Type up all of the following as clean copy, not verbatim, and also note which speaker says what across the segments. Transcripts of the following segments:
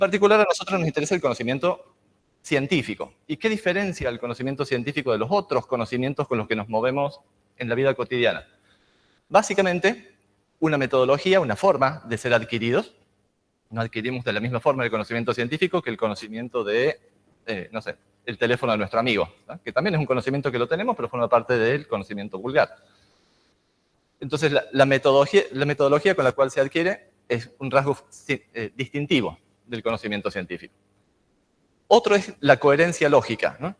Speaker 1: particular, a nosotros nos interesa el conocimiento científico. ¿Y qué diferencia el conocimiento científico de los otros conocimientos con los que nos movemos en la vida cotidiana? Básicamente, una metodología, una forma de ser adquiridos. No adquirimos de la misma forma el conocimiento científico que el conocimiento de, no sé, el teléfono de nuestro amigo, ¿no? Que también es un conocimiento que lo tenemos, pero forma parte del conocimiento vulgar. Entonces, la metodología con la cual se adquiere es un rasgo distintivo del conocimiento científico. Otro es la coherencia lógica, ¿no?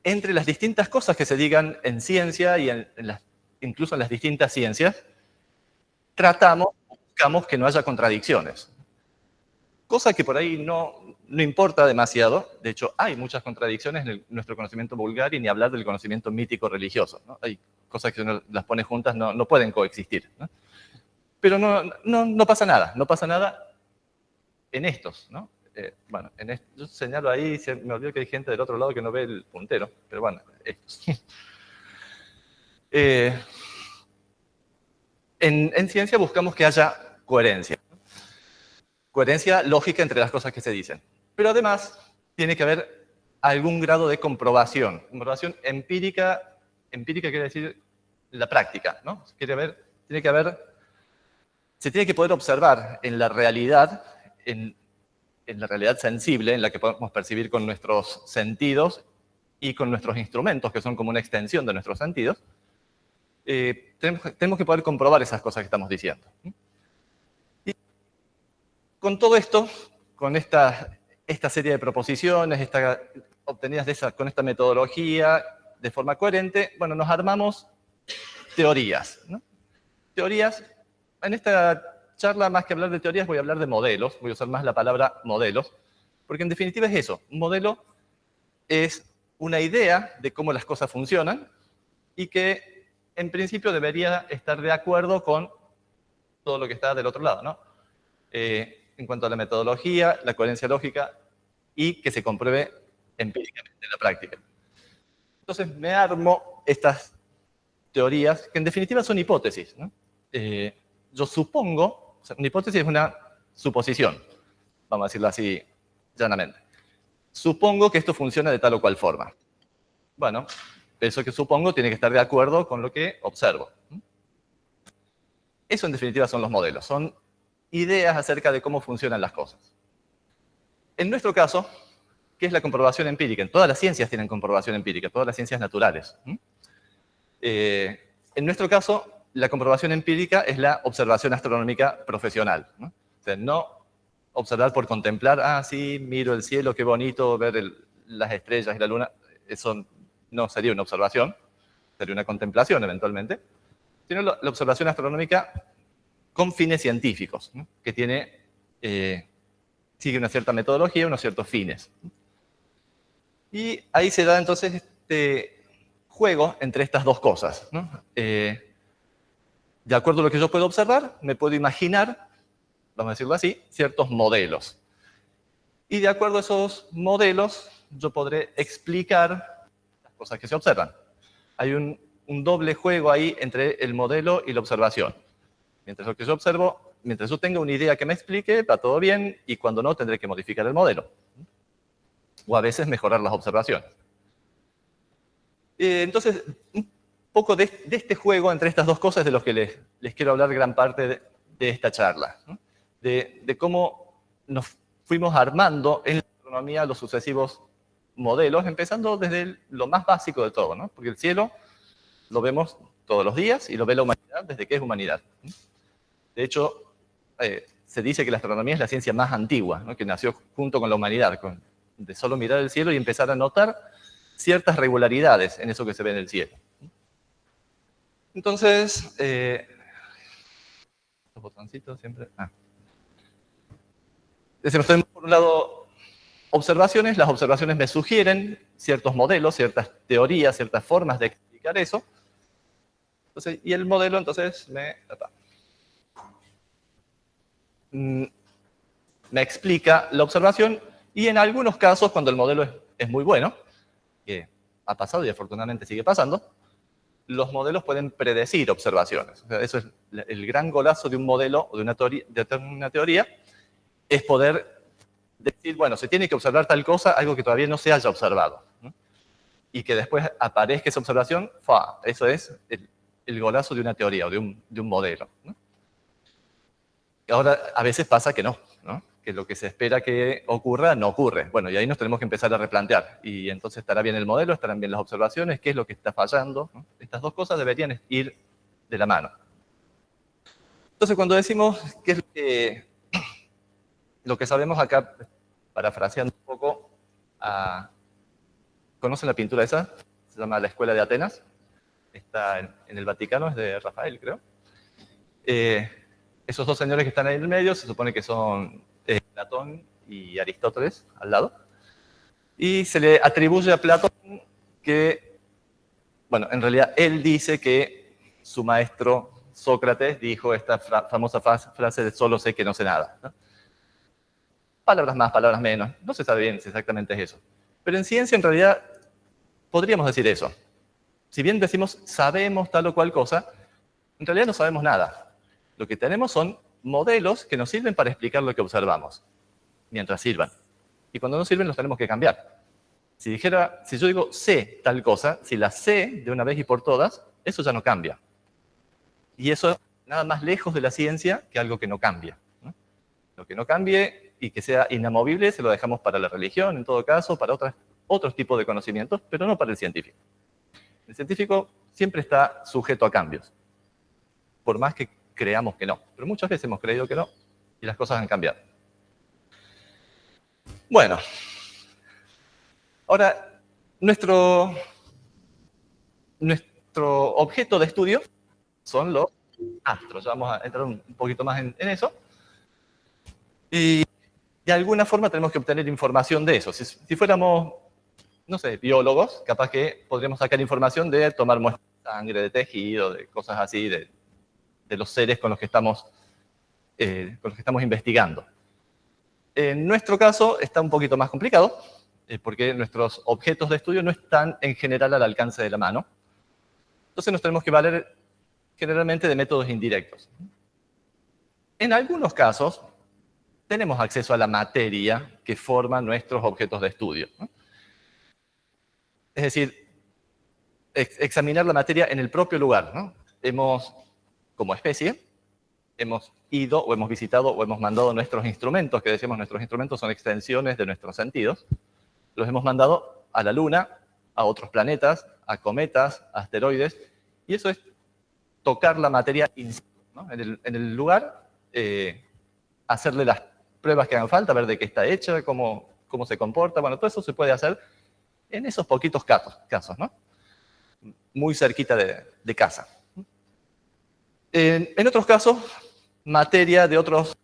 Speaker 1: Entre las distintas cosas que se digan en ciencia y incluso en las distintas ciencias, buscamos que no haya contradicciones. Cosa que por ahí no importa demasiado. De hecho, hay muchas contradicciones en nuestro conocimiento vulgar y ni hablar del conocimiento mítico religioso, ¿no? Hay cosas que si uno las pone juntas no pueden coexistir, ¿no? Pero no pasa nada, no pasa nada en estos, ¿no? Bueno, yo señalo ahí, me olvido que hay gente del otro lado que no ve el puntero, pero bueno, estos. En ciencia buscamos que haya coherencia. Coherencia lógica entre las cosas que se dicen. Pero además, tiene que haber algún grado de comprobación. Comprobación empírica, empírica quiere decir la práctica, ¿no? Se tiene que poder observar en la realidad, en la realidad sensible, en la que podemos percibir con nuestros sentidos y con nuestros instrumentos, que son como una extensión de nuestros sentidos, tenemos que poder comprobar esas cosas que estamos diciendo. Y con todo esto, con esta serie de proposiciones, obtenidas con esta metodología, de forma coherente, bueno, nos armamos teorías, ¿no? Teorías, en esta charla, más que hablar de teorías, voy a hablar de modelos, voy a usar más la palabra modelos, porque en definitiva es eso, un modelo es una idea de cómo las cosas funcionan y que en principio debería estar de acuerdo con todo lo que está del otro lado, ¿no? En cuanto a la metodología, la coherencia lógica y que se compruebe empíricamente en la práctica. Entonces me armo estas teorías, que en definitiva son hipótesis, ¿no? Yo supongo, o sea, una hipótesis es una suposición, vamos a decirlo así llanamente. Supongo que esto funciona de tal o cual forma. Bueno, eso que supongo tiene que estar de acuerdo con lo que observo. Eso en definitiva son los modelos, son ideas acerca de cómo funcionan las cosas. En nuestro caso, ¿qué es la comprobación empírica? En todas las ciencias tienen comprobación empírica, todas las ciencias naturales. En nuestro caso, la comprobación empírica es la observación astronómica profesional, ¿no? O sea, no observar por contemplar, sí, miro el cielo, qué bonito ver las estrellas y la luna. Eso no sería una observación, sería una contemplación eventualmente, sino la observación astronómica con fines científicos, ¿no? Que sigue una cierta metodología, unos ciertos fines. Y ahí se da entonces este juego entre estas dos cosas, ¿no? De acuerdo a lo que yo puedo observar, me puedo imaginar, vamos a decirlo así, ciertos modelos. Y de acuerdo a esos modelos, yo podré explicar las cosas que se observan. Hay un doble juego ahí entre el modelo y la observación. Mientras lo que yo observo, mientras yo tenga una idea que me explique, va todo bien, y cuando no, tendré que modificar el modelo. O a veces mejorar las observaciones. Entonces, un poco de este juego entre estas dos cosas es de los que les quiero hablar gran parte de esta charla, ¿no? De cómo nos fuimos armando en la astronomía los sucesivos modelos, empezando desde lo más básico de todo, ¿no? Porque el cielo lo vemos todos los días y lo ve la humanidad desde que es humanidad. De hecho, se dice que la astronomía es la ciencia más antigua, ¿no? Que nació junto con la humanidad, de solo mirar el cielo y empezar a notar ciertas regularidades en eso que se ve en el cielo. Entonces, los botoncitos siempre... Decimos, tenemos por un lado observaciones, las observaciones me sugieren ciertos modelos, ciertas teorías, ciertas formas de explicar eso. Entonces, y el modelo entonces me explica la observación, y en algunos casos, cuando el modelo es muy bueno, que ha pasado y afortunadamente sigue pasando, los modelos pueden predecir observaciones. O sea, eso es el gran golazo de un modelo o de una teoría, es poder decir, bueno, se tiene que observar tal cosa, algo que todavía no se haya observado, ¿no? Y que después aparezca esa observación, ¡fua! Eso es el golazo de una teoría o de un modelo, ¿no? Y ahora, a veces pasa que no, ¿no? Que lo que se espera que ocurra, no ocurre. Bueno, y ahí nos tenemos que empezar a replantear. Y entonces estará bien el modelo, estarán bien las observaciones, qué es lo que está fallando, ¿no? Estas dos cosas deberían ir de la mano. Entonces, cuando decimos qué es lo que sabemos acá, parafraseando un poco, ¿conocen la pintura esa? Se llama La Escuela de Atenas. Está en el Vaticano, es de Rafael, creo. Esos dos señores que están ahí en el medio, se supone que son Platón y Aristóteles, al lado. Y se le atribuye a Platón que, bueno, en realidad él dice que su maestro Sócrates dijo esta famosa frase de solo sé que no sé nada, ¿no? Palabras más, palabras menos, no se sabe bien si exactamente es eso. Pero en ciencia, en realidad, podríamos decir eso. Si bien decimos sabemos tal o cual cosa, en realidad no sabemos nada. Lo que tenemos son modelos que nos sirven para explicar lo que observamos, mientras sirvan. Y cuando no sirven, los tenemos que cambiar. Si yo digo sé tal cosa, si la sé de una vez y por todas, eso ya no cambia. Y eso nada más lejos de la ciencia que algo que no cambia, ¿no? Lo que no cambie y que sea inamovible se lo dejamos para la religión, en todo caso, para otros tipos de conocimientos, pero no para el científico. El científico siempre está sujeto a cambios, por más que creamos que no. Pero muchas veces hemos creído que no y las cosas han cambiado. Bueno, ahora nuestro objeto de estudio son los astros. Ya vamos a entrar un poquito más en eso. Y de alguna forma tenemos que obtener información de eso. Si fuéramos, no sé, biólogos, capaz que podríamos sacar información de tomar muestras de sangre, de tejido, de cosas así, de los seres con los que estamos investigando. En nuestro caso está un poquito más complicado, porque nuestros objetos de estudio no están en general al alcance de la mano. Entonces nos tenemos que valer generalmente de métodos indirectos. En algunos casos tenemos acceso a la materia que forma nuestros objetos de estudio, ¿no? Es decir, examinar la materia en el propio lugar, ¿no? Como especie, hemos ido o hemos visitado o hemos mandado nuestros instrumentos, que decíamos nuestros instrumentos son extensiones de nuestros sentidos, los hemos mandado a la Luna, a otros planetas, a cometas, a asteroides, y eso es tocar la materia in situ, ¿no? En el lugar, hacerle las pruebas que hagan falta, ver de qué está hecha, cómo se comporta, bueno, todo eso se puede hacer en esos poquitos casos, ¿no? Muy cerquita de casa. En otros casos, materia de otros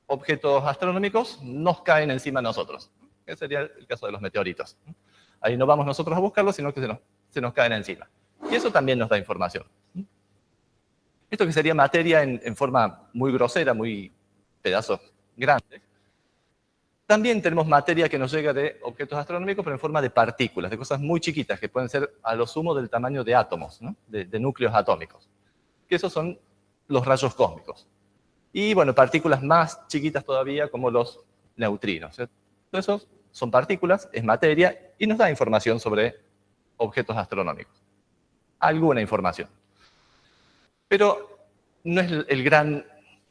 Speaker 1: objetos astronómicos nos caen encima a nosotros. Ese sería el caso de los meteoritos. Ahí no vamos nosotros a buscarlos, sino que se nos caen encima. Y eso también nos da información. Esto que sería materia en forma muy grosera, muy pedazos grandes. También tenemos materia que nos llega de objetos astronómicos, pero en forma de partículas, de cosas muy chiquitas, que pueden ser a lo sumo del tamaño de átomos, ¿no? de núcleos atómicos. Que esos son los rayos cósmicos. Y bueno, partículas más chiquitas todavía, como los neutrinos. Todo eso son partículas, es materia, y nos da información sobre objetos astronómicos. Alguna información. Pero no es el gran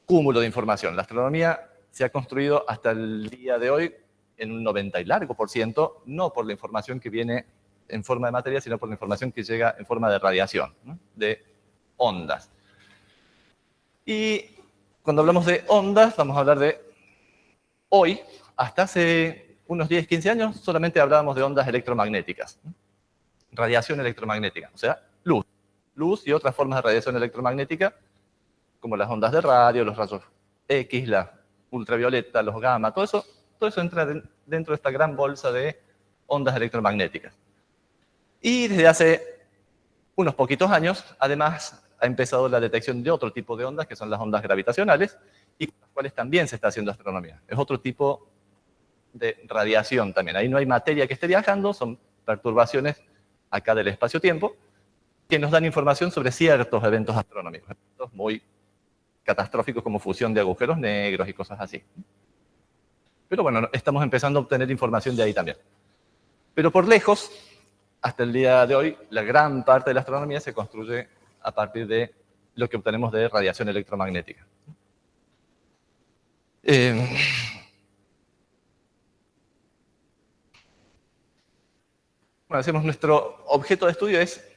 Speaker 1: cúmulo de información. La astronomía se ha construido hasta el día de hoy en un 90 y largo por ciento, no por la información que viene en forma de materia, sino por la información que llega en forma de radiación, ¿no? De ondas. Y cuando hablamos de ondas, vamos a hablar de hoy, hasta hace unos 10, 15 años, solamente hablábamos de ondas electromagnéticas, ¿no? Radiación electromagnética, o sea, luz. Luz y otras formas de radiación electromagnética, como las ondas de radio, los rayos X, la ultravioleta, los gamma, todo eso entra dentro de esta gran bolsa de ondas electromagnéticas. Y desde hace unos poquitos años, además, ha empezado la detección de otro tipo de ondas, que son las ondas gravitacionales, y con las cuales también se está haciendo astronomía. Es otro tipo de radiación también. Ahí no hay materia que esté viajando, son perturbaciones acá del espacio-tiempo, que nos dan información sobre ciertos eventos astronómicos, eventos muy catastróficos como fusión de agujeros negros y cosas así. Pero bueno, estamos empezando a obtener información de ahí también. Pero por lejos, hasta el día de hoy, la gran parte de la astronomía se construye a partir de lo que obtenemos de radiación electromagnética. Bueno, decimos, nuestro objeto de estudio es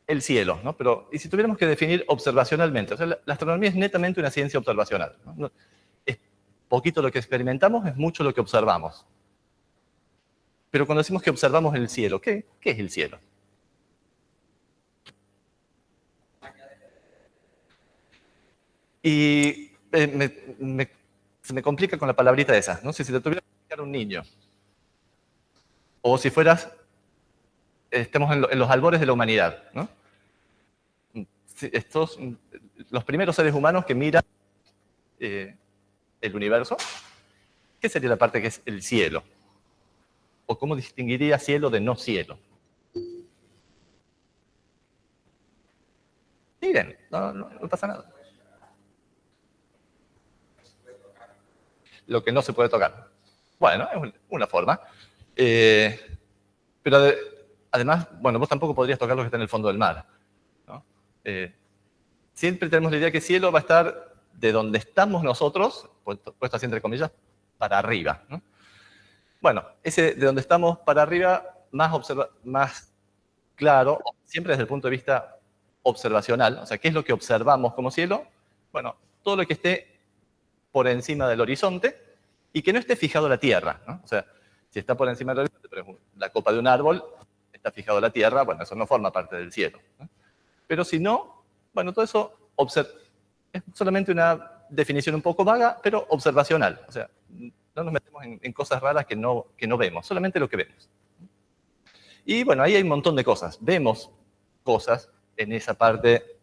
Speaker 1: el cielo, ¿no? Pero, ¿y si tuviéramos que definir observacionalmente? O sea, la astronomía es netamente una ciencia observacional, ¿no? Es poquito lo que experimentamos, es mucho lo que observamos. Pero cuando decimos que observamos el cielo, ¿qué es el cielo? Y se me complica con la palabrita esa, ¿no? Si te tuviera que explicar a un niño, o si fueras, estemos en los albores de la humanidad, ¿no? Los primeros seres humanos que miran el universo, ¿qué sería la parte que es el cielo? ¿O cómo distinguiría cielo de no cielo? Miren, no pasa nada. Lo que no se puede tocar. Bueno, es una forma. Pero además, bueno, vos tampoco podrías tocar lo que está en el fondo del mar, ¿no? Siempre tenemos la idea que cielo va a estar de donde estamos nosotros, puesto así entre comillas, para arriba, ¿no? Bueno, ese de donde estamos para arriba, más claro, siempre desde el punto de vista observacional, o sea, ¿qué es lo que observamos como cielo? Bueno, todo lo que esté por encima del horizonte y que no esté fijado a la Tierra, ¿no? O sea, si está por encima del horizonte, por ejemplo, la copa de un árbol está fijado a la Tierra, bueno, eso no forma parte del cielo, ¿no? Pero si no, bueno, todo eso es solamente una definición un poco vaga, pero observacional. O sea, no nos metemos en cosas raras que no vemos, solamente lo que vemos. Y bueno, ahí hay un montón de cosas. Vemos cosas en esa parte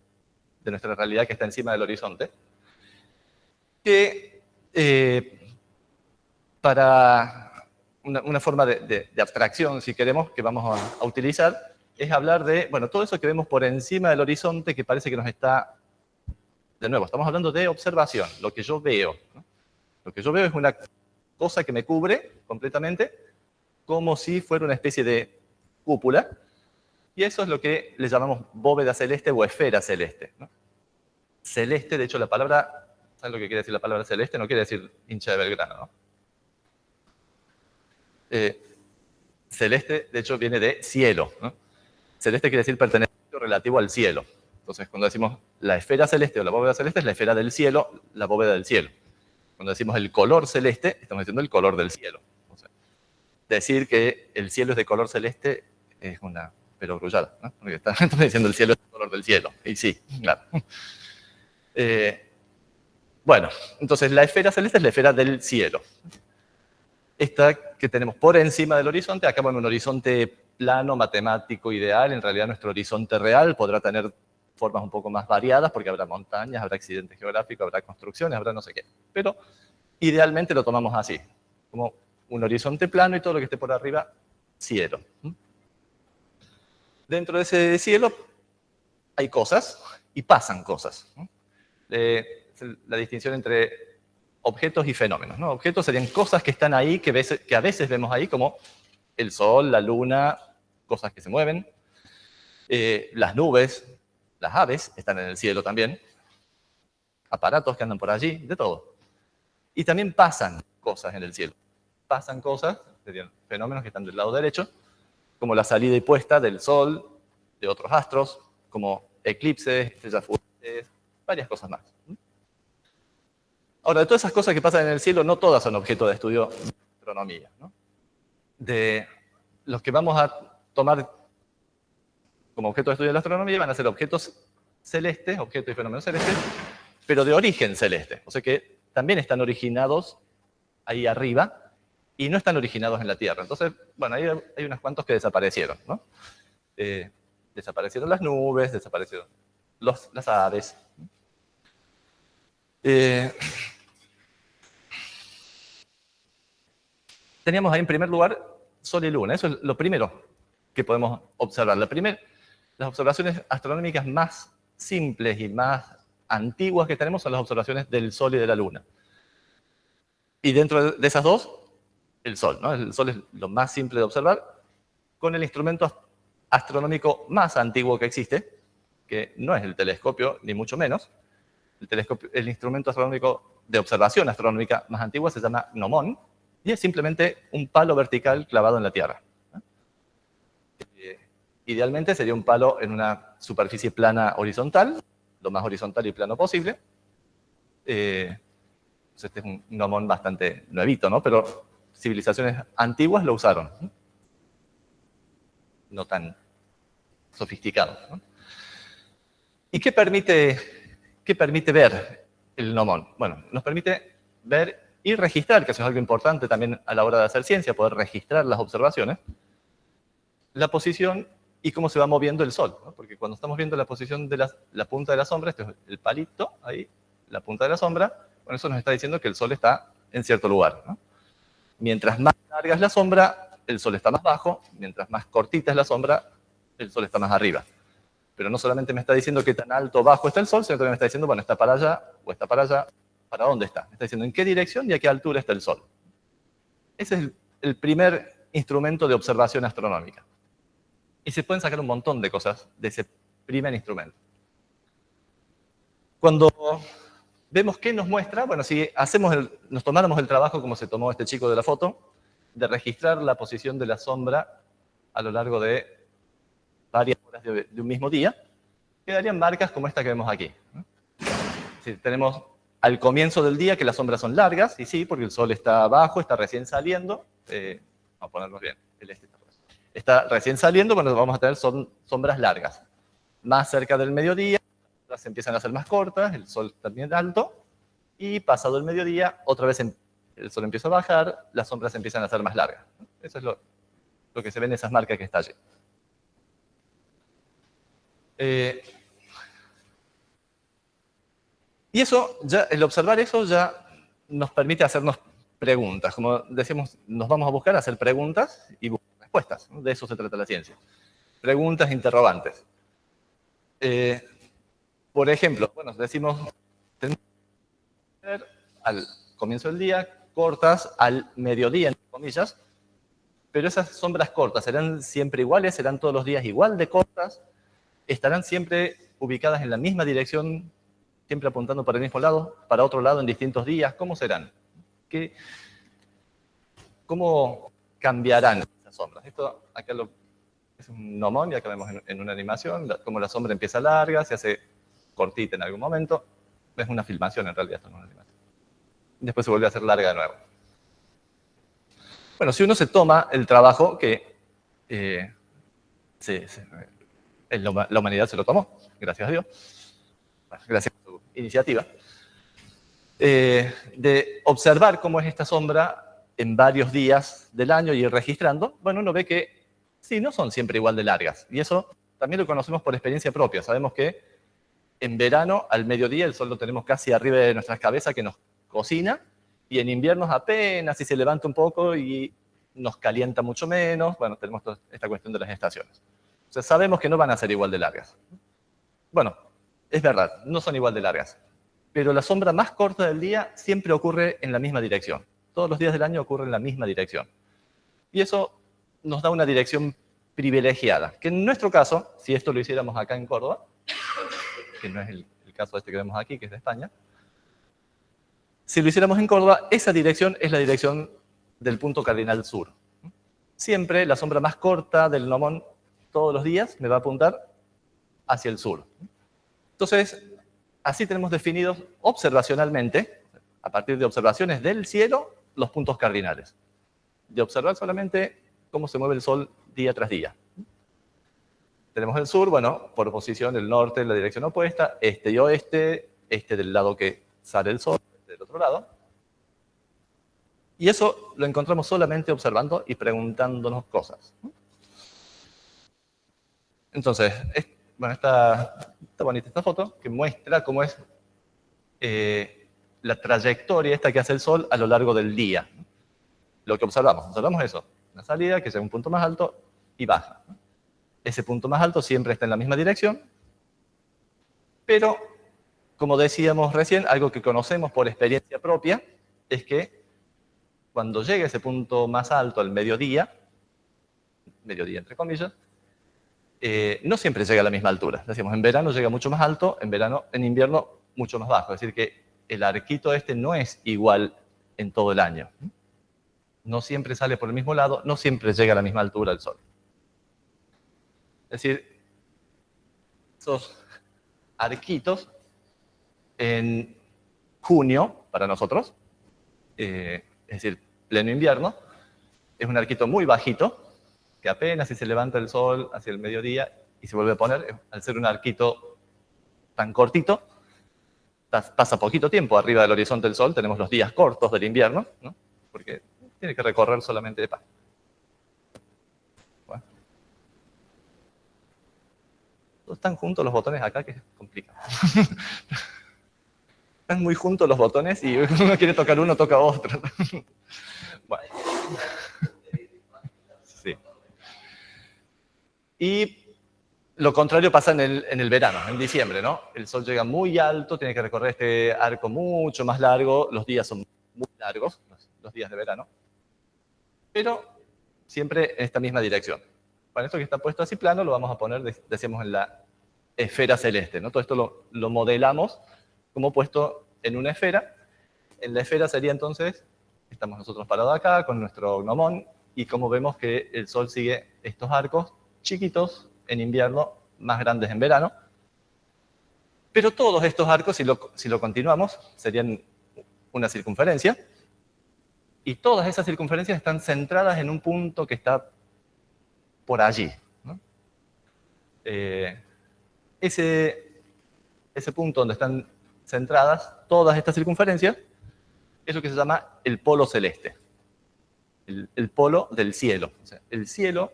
Speaker 1: de nuestra realidad que está encima del horizonte, que para una forma de abstracción, si queremos, que vamos a utilizar, es hablar de, bueno, todo eso que vemos por encima del horizonte que parece que nos está, de nuevo, estamos hablando de observación, lo que yo veo, ¿no? Lo que yo veo es una cosa que me cubre completamente, como si fuera una especie de cúpula, y eso es lo que le llamamos bóveda celeste o esfera celeste, ¿no? Celeste, de hecho, la palabra, ¿sabes lo que quiere decir la palabra celeste? No quiere decir hincha de Belgrano, ¿no? Celeste, de hecho, viene de cielo, ¿no? Celeste quiere decir perteneciente relativo al cielo. Entonces, cuando decimos la esfera celeste o la bóveda celeste, es la esfera del cielo, la bóveda del cielo. Cuando decimos el color celeste, estamos diciendo el color del cielo. O sea, decir que el cielo es de color celeste es una perogrullada, ¿no? Porque estamos diciendo el cielo es el color del cielo. Y sí, claro. Bueno, entonces la esfera celeste es la esfera del cielo. Esta que tenemos por encima del horizonte, acá en un horizonte plano, matemático, ideal, en realidad nuestro horizonte real podrá tener formas un poco más variadas, porque habrá montañas, habrá accidentes geográficos, habrá construcciones, habrá no sé qué. Pero idealmente lo tomamos así, como un horizonte plano y todo lo que esté por arriba, cielo. Dentro de ese cielo hay cosas y pasan cosas. La distinción entre objetos y fenómenos, ¿no? Objetos serían cosas que están ahí, que a veces vemos ahí, como el sol, la luna, cosas que se mueven. Las nubes, las aves están en el cielo también. Aparatos que andan por allí, de todo. Y también pasan cosas en el cielo. Pasan cosas, serían fenómenos que están del lado derecho, como la salida y puesta del sol, de otros astros, como eclipses, estrellas fugaces, varias cosas más. Ahora, de todas esas cosas que pasan en el cielo, no todas son objeto de estudio de astronomía, ¿no? De los que vamos a tomar como objeto de estudio de la astronomía van a ser objetos celestes, objetos y fenómenos celestes, pero de origen celeste. O sea que también están originados ahí arriba y no están originados en la Tierra. Entonces, bueno, ahí hay unos cuantos que desaparecieron, ¿no? Desaparecieron las nubes, desaparecieron las aves. Teníamos ahí en primer lugar Sol y Luna. Eso es lo primero que podemos observar. Las observaciones astronómicas más simples y más antiguas que tenemos son las observaciones del Sol y de la Luna. Y dentro de esas dos, el Sol, ¿no? El Sol es lo más simple de observar, con el instrumento astronómico más antiguo que existe, que no es el telescopio, ni mucho menos. El instrumento astronómico de observación astronómica más antiguo se llama gnomón, y es simplemente un palo vertical clavado en la Tierra. Idealmente sería un palo en una superficie plana horizontal, lo más horizontal y plano posible. Este es un gnomón bastante nuevito, ¿no? Pero civilizaciones antiguas lo usaron. No tan sofisticado, ¿no? ¿Y qué permite ver el gnomón? Bueno, nos permite ver y registrar, que eso es algo importante también a la hora de hacer ciencia, poder registrar las observaciones, la posición y cómo se va moviendo el Sol, ¿no? Porque cuando estamos viendo la posición de la punta de la sombra, este es el palito, ahí, la punta de la sombra, bueno, eso nos está diciendo que el Sol está en cierto lugar, ¿no? Mientras más larga es la sombra, el Sol está más bajo, mientras más cortita es la sombra, el Sol está más arriba. Pero no solamente me está diciendo qué tan alto o bajo está el Sol, sino también me está diciendo, bueno, está para allá o está para allá, ¿para dónde está? Me está diciendo en qué dirección y a qué altura está el Sol. Ese es el primer instrumento de observación astronómica. Y se pueden sacar un montón de cosas de ese primer instrumento. Cuando vemos qué nos muestra, bueno, si nos tomáramos el trabajo, como se tomó este chico de la foto, de registrar la posición de la sombra a lo largo de varias horas de un mismo día, quedarían marcas como esta que vemos aquí. Si tenemos al comienzo del día que las sombras son largas, y sí, porque el Sol está abajo, está recién saliendo. Vamos a ponernos bien, está recién saliendo, bueno, vamos a tener sombras largas. Más cerca del mediodía, las empiezan a ser más cortas, el Sol también alto, y pasado el mediodía, otra vez el Sol empieza a bajar, las sombras empiezan a ser más largas. Eso es lo que se ve en esas marcas que está allí. Y eso, el observar eso ya nos permite hacernos preguntas. Como decíamos, nos vamos a buscar hacer preguntas y buscar respuestas. De eso se trata la ciencia. Preguntas interrogantes. Por ejemplo, bueno, decimos, al comienzo del día, cortas al mediodía, entre comillas, pero esas sombras cortas, ¿serán siempre iguales? ¿Serán todos los días igual de cortas? ¿Estarán siempre ubicadas en la misma dirección, siempre apuntando para el mismo lado, para otro lado en distintos días? ¿Cómo serán? ¿Cómo cambiarán esas sombras? Esto acá es un gnomón, y acá vemos en una animación cómo la sombra empieza larga, se hace cortita en algún momento. Es una filmación en realidad, esto no es una animación. Después se vuelve a hacer larga de nuevo. Bueno, si uno se toma el trabajo que la humanidad se lo tomó, gracias a Dios, gracias a su iniciativa, de observar cómo es esta sombra en varios días del año y ir registrando, bueno, uno ve que sí, no son siempre igual de largas. Y eso también lo conocemos por experiencia propia. Sabemos que en verano, al mediodía, el Sol lo tenemos casi arriba de nuestras cabezas que nos cocina, y en invierno apenas si se levanta un poco y nos calienta mucho menos. Bueno, tenemos toda esta cuestión de las estaciones. O sea, sabemos que no van a ser igual de largas. Bueno, es verdad, no son igual de largas. Pero la sombra más corta del día siempre ocurre en la misma dirección. Todos los días del año ocurre en la misma dirección. Y eso nos da una dirección privilegiada, que en nuestro caso, si esto lo hiciéramos acá en Córdoba, que no es el caso este que vemos aquí, que es de España, si lo hiciéramos en Córdoba, esa dirección es la dirección del punto cardinal sur. Siempre la sombra más corta del gnomón todos los días me va a apuntar hacia el sur. Entonces, así tenemos definidos observacionalmente, a partir de observaciones del cielo, los puntos cardinales. De observar solamente cómo se mueve el Sol día tras día. Tenemos el sur, bueno, por posición, el norte en la dirección opuesta, este y oeste, este del lado que sale el Sol, este del otro lado. Y eso lo encontramos solamente observando y preguntándonos cosas. Entonces, bueno, está bonita esta foto que muestra cómo es la trayectoria esta que hace el Sol a lo largo del día. Lo que observamos eso, una salida que llega a un punto más alto y baja. Ese punto más alto siempre está en la misma dirección, pero, como decíamos recién, algo que conocemos por experiencia propia es que cuando llega ese punto más alto al mediodía entre comillas, no siempre llega a la misma altura. Decimos, en verano llega mucho más alto, en invierno mucho más bajo. Es decir, que el arquito este no es igual en todo el año. No siempre sale por el mismo lado, no siempre llega a la misma altura el Sol. Es decir, esos arquitos en junio, para nosotros, es decir, pleno invierno, es un arquito muy bajito, que apenas si se levanta el sol hacia el mediodía y se vuelve a poner, al ser un arquito tan cortito, pasa poquito tiempo arriba del horizonte del sol, tenemos los días cortos del invierno, ¿no? Porque tiene que recorrer solamente de paso. Bueno. Están juntos los botones acá, que es complicado. Están muy juntos los botones y uno quiere tocar uno, toca otro. Bueno. Sí. Y lo contrario pasa en el verano, en diciembre, ¿no? El sol llega muy alto, tiene que recorrer este arco mucho más largo, los días son muy largos, los días de verano, pero siempre en esta misma dirección. Para esto que está puesto así plano, lo vamos a poner, decíamos, en la esfera celeste, ¿no? Todo esto lo modelamos como puesto en una esfera. En la esfera sería entonces, estamos nosotros parados acá con nuestro gnomón, y como vemos que el sol sigue estos arcos chiquitos en invierno, más grandes en verano. Pero todos estos arcos, si lo continuamos, serían una circunferencia. Y todas esas circunferencias están centradas en un punto que está por allí, ¿no? Ese punto donde están centradas todas estas circunferencias es lo que se llama el polo celeste. El polo del cielo. O sea, el cielo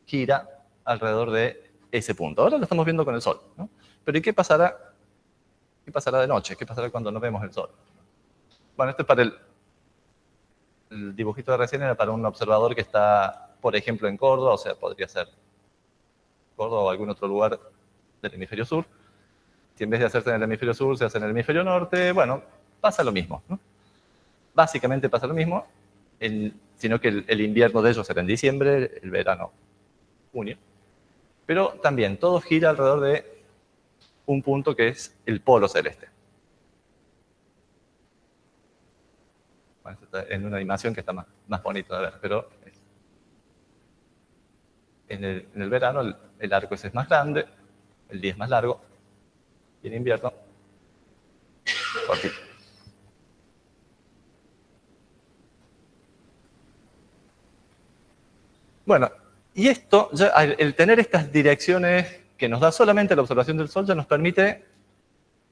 Speaker 1: gira alrededor de ese punto. Ahora lo estamos viendo con el sol, ¿no? Pero ¿y qué pasará de noche? ¿Qué pasará cuando no vemos el sol? Bueno, esto es para el dibujito de recién, era para un observador que está, por ejemplo, en Córdoba, o sea, podría ser Córdoba o algún otro lugar del hemisferio sur. Si en vez de hacerse en el hemisferio sur, se hace en el hemisferio norte, bueno, pasa lo mismo, ¿no? Básicamente pasa lo mismo, sino que el invierno de ellos será en diciembre, el verano junio. Pero también todo gira alrededor de un punto que es el polo celeste. Bueno, está en una animación que está más bonito de ver, pero en el verano el arco ese es más grande, el día es más largo, y en invierno, cortito. Bueno, y esto, ya, el tener estas direcciones que nos da solamente la observación del Sol, ya nos permite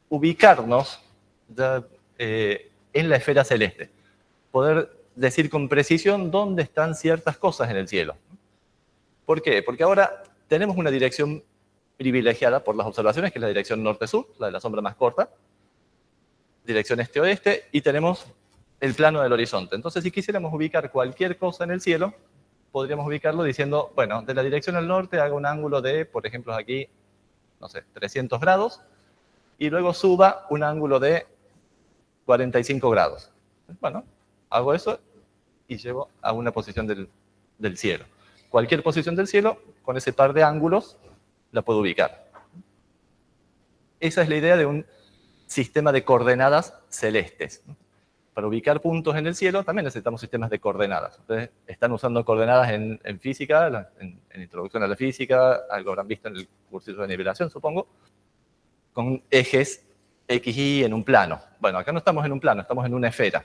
Speaker 1: ubicarnos ya, en la esfera celeste. Poder decir con precisión dónde están ciertas cosas en el cielo. ¿Por qué? Porque ahora tenemos una dirección privilegiada por las observaciones, que es la dirección norte-sur, la de la sombra más corta, dirección este-oeste, y tenemos el plano del horizonte. Entonces, si quisiéramos ubicar cualquier cosa en el cielo, podríamos ubicarlo diciendo, bueno, de la dirección al norte hago un ángulo de, por ejemplo, aquí, no sé, 300 grados, y luego suba un ángulo de 45 grados. Bueno, hago eso y llego a una posición del cielo. Cualquier posición del cielo, con ese par de ángulos, la puedo ubicar. Esa es la idea de un sistema de coordenadas celestes. Para ubicar puntos en el cielo también necesitamos sistemas de coordenadas. Ustedes están usando coordenadas en física, en introducción a la física, algo habrán visto en el cursito de nivelación, supongo, con ejes X, Y en un plano. Bueno, acá no estamos en un plano, estamos en una esfera.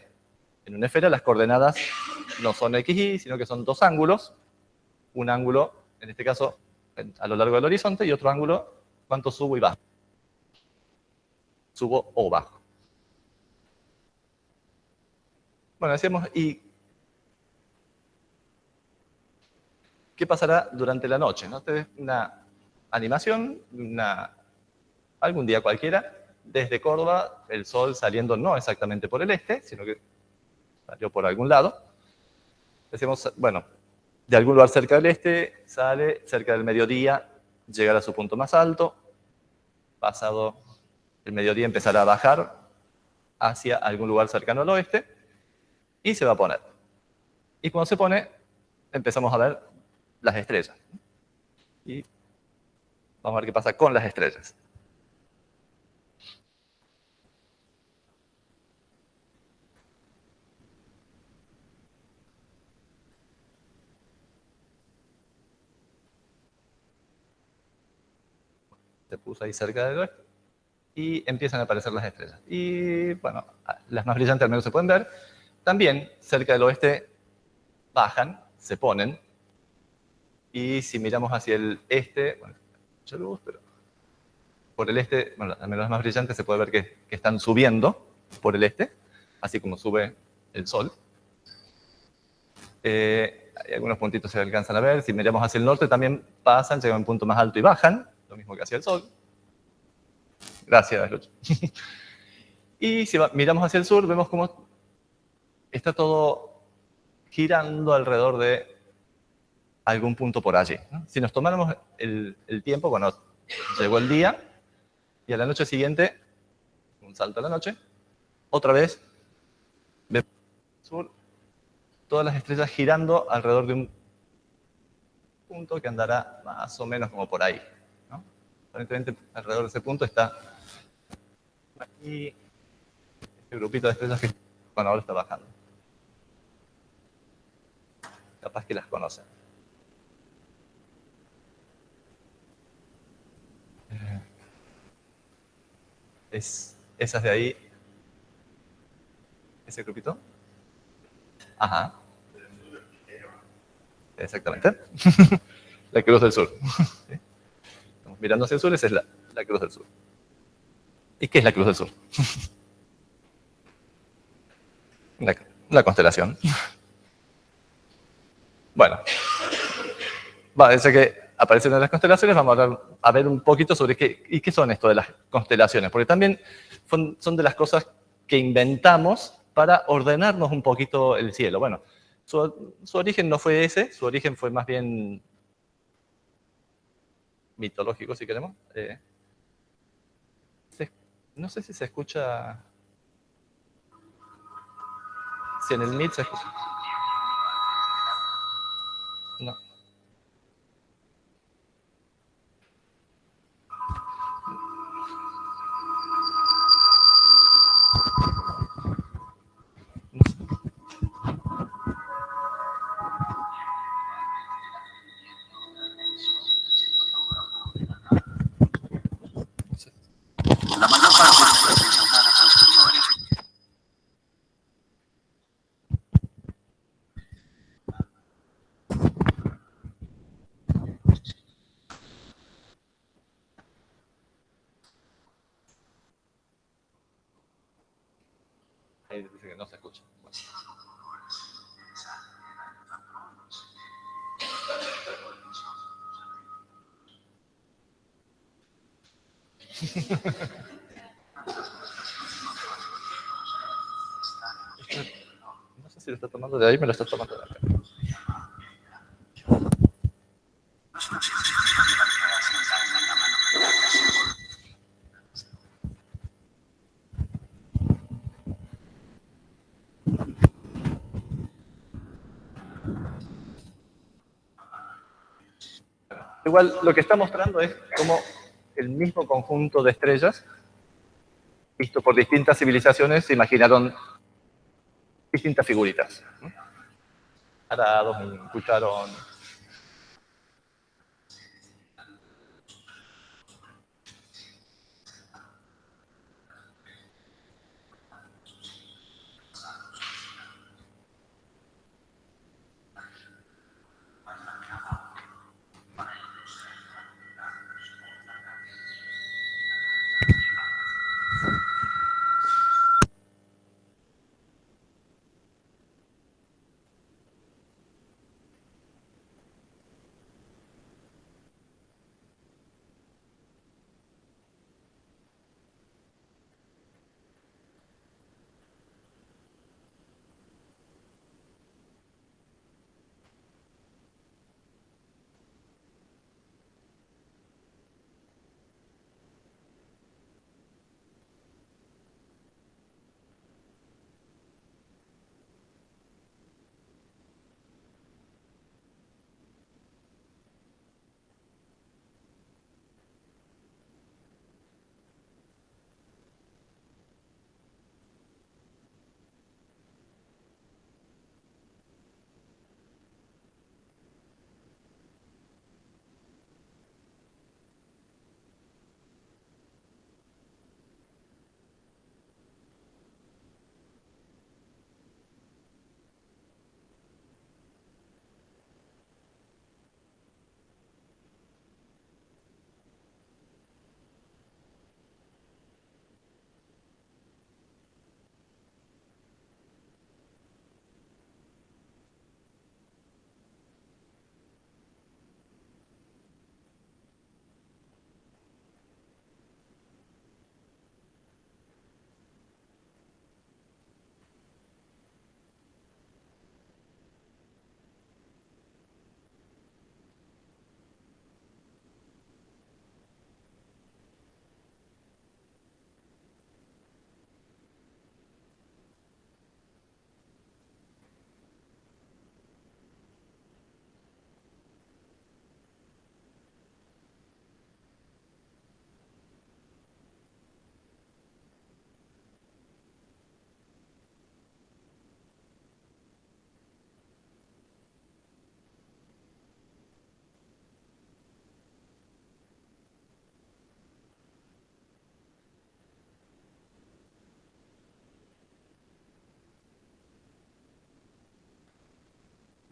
Speaker 1: En una esfera las coordenadas no son X, Y, sino que son dos ángulos. Un ángulo, en este caso, a lo largo del horizonte, y otro ángulo, cuánto subo y bajo. Subo o bajo. Bueno, decíamos, ¿y qué pasará durante la noche? ¿No? Esta es una animación, algún día cualquiera, desde Córdoba, el sol saliendo no exactamente por el este, sino que salió por algún lado. Decimos, bueno, de algún lugar cerca del este, sale cerca del mediodía, llegará a su punto más alto, pasado el mediodía empezará a bajar hacia algún lugar cercano al oeste, y se va a poner. Y cuando se pone, empezamos a ver las estrellas. Y vamos a ver qué pasa con las estrellas. Se puso ahí cerca del oeste y empiezan a aparecer las estrellas. Y bueno, las más brillantes al menos se pueden ver. También cerca del oeste bajan, se ponen. Y si miramos hacia el este, bueno, mucha luz, pero por el este, bueno, al menos las más brillantes se puede ver que están subiendo por el este, así como sube el sol. Hay algunos puntitos que se alcanzan a ver. Si miramos hacia el norte también pasan, llegan a un punto más alto y bajan, lo mismo que hacia el sol. Gracias, Lucho. Y si miramos hacia el sur, vemos cómo está todo girando alrededor de algún punto por allí, ¿no? Si nos tomáramos el tiempo, bueno, llegó el día y a la noche siguiente, un salto a la noche, otra vez vemos el sur, todas las estrellas girando alrededor de un punto que andará más o menos como por ahí, ¿no? Aparentemente alrededor de ese punto está aquí este grupito de estrellas que, bueno, ahora está bajando. Capaz que las conocen. Esas de ahí, ese grupito. Ajá. Exactamente. La Cruz del Sur. ¿Sí? Estamos mirando hacia el sur, esa es la Cruz del Sur. ¿Y qué es la Cruz del Sur? La constelación. Bueno, desde que aparecen las constelaciones, vamos a ver un poquito sobre qué son esto de las constelaciones, porque también son de las cosas que inventamos para ordenarnos un poquito el cielo. Bueno, su origen no fue ese, su origen fue más bien mitológico, si queremos. No sé si se escucha, si en el Meet se escucha. No.
Speaker 2: La mayor parte de la experiencia humana transcurrió en eso.
Speaker 1: Ahí dice que no se escucha. Bueno. No sé si lo está tomando de ahí, me lo está tomando de acá. Igual lo que está mostrando es cómo el mismo conjunto de estrellas, visto por distintas civilizaciones, se imaginaron distintas figuritas. Arados, un cucharón.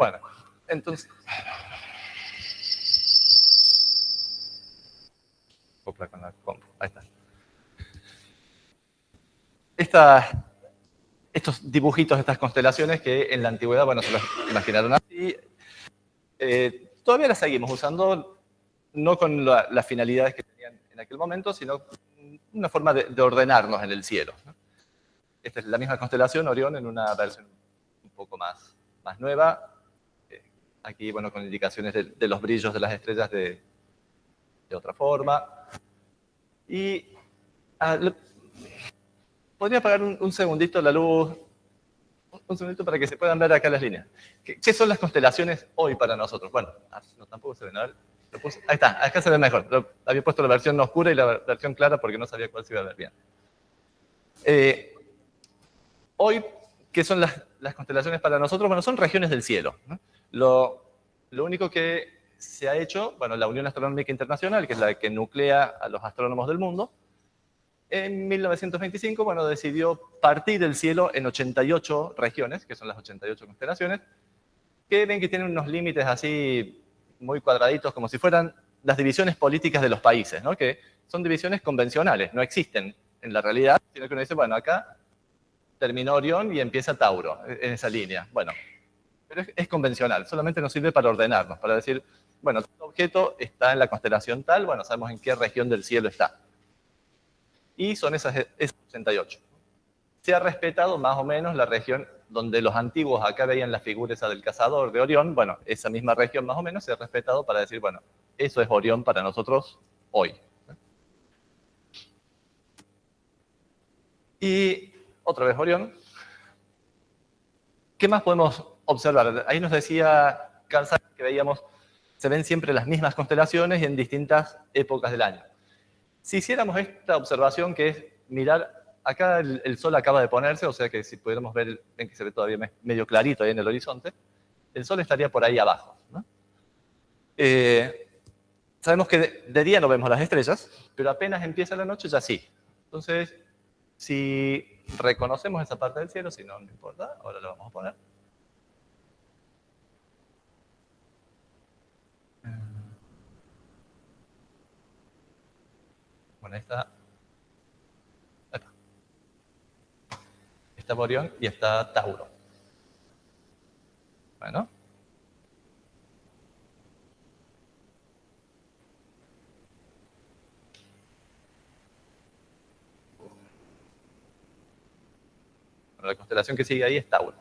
Speaker 1: Bueno, entonces... Copla con la compu. Ahí está. Estos dibujitos, estas constelaciones que en la antigüedad, bueno, se los imaginaron así, todavía las seguimos usando, no con las finalidades que tenían en aquel momento, sino una forma de ordenarnos en el cielo, ¿no? Esta es la misma constelación, Orión, en una versión un poco más nueva. Aquí, bueno, con indicaciones de los brillos de las estrellas de otra forma. Y podría apagar un segundito la luz, un segundito para que se puedan ver acá las líneas. ¿Qué son las constelaciones hoy para nosotros? Bueno, no, tampoco se ven. A ver, ahí está, acá se ve mejor. Había puesto la versión oscura y la versión clara porque no sabía cuál se iba a ver bien. Hoy, ¿qué son las constelaciones para nosotros? Bueno, son regiones del cielo, ¿no? Lo único que se ha hecho, bueno, la Unión Astronómica Internacional, que es la que nuclea a los astrónomos del mundo, en 1925, bueno, decidió partir el cielo en 88 regiones, que son las 88 constelaciones, que ven que tienen unos límites así muy cuadraditos, como si fueran las divisiones políticas de los países, ¿no? Que son divisiones convencionales, no existen en la realidad, sino que uno dice, bueno, acá terminó Orión y empieza Tauro, en esa línea. Bueno, pero es convencional, solamente nos sirve para ordenarnos, para decir, bueno, este objeto está en la constelación tal, bueno, sabemos en qué región del cielo está. Y son esas 88. Se ha respetado más o menos la región donde los antiguos acá veían la figura esa del cazador de Orión, bueno, esa misma región más o menos se ha respetado para decir, bueno, eso es Orión para nosotros hoy. Y otra vez Orión. ¿Qué más podemos observar? Ahí nos decía Carl Sagan que veíamos, se ven siempre las mismas constelaciones y en distintas épocas del año. Si hiciéramos esta observación que es mirar, acá el sol acaba de ponerse, o sea que si pudiéramos ver, ven que se ve todavía medio clarito ahí en el horizonte, el sol estaría por ahí abajo, ¿no? Sabemos que de día no vemos las estrellas, pero apenas empieza la noche ya sí. Entonces, si reconocemos esa parte del cielo, si no, no importa, ahora lo vamos a poner. Bueno, ahí está. Está Orión y está Tauro. Bueno. La constelación que sigue ahí es Tauro.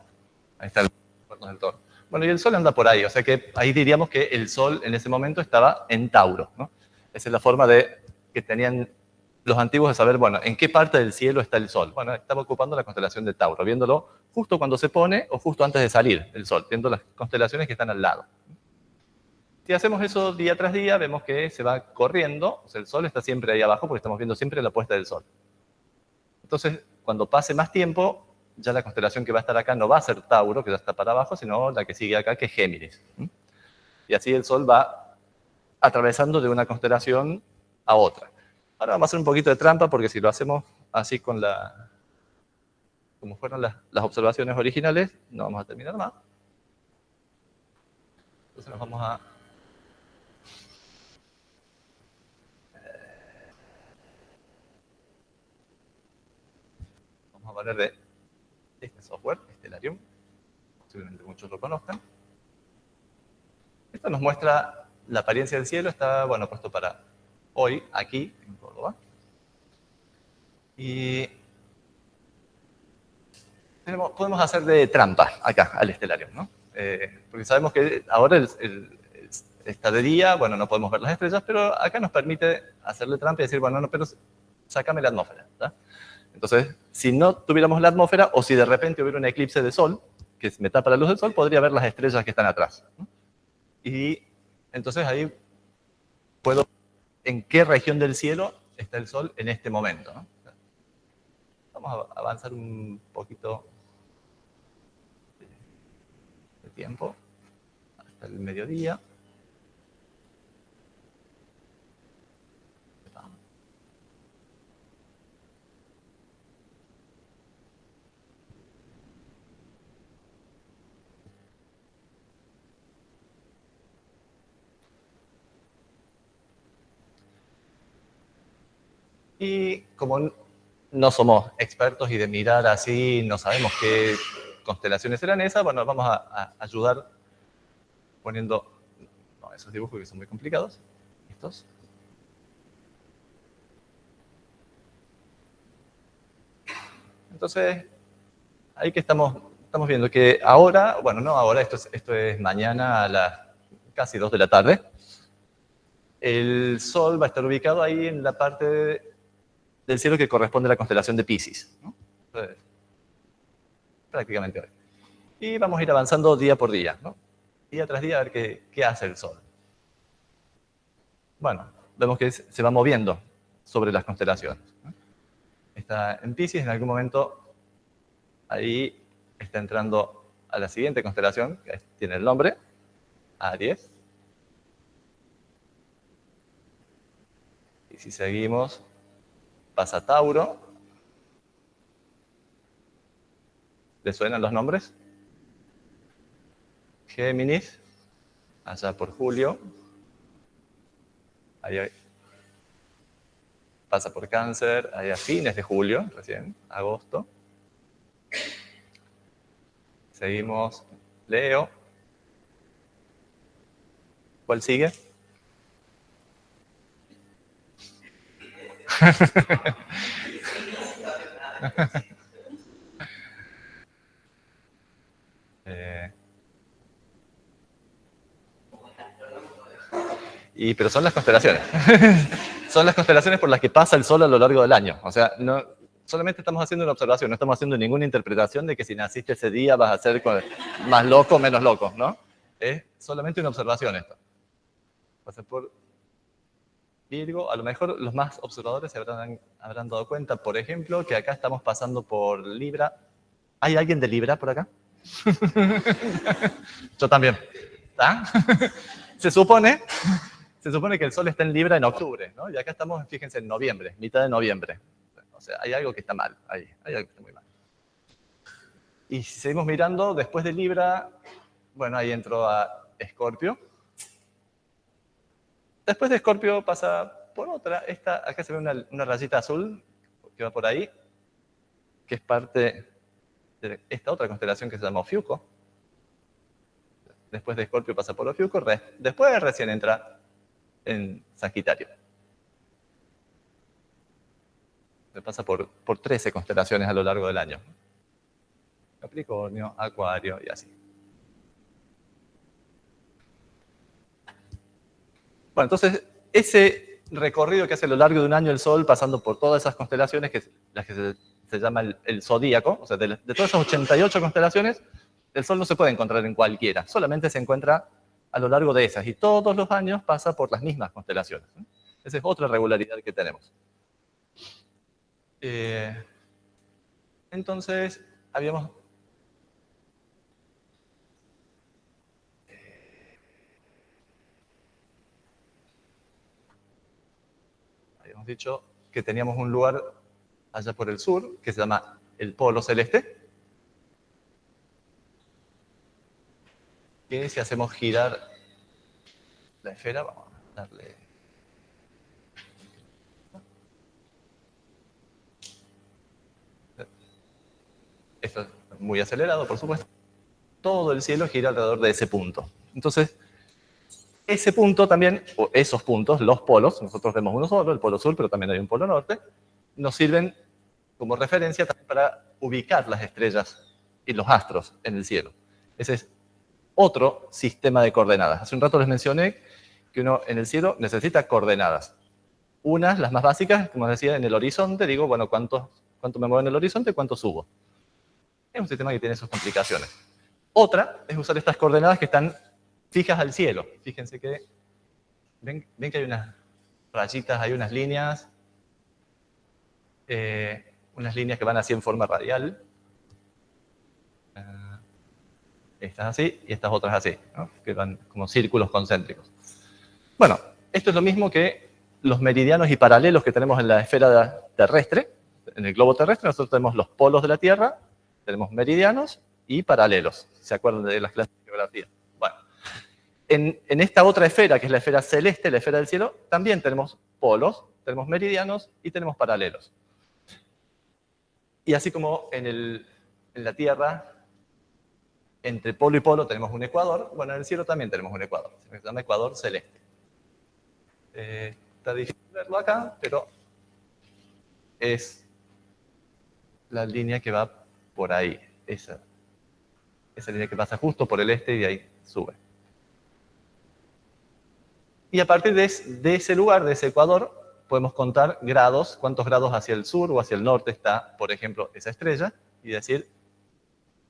Speaker 1: Ahí está el cuerno del Toro. Bueno, y el Sol anda por ahí, o sea que ahí diríamos que el Sol en ese momento estaba en Tauro, ¿no? Esa es la forma que tenían los antiguos de saber, bueno, en qué parte del cielo está el Sol. Bueno, estaba ocupando la constelación de Tauro, viéndolo justo cuando se pone o justo antes de salir el Sol, viendo las constelaciones que están al lado. Si hacemos eso día tras día, vemos que se va corriendo, o sea, el Sol está siempre ahí abajo porque estamos viendo siempre la puesta del Sol. Entonces, cuando pase más tiempo, ya la constelación que va a estar acá no va a ser Tauro, que ya está para abajo, sino la que sigue acá, que es Géminis. Y así el Sol va atravesando de una constelación a otra. Ahora vamos a hacer un poquito de trampa, porque si lo hacemos así como fueron las observaciones originales, no vamos a terminar más. Entonces nos vamos a... Vamos a valer de este software, Stellarium. Posiblemente muchos lo conozcan. Esto nos muestra la apariencia del cielo, está, bueno, puesto para hoy, aquí, en Córdoba. Y podemos hacer de trampa acá, al Stellarium, ¿no? Porque sabemos que ahora está de día, bueno, no podemos ver las estrellas, pero acá nos permite hacerle trampa y decir, bueno, no, pero sácame la atmósfera, ¿tá? Entonces, si no tuviéramos la atmósfera, o si de repente hubiera un eclipse de sol, que me tapa la luz del sol, podría ver las estrellas que están atrás, ¿no? Y entonces ahí puedo, en qué región del cielo está el sol en este momento, ¿no? Vamos a avanzar un poquito de tiempo, hasta el mediodía. Y como no somos expertos y de mirar así no sabemos qué constelaciones eran esas, bueno, vamos a ayudar poniendo esos dibujos que son muy complicados. Estos. Entonces, ahí que estamos viendo que ahora, bueno, no ahora, esto es mañana a las casi 2 de la tarde, el Sol va a estar ubicado ahí en la parte del cielo que corresponde a la constelación de Piscis, ¿no? Entonces, prácticamente hoy. Y vamos a ir avanzando día por día, ¿no? Día tras día a ver qué hace el Sol. Bueno, vemos que se va moviendo sobre las constelaciones, ¿no? Está en Piscis, en algún momento ahí está entrando a la siguiente constelación, que tiene el nombre, Aries. Y si seguimos, pasa Tauro. ¿Le suenan los nombres? Géminis, allá por julio. Ahí pasa por Cáncer, ahí a fines de julio, recién, agosto. Seguimos, Leo. ¿Cuál sigue? Pero son las constelaciones. Son las constelaciones por las que pasa el Sol a lo largo del año. O sea, no, solamente estamos haciendo una observación, no estamos haciendo ninguna interpretación de que si naciste ese día vas a ser más loco o menos loco, ¿no? Es solamente una observación esto. Pasa por Virgo, a lo mejor los más observadores se habrán dado cuenta, por ejemplo, que acá estamos pasando por Libra. ¿Hay alguien de Libra por acá? Yo también. ¿Está? Se supone que el Sol está en Libra en octubre, ¿no? Y acá estamos, fíjense, en noviembre, mitad de noviembre. O sea, hay algo que está mal ahí, hay algo que está muy mal. Y si seguimos mirando, después de Libra, bueno, ahí entró a Escorpio. Después de Escorpio pasa por otra, acá se ve una rayita azul que va por ahí, que es parte de esta otra constelación que se llama Ofiuco. Después de Escorpio pasa por Ofiuco, después recién entra en Sagitario. Se pasa por 13 constelaciones a lo largo del año. Capricornio, Acuario y así. Bueno, entonces, ese recorrido que hace a lo largo de un año el Sol, pasando por todas esas constelaciones, las que se llama el zodíaco, o sea, de todas esas 88 constelaciones, el Sol no se puede encontrar en cualquiera, solamente se encuentra a lo largo de esas, y todos los años pasa por las mismas constelaciones. Esa es otra regularidad que tenemos. Entonces, habíamos dicho que teníamos un lugar allá por el sur, que se llama el Polo Celeste, que si hacemos girar la esfera, vamos a darle... Esto es muy acelerado, por supuesto. Todo el cielo gira alrededor de ese punto. Entonces, ese punto también, o esos puntos, los polos, nosotros vemos uno solo, el polo sur, pero también hay un polo norte, nos sirven como referencia también para ubicar las estrellas y los astros en el cielo. Ese es otro sistema de coordenadas. Hace un rato les mencioné que uno en el cielo necesita coordenadas. Unas, las más básicas, como decía, en el horizonte, digo, bueno, ¿cuánto me muevo en el horizonte? ¿Cuánto subo? Es un sistema que tiene sus complicaciones. Otra es usar estas coordenadas que están fijas al cielo. Fíjense que ven que hay unas rayitas, hay unas líneas que van así en forma radial. Estas así y estas otras así, ¿no? Que van como círculos concéntricos. Bueno, esto es lo mismo que los meridianos y paralelos que tenemos en la esfera terrestre. En el globo terrestre nosotros tenemos los polos de la Tierra, tenemos meridianos y paralelos. ¿Se acuerdan de las clases de geografía? Bueno, en esta otra esfera, que es la esfera celeste, la esfera del cielo, también tenemos polos, tenemos meridianos y tenemos paralelos. Y así como en la Tierra, entre polo y polo tenemos un ecuador, bueno, en el cielo también tenemos un ecuador, se llama ecuador celeste. Está difícil verlo acá, pero es la línea que va por ahí, esa línea que pasa justo por el este y de ahí sube. Y a partir de ese lugar, de ese ecuador, podemos contar grados, cuántos grados hacia el sur o hacia el norte está, por ejemplo, esa estrella, y decir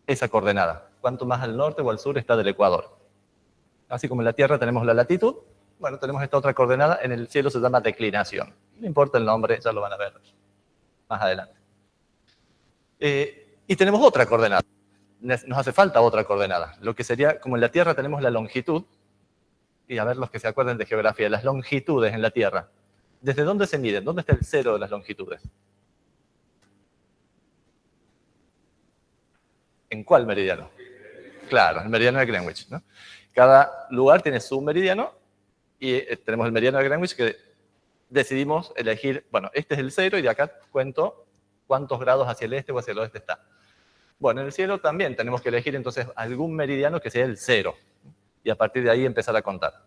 Speaker 1: esa coordenada, cuánto más al norte o al sur está del ecuador. Así como en la Tierra tenemos la latitud, bueno, tenemos esta otra coordenada, en el cielo se llama declinación. No importa el nombre, ya lo van a ver más adelante. Y tenemos otra coordenada. Nos hace falta otra coordenada. Lo que sería, como en la Tierra tenemos la longitud, y a ver los que se acuerdan de geografía, las longitudes en la Tierra. ¿Desde dónde se miden? ¿Dónde está el cero de las longitudes? ¿En cuál meridiano? Claro, el meridiano de Greenwich, ¿no? Cada lugar tiene su meridiano y tenemos el meridiano de Greenwich que decidimos elegir, bueno, este es el cero y de acá cuento cuántos grados hacia el este o hacia el oeste está. Bueno, en el cielo también tenemos que elegir entonces algún meridiano que sea el cero y a partir de ahí empezar a contar.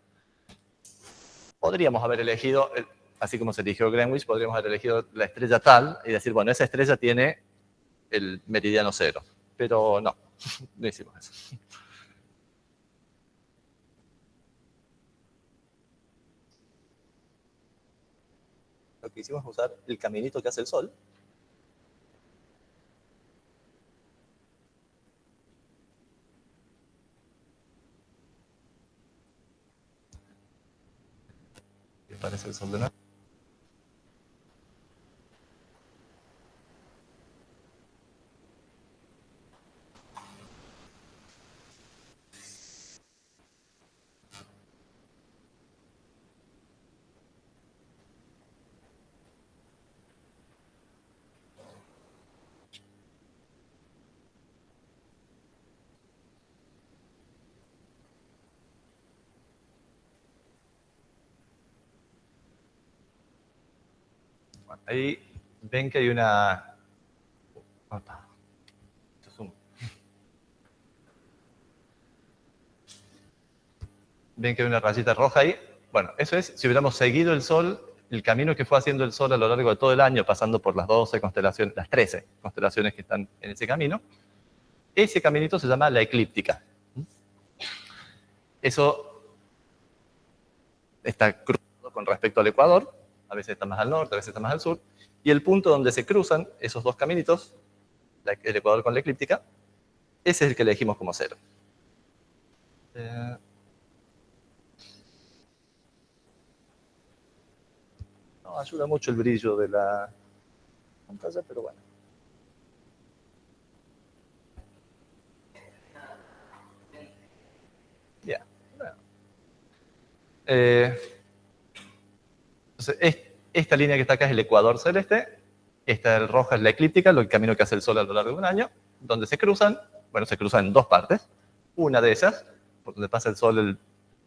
Speaker 1: Podríamos haber elegido, así como se eligió Greenwich, podríamos haber elegido la estrella tal y decir, bueno, esa estrella tiene el meridiano cero. Pero no, no hicimos eso. Lo que hicimos es usar el caminito que hace el Sol. ¿Qué parece el Sol de nuevo? Bueno, ahí ven que hay una... Opa. Zoom. Ven que hay una rayita roja ahí. Bueno, eso es si hubiéramos seguido el Sol, el camino que fue haciendo el Sol a lo largo de todo el año, pasando por las 12 constelaciones, las 13 constelaciones que están en ese camino. Ese caminito se llama la eclíptica. Eso está cruzado con respecto al ecuador, a veces está más al norte, a veces está más al sur, y el punto donde se cruzan esos dos caminitos, el ecuador con la eclíptica, ese es el que elegimos como cero. No ayuda mucho el brillo de la pantalla, pero bueno. Ya. Bueno. Entonces, esta línea que está acá es el ecuador celeste, esta roja es la eclíptica, el camino que hace el Sol a lo largo de un año, donde se cruzan, bueno, se cruzan en dos partes, una de esas, por donde pasa el Sol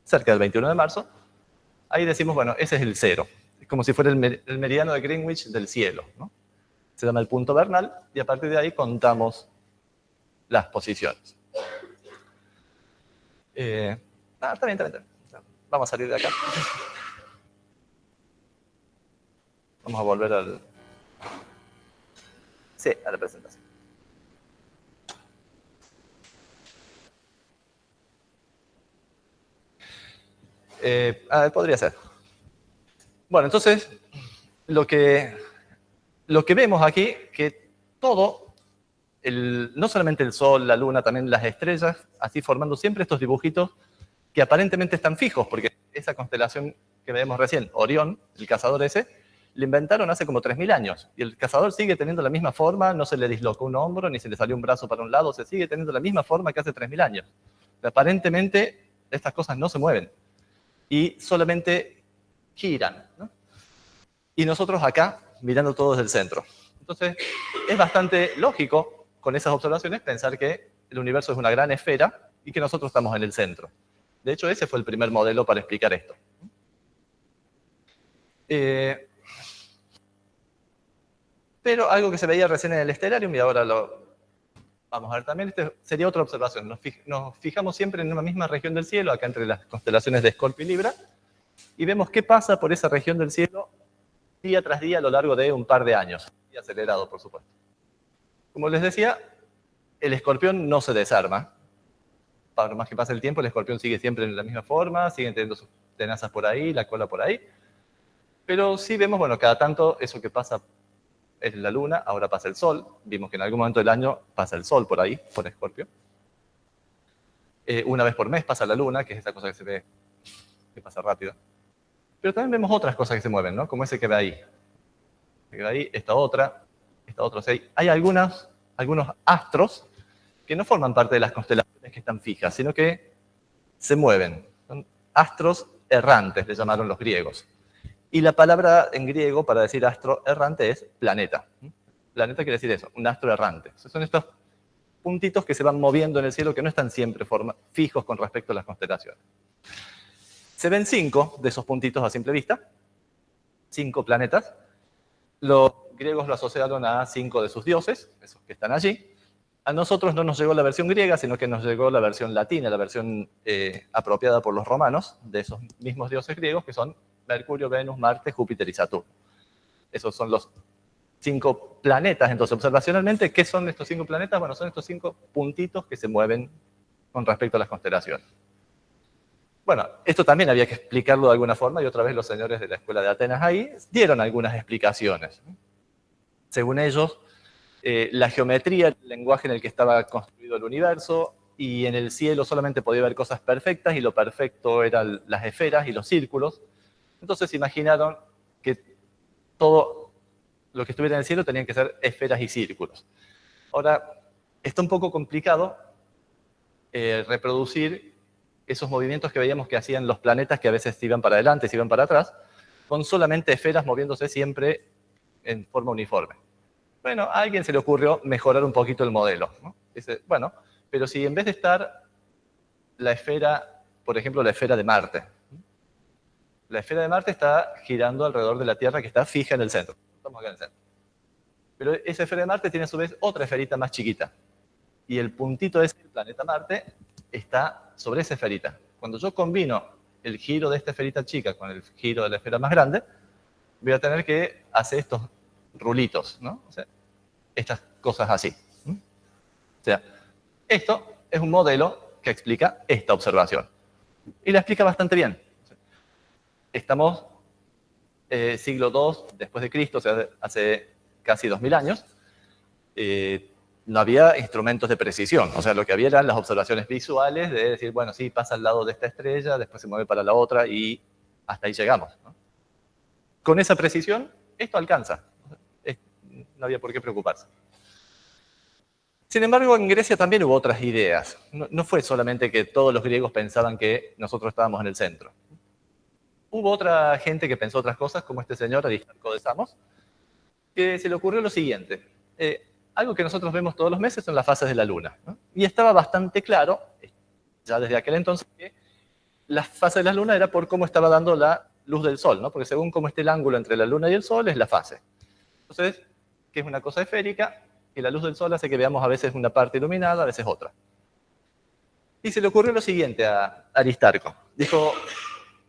Speaker 1: cerca del 21 de marzo, ahí decimos, bueno, ese es el cero, es como si fuera el meridiano de Greenwich del cielo, ¿no? Se llama el punto vernal, y a partir de ahí contamos las posiciones. Está bien. Vamos a salir de acá. Vamos a volver a la presentación. Podría ser. Bueno, entonces, lo que vemos aquí, que todo, no solamente el Sol, la Luna, también las estrellas, así formando siempre estos dibujitos que aparentemente están fijos, porque esa constelación que vemos recién, Orión, el cazador ese, le inventaron hace como 3.000 años, y el cazador sigue teniendo la misma forma, no se le dislocó un hombro, ni se le salió un brazo para un lado, se sigue teniendo la misma forma que hace 3.000 años. Aparentemente, estas cosas no se mueven, y solamente giran, ¿no? Y nosotros acá, mirando todo desde el centro. Entonces, es bastante lógico, con esas observaciones, pensar que el universo es una gran esfera y que nosotros estamos en el centro. De hecho, ese fue el primer modelo para explicar esto. Pero algo que se veía recién en el Stellarium, y ahora lo vamos a ver también, sería otra observación. Nos fijamos siempre en una misma región del cielo, acá entre las constelaciones de Escorpio y Libra, y vemos qué pasa por esa región del cielo día tras día a lo largo de un par de años, y acelerado, por supuesto. Como les decía, el escorpión no se desarma. Por más que pase el tiempo, el escorpión sigue siempre en la misma forma, siguen teniendo sus tenazas por ahí, la cola por ahí. Pero sí vemos, bueno, cada tanto eso que pasa en la luna, ahora pasa el sol. Vimos que en algún momento del año pasa el sol por ahí, por Escorpio. Una vez por mes pasa la luna, que es esa cosa que se ve, que pasa rápido. Pero también vemos otras cosas que se mueven, ¿no? Como ese que ve ahí. Que ve ahí, esta otra. O sea, hay algunos astros que no forman parte de las constelaciones que están fijas, sino que se mueven. Son astros errantes, le llamaron los griegos. Y la palabra en griego para decir astro errante es planeta. Planeta quiere decir eso, un astro errante. O sea, son estos puntitos que se van moviendo en el cielo que no están siempre fijos con respecto a las constelaciones. Se ven 5 de esos puntitos a simple vista, 5 planetas. Los griegos lo asociaron a 5 de sus dioses, esos que están allí. A nosotros no nos llegó la versión griega, sino que nos llegó la versión latina, la versión apropiada por los romanos de esos mismos dioses griegos, que son Mercurio, Venus, Marte, Júpiter y Saturno. Esos son los 5 planetas. Entonces, observacionalmente, ¿qué son estos 5 planetas? Bueno, son estos 5 puntitos que se mueven con respecto a las constelaciones. Bueno, esto también había que explicarlo de alguna forma, y otra vez los señores de la Escuela de Atenas ahí dieron algunas explicaciones. Según ellos, la geometría, el lenguaje en el que estaba construido el universo, y en el cielo solamente podía haber cosas perfectas, y lo perfecto eran las esferas y los círculos. Entonces imaginaron que todo lo que estuviera en el cielo tenían que ser esferas y círculos. Ahora, está un poco complicado reproducir esos movimientos que veíamos que hacían los planetas, que a veces se iban para adelante, se iban para atrás, con solamente esferas moviéndose siempre en forma uniforme. Bueno, a alguien se le ocurrió mejorar un poquito el modelo, ¿no? Dice, bueno, pero si en vez de estar la esfera, por ejemplo, la esfera de Marte, la esfera de Marte está girando alrededor de la Tierra, que está fija en el centro. Estamos acá en el centro. Pero esa esfera de Marte tiene a su vez otra esferita más chiquita. Y el puntito de ese planeta Marte está sobre esa esferita. Cuando yo combino el giro de esta esferita chica con el giro de la esfera más grande, voy a tener que hacer estos rulitos, ¿no? O sea, estas cosas así. O sea, esto es un modelo que explica esta observación. Y la explica bastante bien. Estamos siglo II después de Cristo, o sea, hace casi 2000 años. No había instrumentos de precisión. O sea, lo que había eran las observaciones visuales de decir, bueno, sí, pasa al lado de esta estrella, después se mueve para la otra y hasta ahí llegamos, ¿no? Con esa precisión, esto alcanza. No había por qué preocuparse. Sin embargo, en Grecia también hubo otras ideas. No fue solamente que todos los griegos pensaban que nosotros estábamos en el centro. Hubo otra gente que pensó otras cosas, como este señor Aristarco de Samos, que se le ocurrió lo siguiente. Algo que nosotros vemos todos los meses son las fases de la luna, ¿no? Y estaba bastante claro, ya desde aquel entonces, que las fases de la luna era por cómo estaba dando la luz del sol, ¿no? Porque según cómo esté el ángulo entre la luna y el sol, es la fase. Entonces, que es una cosa esférica, y la luz del sol hace que veamos a veces una parte iluminada, a veces otra. Y se le ocurrió lo siguiente a Aristarco. Dijo,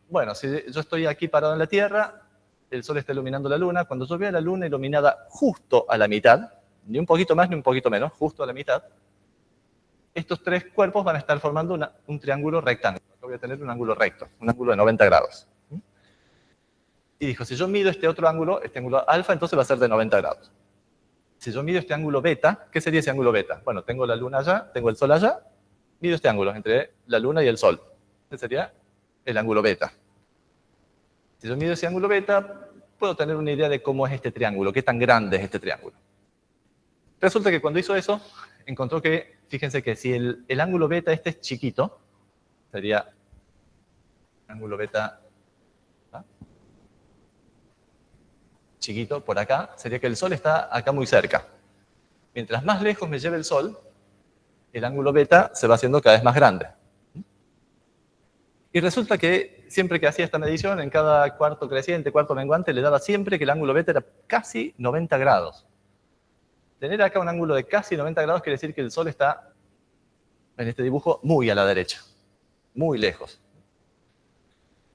Speaker 1: bueno, si yo estoy aquí parado en la Tierra, el sol está iluminando la luna, cuando yo vea la luna iluminada justo a la mitad, ni un poquito más ni un poquito menos, justo a la mitad, estos 3 cuerpos van a estar formando un triángulo rectángulo. Yo voy a tener un ángulo recto, un ángulo de 90 grados. Y dijo, si yo mido este otro ángulo, este ángulo alfa, entonces va a ser de 90 grados. Si yo mido este ángulo beta, ¿qué sería ese ángulo beta? Bueno, tengo la luna allá, tengo el sol allá, mido este ángulo entre la luna y el sol. Ese sería el ángulo beta. Si yo mido ese ángulo beta, puedo tener una idea de cómo es este triángulo, qué tan grande es este triángulo. Resulta que cuando hizo eso, encontró que, fíjense que si el ángulo beta este es chiquito, sería ángulo beta chiquito por acá, sería que el Sol está acá muy cerca. Mientras más lejos me lleve el Sol, el ángulo beta se va haciendo cada vez más grande. Y resulta que siempre que hacía esta medición, en cada cuarto creciente, cuarto menguante, le daba siempre que el ángulo beta era casi 90 grados. Tener acá un ángulo de casi 90 grados quiere decir que el Sol está, en este dibujo, muy a la derecha, muy lejos.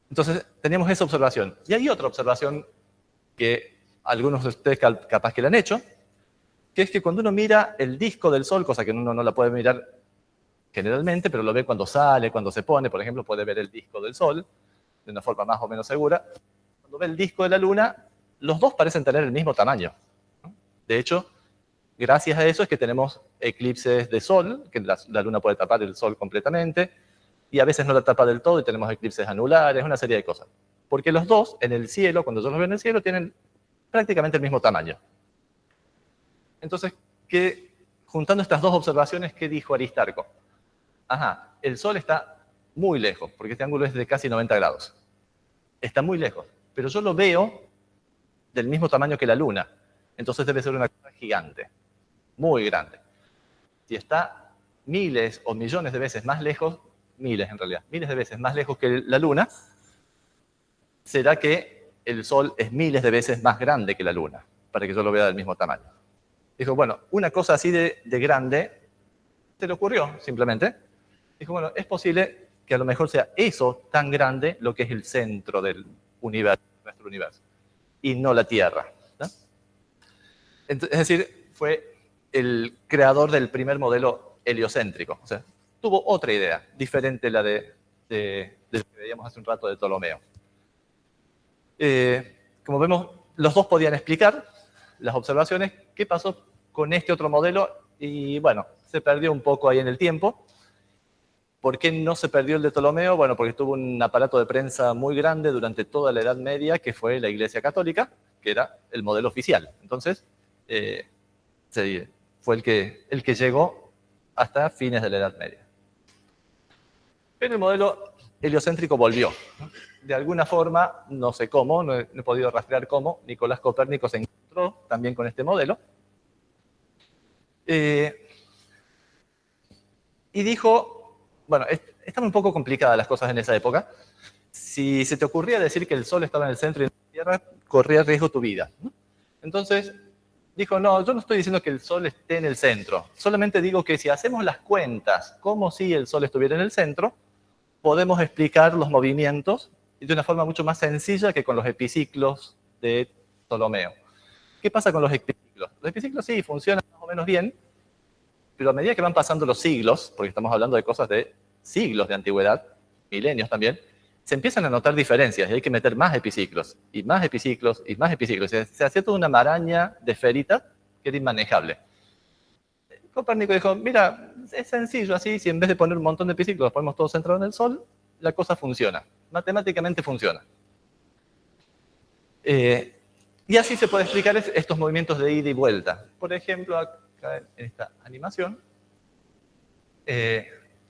Speaker 1: Entonces, teníamos esa observación. Y hay otra observación que algunos de ustedes capaz que la han hecho, que es que cuando uno mira el disco del Sol, cosa que uno no la puede mirar generalmente, pero lo ve cuando sale, cuando se pone, por ejemplo, puede ver el disco del Sol de una forma más o menos segura. Cuando ve el disco de la Luna, los dos parecen tener el mismo tamaño. De hecho, gracias a eso es que tenemos eclipses de Sol, que la Luna puede tapar el Sol completamente, y a veces no la tapa del todo y tenemos eclipses anulares, una serie de cosas. Porque los dos, en el cielo, cuando yo los veo en el cielo, tienen prácticamente el mismo tamaño. Entonces, juntando estas dos observaciones, ¿qué dijo Aristarco? Ajá, el Sol está muy lejos, porque este ángulo es de casi 90 grados. Está muy lejos, pero yo lo veo del mismo tamaño que la Luna. Entonces debe ser una cosa gigante, muy grande. Si está miles o millones de veces más lejos, miles en realidad, miles de veces más lejos que la Luna, será que el Sol es miles de veces más grande que la Luna, para que yo lo vea del mismo tamaño. Dijo, bueno, una cosa así de grande, se le ocurrió simplemente. Dijo, bueno, es posible que a lo mejor sea eso tan grande lo que es el centro del universo, nuestro universo, y no la Tierra. ¿No? Es decir, fue el creador del primer modelo heliocéntrico. O sea, tuvo otra idea, diferente a la de lo que veíamos hace un rato de Ptolomeo. Como vemos, los dos podían explicar las observaciones. ¿Qué pasó con este otro modelo? Y bueno, se perdió un poco ahí en el tiempo. ¿Por qué no se perdió el de Ptolomeo? Bueno, porque tuvo un aparato de prensa muy grande durante toda la Edad Media, que fue la Iglesia Católica, que era el modelo oficial. Entonces, fue el que llegó hasta fines de la Edad Media. Pero el modelo heliocéntrico volvió. De alguna forma, no sé cómo, no he podido rastrear cómo, Nicolás Copérnico se encontró también con este modelo. Y dijo, bueno, estaban un poco complicadas las cosas en esa época. Si se te ocurría decir que el Sol estaba en el centro y en la Tierra, corría riesgo tu vida. Entonces, dijo, no, yo no estoy diciendo que el Sol esté en el centro. Solamente digo que si hacemos las cuentas como si el Sol estuviera en el centro, podemos explicar los movimientos de una forma mucho más sencilla que con los epiciclos de Ptolomeo. ¿Qué pasa con los epiciclos? Los epiciclos sí funcionan más o menos bien, pero a medida que van pasando los siglos, porque estamos hablando de cosas de siglos de antigüedad, milenios también, se empiezan a notar diferencias y hay que meter más epiciclos, y más epiciclos, y más epiciclos. Se hacía toda una maraña de esferitas que era inmanejable. Copérnico dijo, mira, es sencillo así, si en vez de poner un montón de epiciclos los ponemos todos centrados en el Sol, la cosa funciona, matemáticamente funciona. Y así se puede explicar estos movimientos de ida y vuelta. Por ejemplo, acá en esta animación,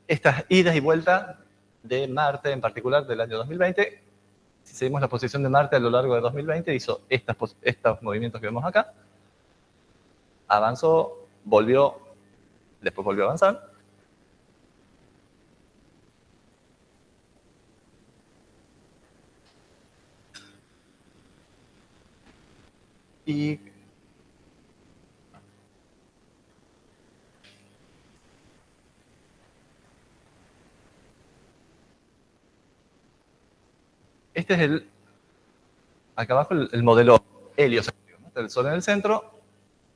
Speaker 1: estas idas y vueltas de Marte en particular del año 2020, si seguimos la posición de Marte a lo largo de 2020, hizo estos movimientos que vemos acá, avanzó, volvió, después volvió a avanzar. Y este es acá abajo el modelo heliocéntrico, ¿no? Está el Sol en el centro,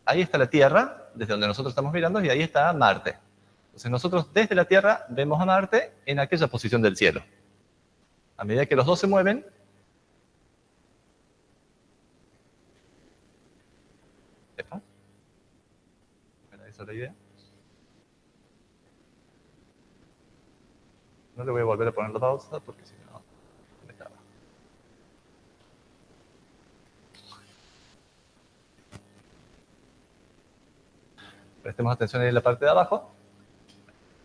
Speaker 1: ahí está la Tierra, desde donde nosotros estamos mirando, y ahí está Marte. Entonces nosotros desde la Tierra vemos a Marte en aquella posición del cielo. A medida que los dos se mueven, ¿era esa la idea? No le voy a volver a poner la pausa porque si no, me estaba. Prestemos atención ahí en la parte de abajo.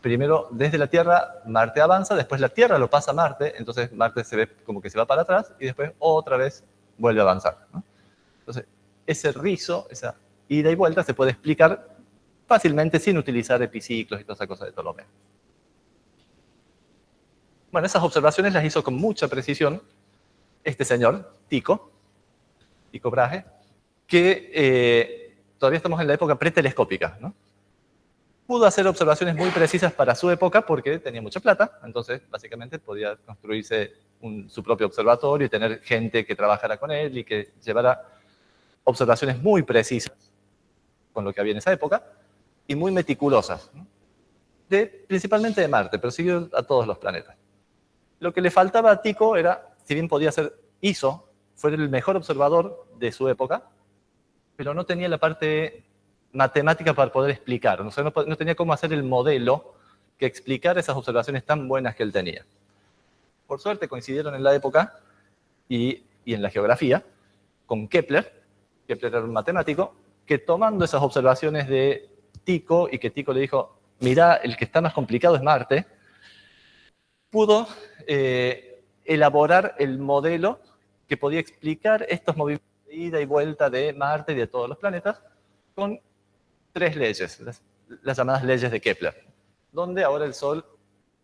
Speaker 1: Primero, desde la Tierra, Marte avanza, después la Tierra lo pasa a Marte, entonces Marte se ve como que se va para atrás y después otra vez vuelve a avanzar, ¿no? Entonces, ese rizo, esa ida y vuelta, se puede explicar fácilmente sin utilizar epiciclos y todas esas cosas de Ptolomeo. Bueno, esas observaciones las hizo con mucha precisión este señor, Tycho Brahe, que todavía estamos en la época pretelescópica, ¿no? Pudo hacer observaciones muy precisas para su época porque tenía mucha plata, entonces básicamente podía construirse su propio observatorio y tener gente que trabajara con él y que llevara observaciones muy precisas con lo que había en esa época y muy meticulosas, ¿no? Principalmente de Marte, pero siguió a todos los planetas. Lo que le faltaba a Tycho era, si bien podía ser, fue el mejor observador de su época, pero no tenía la parte matemática para poder explicar, no tenía cómo hacer el modelo que explicara esas observaciones tan buenas que él tenía. Por suerte coincidieron en la época y en la geografía con Kepler. Kepler era un matemático que tomando esas observaciones de Tycho y que Tycho le dijo, mirá, el que está más complicado es Marte, pudo elaborar el modelo que podía explicar estos movimientos de ida y vuelta de Marte y de todos los planetas con 3 leyes, las llamadas leyes de Kepler, donde ahora el Sol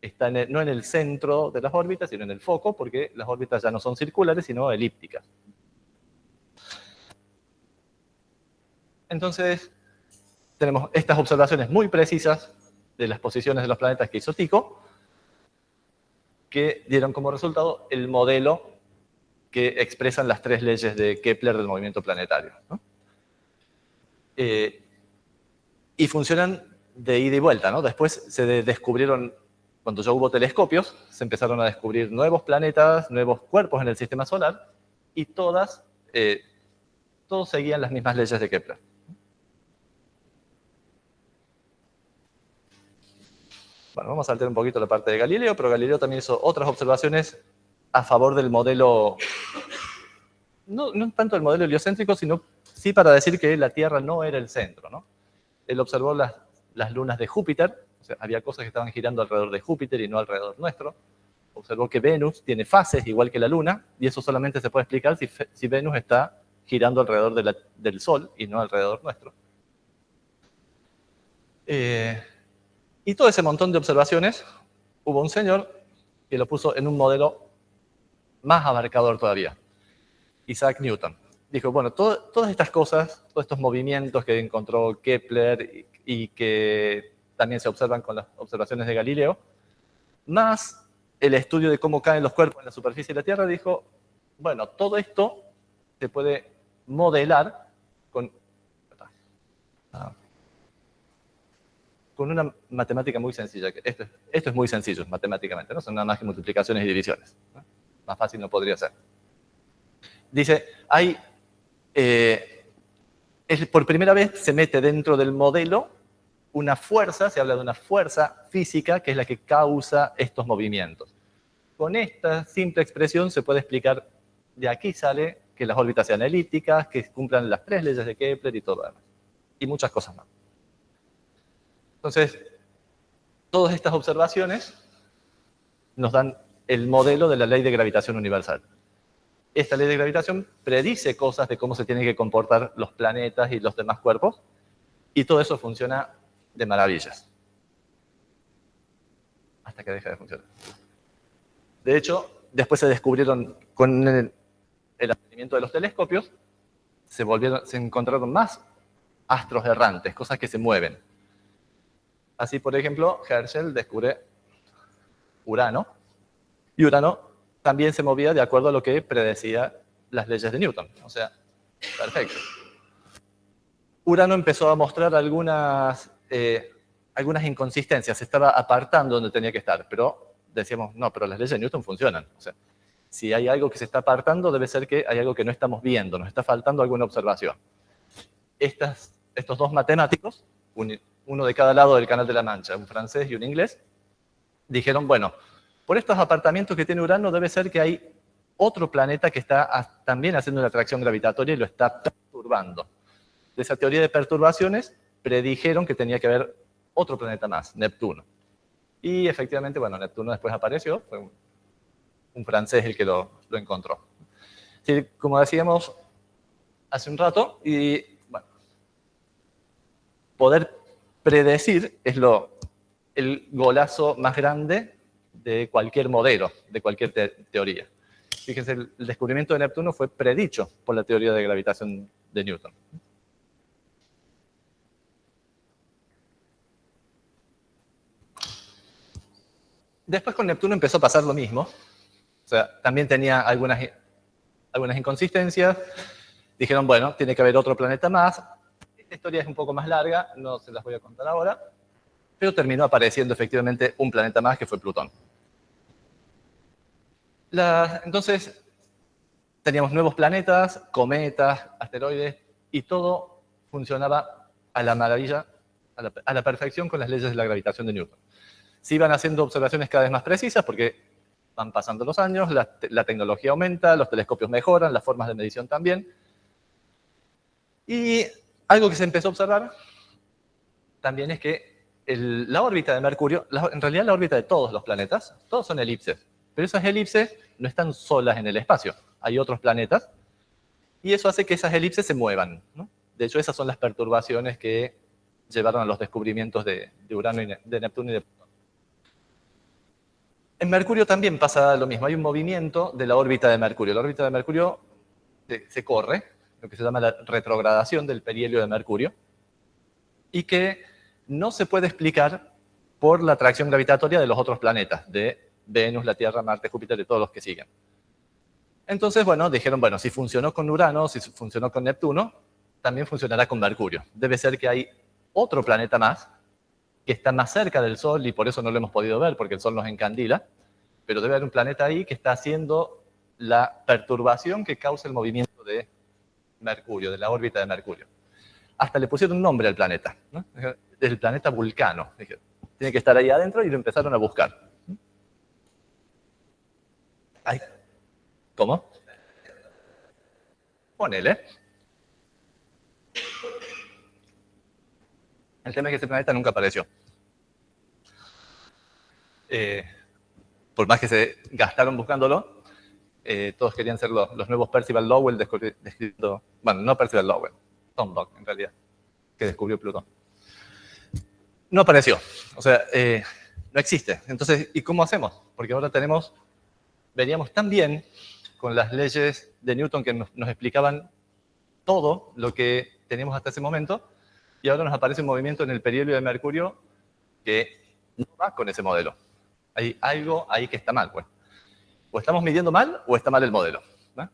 Speaker 1: está no en el centro de las órbitas, sino en el foco, porque las órbitas ya no son circulares, sino elípticas. Entonces, tenemos estas observaciones muy precisas de las posiciones de los planetas que hizo Tycho, que dieron como resultado el modelo que expresan las 3 leyes de Kepler del movimiento planetario, ¿no? Y funcionan de ida y vuelta, ¿no? Después se descubrieron, cuando ya hubo telescopios, se empezaron a descubrir nuevos planetas, nuevos cuerpos en el sistema solar, y todos seguían las mismas leyes de Kepler. Bueno, vamos a saltar un poquito la parte de Galileo, pero Galileo también hizo otras observaciones a favor del modelo, no tanto el modelo heliocéntrico, sino sí para decir que la Tierra no era el centro, ¿no? Él observó las lunas de Júpiter, o sea, había cosas que estaban girando alrededor de Júpiter y no alrededor nuestro. Observó que Venus tiene fases igual que la Luna, y eso solamente se puede explicar si Venus está girando alrededor del Sol y no alrededor nuestro. Y todo ese montón de observaciones, hubo un señor que lo puso en un modelo más abarcador todavía, Isaac Newton. Dijo, bueno, todas estas cosas, todos estos movimientos que encontró Kepler y que también se observan con las observaciones de Galileo, más el estudio de cómo caen los cuerpos en la superficie de la Tierra, dijo, bueno, todo esto se puede modelar con una matemática muy sencilla. Esto es muy sencillo matemáticamente, ¿no? Son nada más que multiplicaciones y divisiones, ¿no? Más fácil no podría ser. Dice, por primera vez se mete dentro del modelo una fuerza, se habla de una fuerza física que es la que causa estos movimientos. Con esta simple expresión se puede explicar, de aquí sale que las órbitas sean elípticas, que cumplan las 3 leyes de Kepler y todo lo demás. Y muchas cosas más. Entonces, todas estas observaciones nos dan el modelo de la ley de gravitación universal. Esta ley de gravitación predice cosas de cómo se tienen que comportar los planetas y los demás cuerpos, y todo eso funciona de maravillas. Hasta que deja de funcionar. De hecho, después se descubrieron, con el advenimiento de los telescopios, se encontraron más astros errantes, cosas que se mueven. Así, por ejemplo, Herschel descubre Urano, y Urano también se movía de acuerdo a lo que predecía las leyes de Newton. O sea, perfecto. Urano empezó a mostrar algunas inconsistencias, se estaba apartando donde tenía que estar, pero decíamos, no, pero las leyes de Newton funcionan. O sea, si hay algo que se está apartando, debe ser que hay algo que no estamos viendo, nos está faltando alguna observación. Estos 2 matemáticos, uno de cada lado del Canal de la Mancha, un francés y un inglés, dijeron, bueno, por estos apartamientos que tiene Urano debe ser que hay otro planeta que está también haciendo una atracción gravitatoria y lo está perturbando. De esa teoría de perturbaciones predijeron que tenía que haber otro planeta más, Neptuno. Y efectivamente, bueno, Neptuno después apareció, fue un francés el que lo encontró. Sí, como decíamos hace un rato, y bueno, poder predecir es el golazo más grande de cualquier modelo, de cualquier teoría. Fíjense, el descubrimiento de Neptuno fue predicho por la teoría de gravitación de Newton. Después con Neptuno empezó a pasar lo mismo. O sea, también tenía algunas inconsistencias. Dijeron, bueno, tiene que haber otro planeta más. Esta historia es un poco más larga, no se las voy a contar ahora. Pero terminó apareciendo efectivamente un planeta más que fue Plutón. Entonces, teníamos nuevos planetas, cometas, asteroides, y todo funcionaba a la maravilla, a la perfección con las leyes de la gravitación de Newton. Se iban haciendo observaciones cada vez más precisas porque van pasando los años, la tecnología aumenta, los telescopios mejoran, las formas de medición también. Y algo que se empezó a observar también es que la órbita de Mercurio, en realidad la órbita de todos los planetas, todos son elipses, pero esas elipses no están solas en el espacio, hay otros planetas, y eso hace que esas elipses se muevan, ¿no? De hecho, esas son las perturbaciones que llevaron a los descubrimientos de Urano, de Neptuno y de Plutón. En Mercurio también pasa lo mismo, hay un movimiento de la órbita de Mercurio. La órbita de Mercurio se corre, lo que se llama la retrogradación del perihelio de Mercurio, y que no se puede explicar por la atracción gravitatoria de los otros planetas, de Venus, la Tierra, Marte, Júpiter y todos los que siguen. Entonces, bueno, dijeron, bueno, si funcionó con Urano, si funcionó con Neptuno, también funcionará con Mercurio. Debe ser que hay otro planeta más que está más cerca del Sol y por eso no lo hemos podido ver, porque el Sol nos encandila, pero debe haber un planeta ahí que está haciendo la perturbación que causa el movimiento de Mercurio, de la órbita de Mercurio. Hasta le pusieron un nombre al planeta, ¿no? El planeta Vulcano. Dije, tiene que estar ahí adentro y lo empezaron a buscar. Ay, ¿cómo? Ponele. El tema es que ese planeta nunca apareció. Por más que se gastaron buscándolo, todos querían ser los nuevos Percival Lowell describiendo, bueno, no Percival Lowell, Tom Locke en realidad, que descubrió Plutón. No apareció, o sea, no existe. Entonces, ¿y cómo hacemos? Porque ahora veníamos tan bien con las leyes de Newton que nos explicaban todo lo que teníamos hasta ese momento, y ahora nos aparece un movimiento en el perihelio de Mercurio que no va con ese modelo. Hay algo ahí que está mal, pues. O estamos midiendo mal o está mal el modelo, ¿no?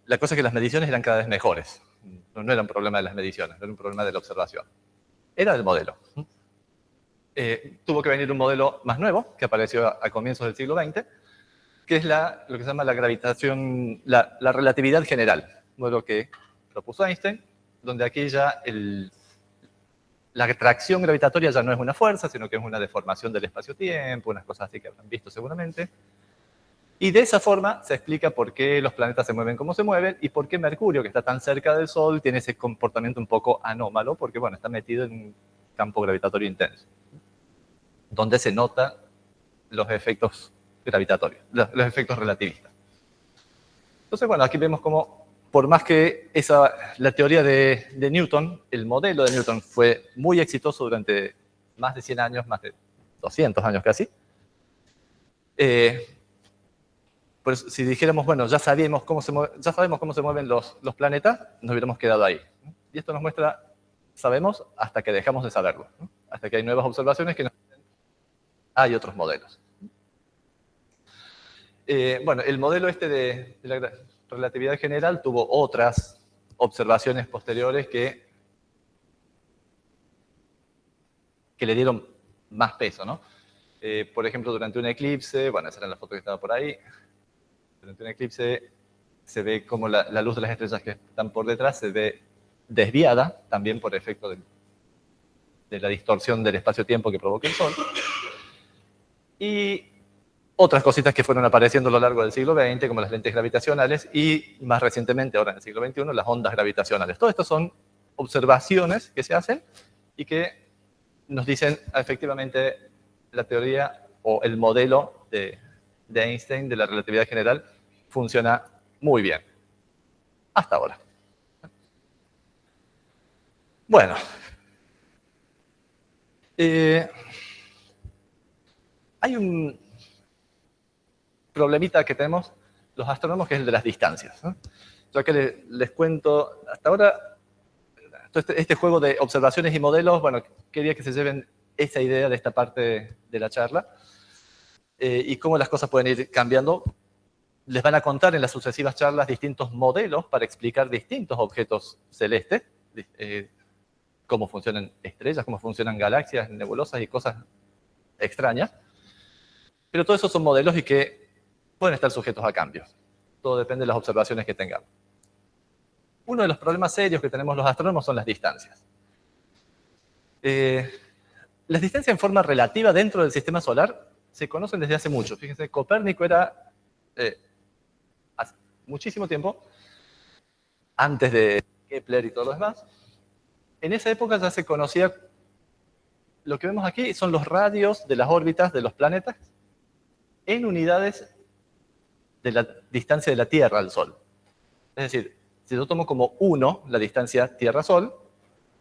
Speaker 1: La cosa es que las mediciones eran cada vez mejores. No era un problema de las mediciones, no era un problema de la observación. Era del modelo. Tuvo que venir un modelo más nuevo, que apareció a comienzos del siglo XX, que es lo que se llama la gravitación, la relatividad general, un modelo que propuso Einstein, donde aquí ya la atracción gravitatoria ya no es una fuerza, sino que es una deformación del espacio-tiempo, unas cosas así que habrán visto seguramente. Y de esa forma se explica por qué los planetas se mueven como se mueven y por qué Mercurio, que está tan cerca del Sol, tiene ese comportamiento un poco anómalo, porque bueno, está metido en un campo gravitatorio intenso, donde se notan los efectos gravitatorios, los efectos relativistas. Entonces, bueno, aquí vemos cómo, por más que la teoría de Newton, el modelo de Newton fue muy exitoso durante más de 100 años, más de 200 años casi, pues si dijéramos, bueno, ya sabemos cómo se mueven los planetas, nos hubiéramos quedado ahí. Y esto nos muestra, sabemos hasta que dejamos de saberlo, ¿no? Hasta que hay nuevas observaciones que nos dicen, hay otros modelos. Bueno, el modelo este de la relatividad general tuvo otras observaciones posteriores que le dieron más peso, ¿no? Por ejemplo, durante un eclipse, bueno, esa era la foto que estaba por ahí, durante un eclipse se ve como la luz de las estrellas que están por detrás se ve desviada, también por efecto de la distorsión del espacio-tiempo que provoca el Sol. Y otras cositas que fueron apareciendo a lo largo del siglo XX, como las lentes gravitacionales, y más recientemente, ahora en el siglo XXI, las ondas gravitacionales. Todo esto son observaciones que se hacen y que nos dicen efectivamente la teoría o el modelo de Einstein de la relatividad general funciona muy bien. Hasta ahora. Bueno. Hay un problemita que tenemos los astrónomos, que es el de las distancias, ¿no? Yo que les cuento, hasta ahora, este juego de observaciones y modelos, bueno, quería que se lleven esa idea de esta parte de la charla, y cómo las cosas pueden ir cambiando. Les van a contar en las sucesivas charlas distintos modelos para explicar distintos objetos celestes, cómo funcionan estrellas, cómo funcionan galaxias, nebulosas y cosas extrañas. Pero todo eso son modelos y que pueden estar sujetos a cambios. Todo depende de las observaciones que tengamos. Uno de los problemas serios que tenemos los astrónomos son las distancias. Las distancias en forma relativa dentro del sistema solar se conocen desde hace mucho. Fíjense, Copérnico era hace muchísimo tiempo, antes de Kepler y todo lo demás. En esa época ya se conocía, lo que vemos aquí son los radios de las órbitas de los planetas en unidades de la distancia de la Tierra al Sol. Es decir, si yo tomo como 1 la distancia Tierra-Sol,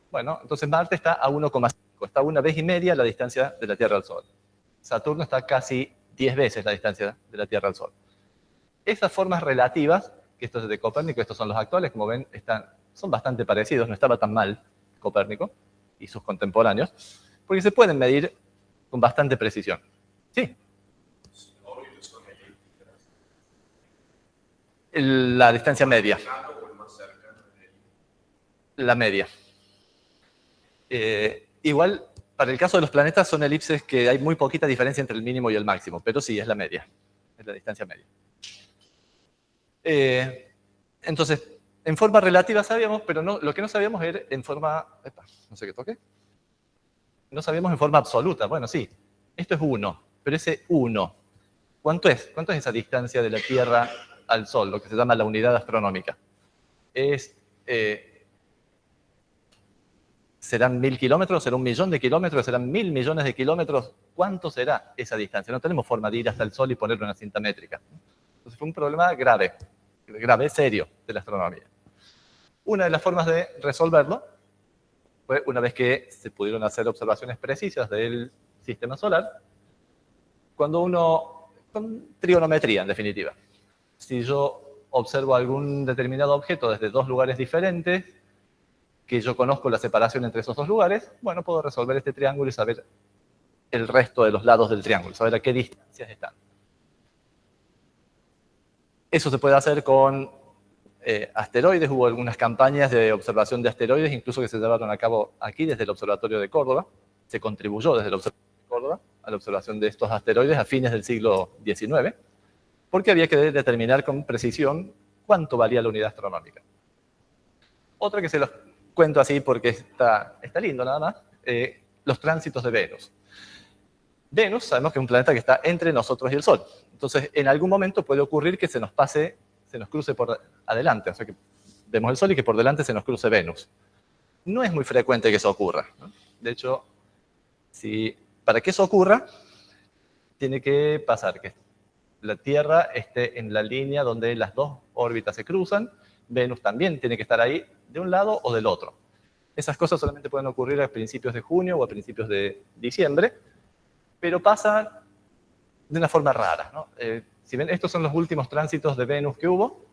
Speaker 1: bueno, entonces Marte está a 1,5, está a 1,5 veces la distancia de la Tierra al Sol. Saturno está casi 10 veces la distancia de la Tierra al Sol. Esas formas relativas, que estos es de Copérnico, estos son los actuales, como ven, son bastante parecidos, no estaba tan mal Copérnico y sus contemporáneos, porque se pueden medir con bastante precisión. Sí. La distancia media. La media. Igual, para el caso de los planetas son elipses que hay muy poquita diferencia entre el mínimo y el máximo, pero sí, es la media, es la distancia media. Entonces, en forma relativa sabíamos, pero no, lo que no sabíamos era en forma... no sé qué toque. No sabíamos en forma absoluta. Bueno, sí, esto es 1, pero ese 1, ¿cuánto es? ¿Cuánto es esa distancia de la Tierra al Sol, lo que se llama la unidad astronómica? ¿Serán 1000 kilómetros? ¿Será 1.000.000 de kilómetros? ¿Serán 1.000 millones de kilómetros? ¿Cuánto será esa distancia? No tenemos forma de ir hasta el Sol y ponerle una cinta métrica. Entonces fue un problema grave, serio, de la astronomía. Una de las formas de resolverlo fue, una vez que se pudieron hacer observaciones precisas del sistema solar, con trigonometría, en definitiva. Si yo observo algún determinado objeto desde 2 lugares diferentes, que yo conozco la separación entre esos 2 lugares, bueno, puedo resolver este triángulo y saber el resto de los lados del triángulo, saber a qué distancias están. Eso se puede hacer con asteroides. Hubo algunas campañas de observación de asteroides, incluso que se llevaron a cabo aquí desde el Observatorio de Córdoba. Se contribuyó desde el Observatorio de Córdoba a la observación de estos asteroides a fines del siglo XIX, porque había que determinar con precisión cuánto valía la unidad astronómica. Otra que se los cuento así porque está lindo nada más, los tránsitos de Venus. Venus, sabemos que es un planeta que está entre nosotros y el Sol. Entonces, en algún momento puede ocurrir que se nos cruce por adelante. O sea, que vemos el Sol y que por delante se nos cruce Venus. No es muy frecuente que eso ocurra, ¿no? De hecho, para que eso ocurra, tiene que pasar que la Tierra esté en la línea donde las 2 órbitas se cruzan. Venus también tiene que estar ahí, de un lado o del otro. Esas cosas solamente pueden ocurrir a principios de junio o a principios de diciembre, pero pasa de una forma rara, ¿no? Si ven, estos son los últimos tránsitos de Venus que hubo,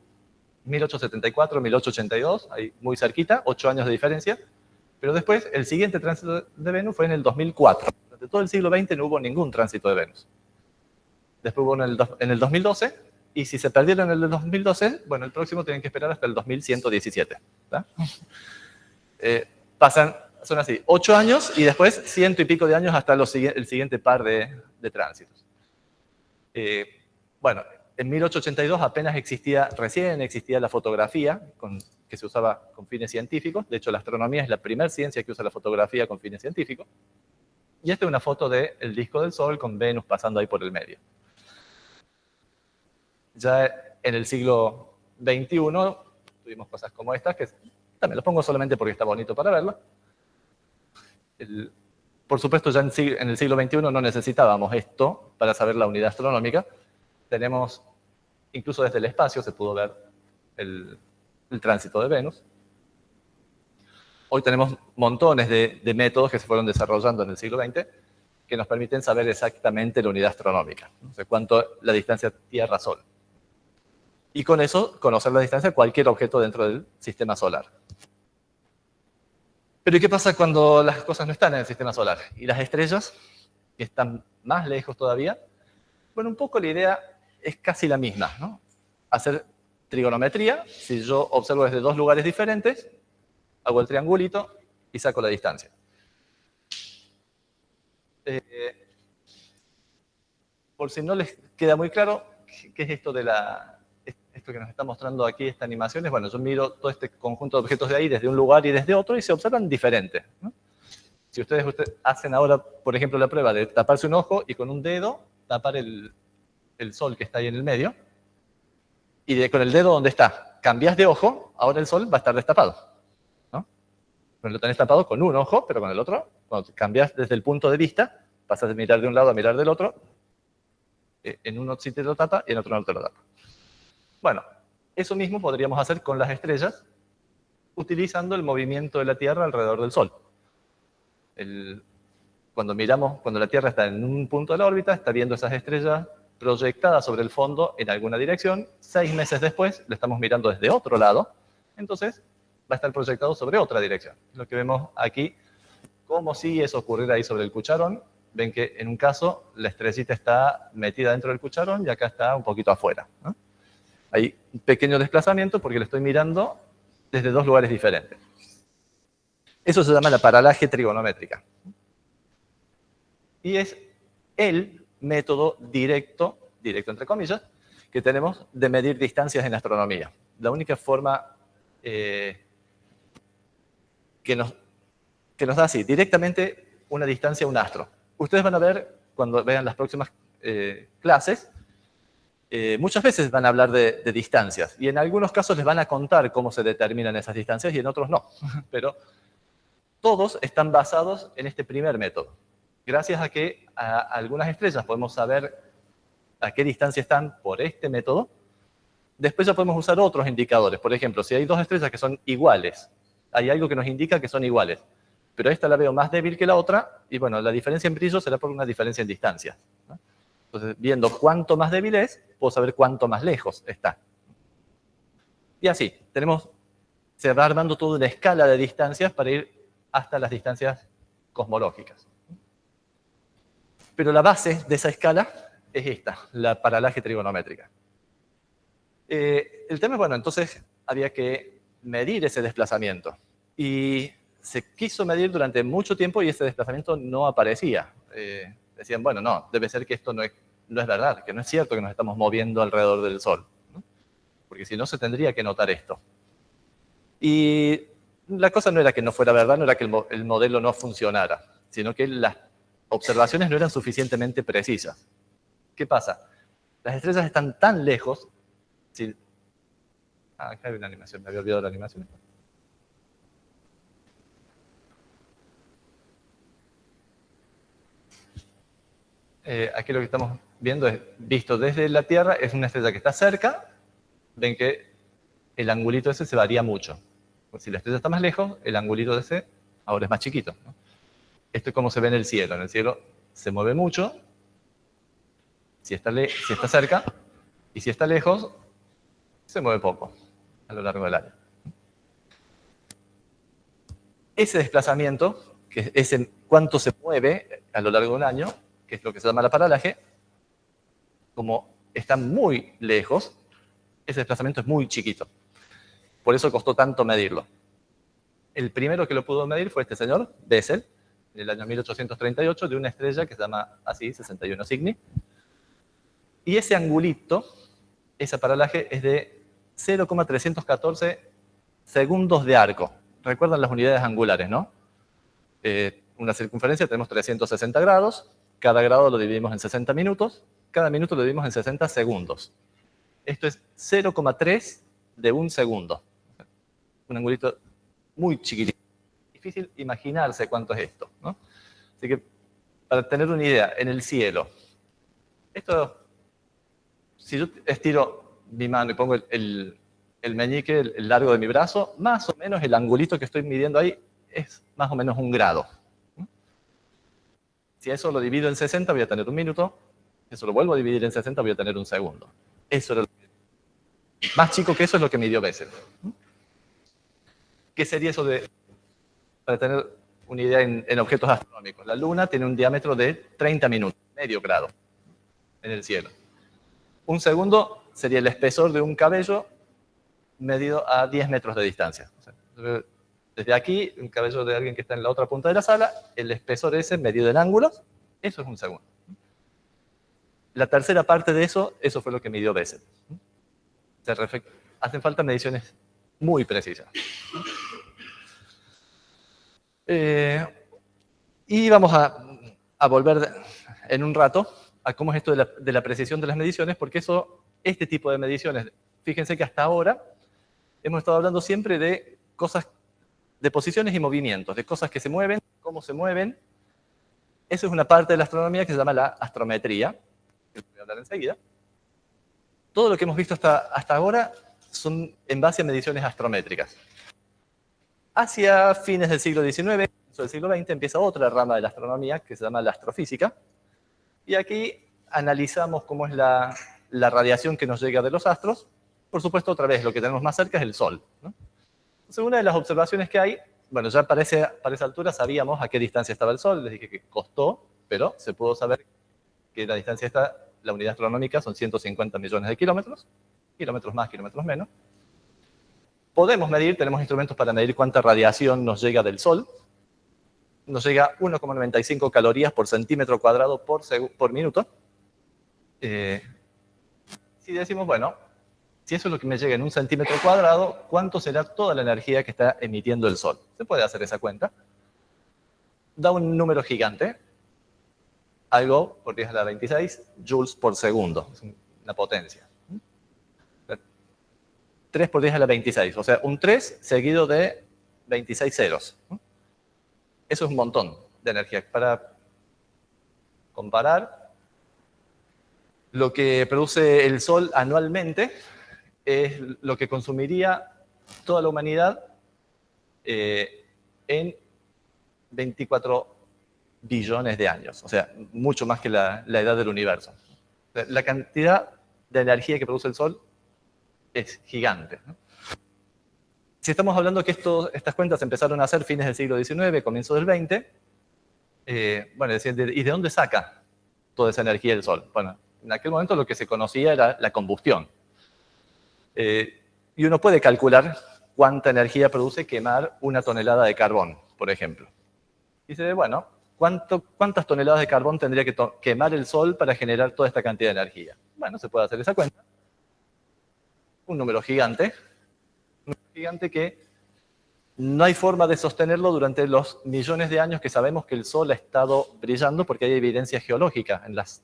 Speaker 1: 1874, 1882, ahí muy cerquita, 8 años de diferencia, pero después el siguiente tránsito de Venus fue en el 2004. Durante todo el siglo XX no hubo ningún tránsito de Venus. Después hubo en el 2012, y si se perdieron en el 2012, bueno, el próximo tienen que esperar hasta el 2117. Son así, 8 años y después 100 y pico de años hasta el siguiente par de tránsitos. Bueno, en 1882 apenas recién existía la fotografía que se usaba con fines científicos. De hecho, la astronomía es la primera ciencia que usa la fotografía con fines científicos. Y esta es una foto del disco del Sol con Venus pasando ahí por el medio. Ya en el siglo XXI tuvimos cosas como estas, que también lo pongo solamente porque está bonito para verlo. Por supuesto, ya en el siglo XXI no necesitábamos esto para saber la unidad astronómica. Tenemos, incluso desde el espacio se pudo ver el tránsito de Venus. Hoy tenemos montones de métodos que se fueron desarrollando en el siglo XX que nos permiten saber exactamente la unidad astronómica, o sea, cuánto la distancia Tierra-Sol. Y con eso, conocer la distancia de cualquier objeto dentro del sistema solar. Pero ¿y qué pasa cuando las cosas no están en el sistema solar? Y las estrellas, que están más lejos todavía, bueno, un poco la idea es casi la misma, ¿no? Hacer trigonometría, si yo observo desde dos lugares diferentes, hago el triangulito y saco la distancia. Por si no les queda muy claro, ¿qué es esto de esto que nos está mostrando aquí, esta animación? Es, bueno, yo miro todo este conjunto de objetos de ahí desde un lugar y desde otro y se observan diferentes, ¿no? Si ustedes hacen ahora, por ejemplo, la prueba de taparse un ojo y con un dedo tapar el sol que está ahí en el medio, y con el dedo donde está, cambias de ojo, ahora el sol va a estar destapado, ¿no? Pero lo tenés tapado con un ojo, pero con el otro, cuando cambias desde el punto de vista, pasas de mirar de un lado a mirar del otro, en uno sí te lo tapa y en otro no te lo tapa. Bueno, eso mismo podríamos hacer con las estrellas, utilizando el movimiento de la Tierra alrededor del Sol. Cuando la Tierra está en un punto de la órbita, está viendo esas estrellas proyectadas sobre el fondo en alguna dirección. 6 meses después, lo estamos mirando desde otro lado, entonces va a estar proyectado sobre otra dirección. Lo que vemos aquí, como si eso ocurriera ahí sobre el cucharón, ven que en un caso la estrellita está metida dentro del cucharón y acá está un poquito afuera, ¿no? Hay un pequeño desplazamiento porque lo estoy mirando desde dos lugares diferentes. Eso se llama la paralaje trigonométrica. Y es el método directo entre comillas, que tenemos de medir distancias en astronomía. La única forma que nos da así, directamente una distancia a un astro. Ustedes van a ver, cuando vean las próximas clases, muchas veces van a hablar de distancias, y en algunos casos les van a contar cómo se determinan esas distancias y en otros no. Pero todos están basados en este primer método. Gracias a que a algunas estrellas podemos saber a qué distancia están por este método, después ya podemos usar otros indicadores. Por ejemplo, si hay dos estrellas que son iguales, hay algo que nos indica que son iguales, pero esta la veo más débil que la otra, y bueno, la diferencia en brillo será por una diferencia en distancia, ¿no? Entonces, viendo cuánto más débil es, puedo saber cuánto más lejos está. Y así, se va armando toda una escala de distancias para ir hasta las distancias cosmológicas. Pero la base de esa escala es esta, la paralaje trigonométrica. El tema es, bueno, entonces había que medir ese desplazamiento. Y se quiso medir durante mucho tiempo y ese desplazamiento no aparecía. Decían, bueno, no, debe ser que esto no es verdad, que no es cierto que nos estamos moviendo alrededor del Sol, ¿no? Porque si no se tendría que notar esto. Y la cosa no era que no fuera verdad, no era que el modelo no funcionara, sino que las observaciones no eran suficientemente precisas. ¿Qué pasa? Las estrellas están tan lejos. Acá hay una animación, me había olvidado la animación. Aquí lo que estamos viendo es, visto desde la Tierra, es una estrella que está cerca. Ven que el angulito ese se varía mucho. Pues si la estrella está más lejos, el angulito ese ahora es más chiquito, ¿no? Esto es como se ve en el cielo. En el cielo se mueve mucho, si está cerca, y si está lejos, se mueve poco a lo largo del año. Ese desplazamiento, que es cuánto se mueve a lo largo de un año, que es lo que se llama la paralaje, como está muy lejos, ese desplazamiento es muy chiquito. Por eso costó tanto medirlo. El primero que lo pudo medir fue este señor, Bessel, en el año 1838, de una estrella que se llama así, 61 Cygni. Y ese angulito, esa paralaje, es de 0,314 segundos de arco. Recuerdan las unidades angulares, ¿no? Una circunferencia tenemos 360 grados, cada grado lo dividimos en 60 minutos, cada minuto lo dividimos en 60 segundos. Esto es 0,3 de un segundo. Un angulito muy chiquitito. Difícil imaginarse cuánto es esto, ¿no? Así que, para tener una idea, en el cielo, si yo estiro mi mano y pongo el meñique, el largo de mi brazo, más o menos el angulito que estoy midiendo ahí es más o menos 1 grado. Si eso lo divido en 60, voy a tener un minuto. Si eso lo vuelvo a dividir en 60, voy a tener un segundo. Eso era más chico que eso es lo que midió Bessel. ¿Qué sería eso de, para tener una idea en objetos astronómicos? La Luna tiene un diámetro de 30 minutos, medio grado, en el cielo. Un segundo sería el espesor de un cabello medido a 10 metros de distancia. O sea, desde aquí, un cabello de alguien que está en la otra punta de la sala, el espesor ese medido en ángulos, eso es un segundo. La tercera parte de eso fue lo que midió Bessel. Hacen falta mediciones muy precisas. Y vamos a volver en un rato a cómo es esto de la precisión de las mediciones, porque este tipo de mediciones, fíjense que hasta ahora hemos estado hablando siempre de cosas, de posiciones y movimientos, de cosas que se mueven, cómo se mueven. Eso es una parte de la astronomía que se llama la astrometría, que voy a hablar enseguida. Todo lo que hemos visto hasta ahora son en base a mediciones astrométricas. Hacia fines del siglo XIX, del siglo XX, empieza otra rama de la astronomía que se llama la astrofísica. Y aquí analizamos cómo es la radiación que nos llega de los astros. Por supuesto, otra vez, lo que tenemos más cerca es el Sol, ¿no? Entonces, una de las observaciones que hay, bueno, ya para esa altura sabíamos a qué distancia estaba el Sol, les dije que costó, pero se pudo saber que la distancia está, la unidad astronómica son 150 millones de kilómetros más, kilómetros menos. Podemos medir, tenemos instrumentos para medir cuánta radiación nos llega del Sol. Nos llega 1,95 calorías por centímetro cuadrado por minuto. Si decimos, bueno, si eso es lo que me llega en un centímetro cuadrado, ¿cuánto será toda la energía que está emitiendo el Sol? Se puede hacer esa cuenta. Da un número gigante. Algo por 10 a la 26 joules por segundo. Es una potencia. 3 por 10 a la 26. O sea, un 3 seguido de 26 ceros. Eso es un montón de energía. Para comparar, lo que produce el Sol anualmente es lo que consumiría toda la humanidad en 24 billones de años. O sea, mucho más que la edad del universo. La cantidad de energía que produce el Sol es gigante, ¿no? Si estamos hablando que estas cuentas empezaron a hacer fines del siglo XIX, comienzo del XX, bueno, ¿y de dónde saca toda esa energía el Sol? Bueno, en aquel momento lo que se conocía era la combustión. Y uno puede calcular cuánta energía produce quemar una tonelada de carbón, por ejemplo. Dice, bueno, ¿cuántas toneladas de carbón tendría que quemar el Sol para generar toda esta cantidad de energía? Bueno, se puede hacer esa cuenta. Un número gigante que no hay forma de sostenerlo durante los millones de años que sabemos que el Sol ha estado brillando, porque hay evidencia geológica en las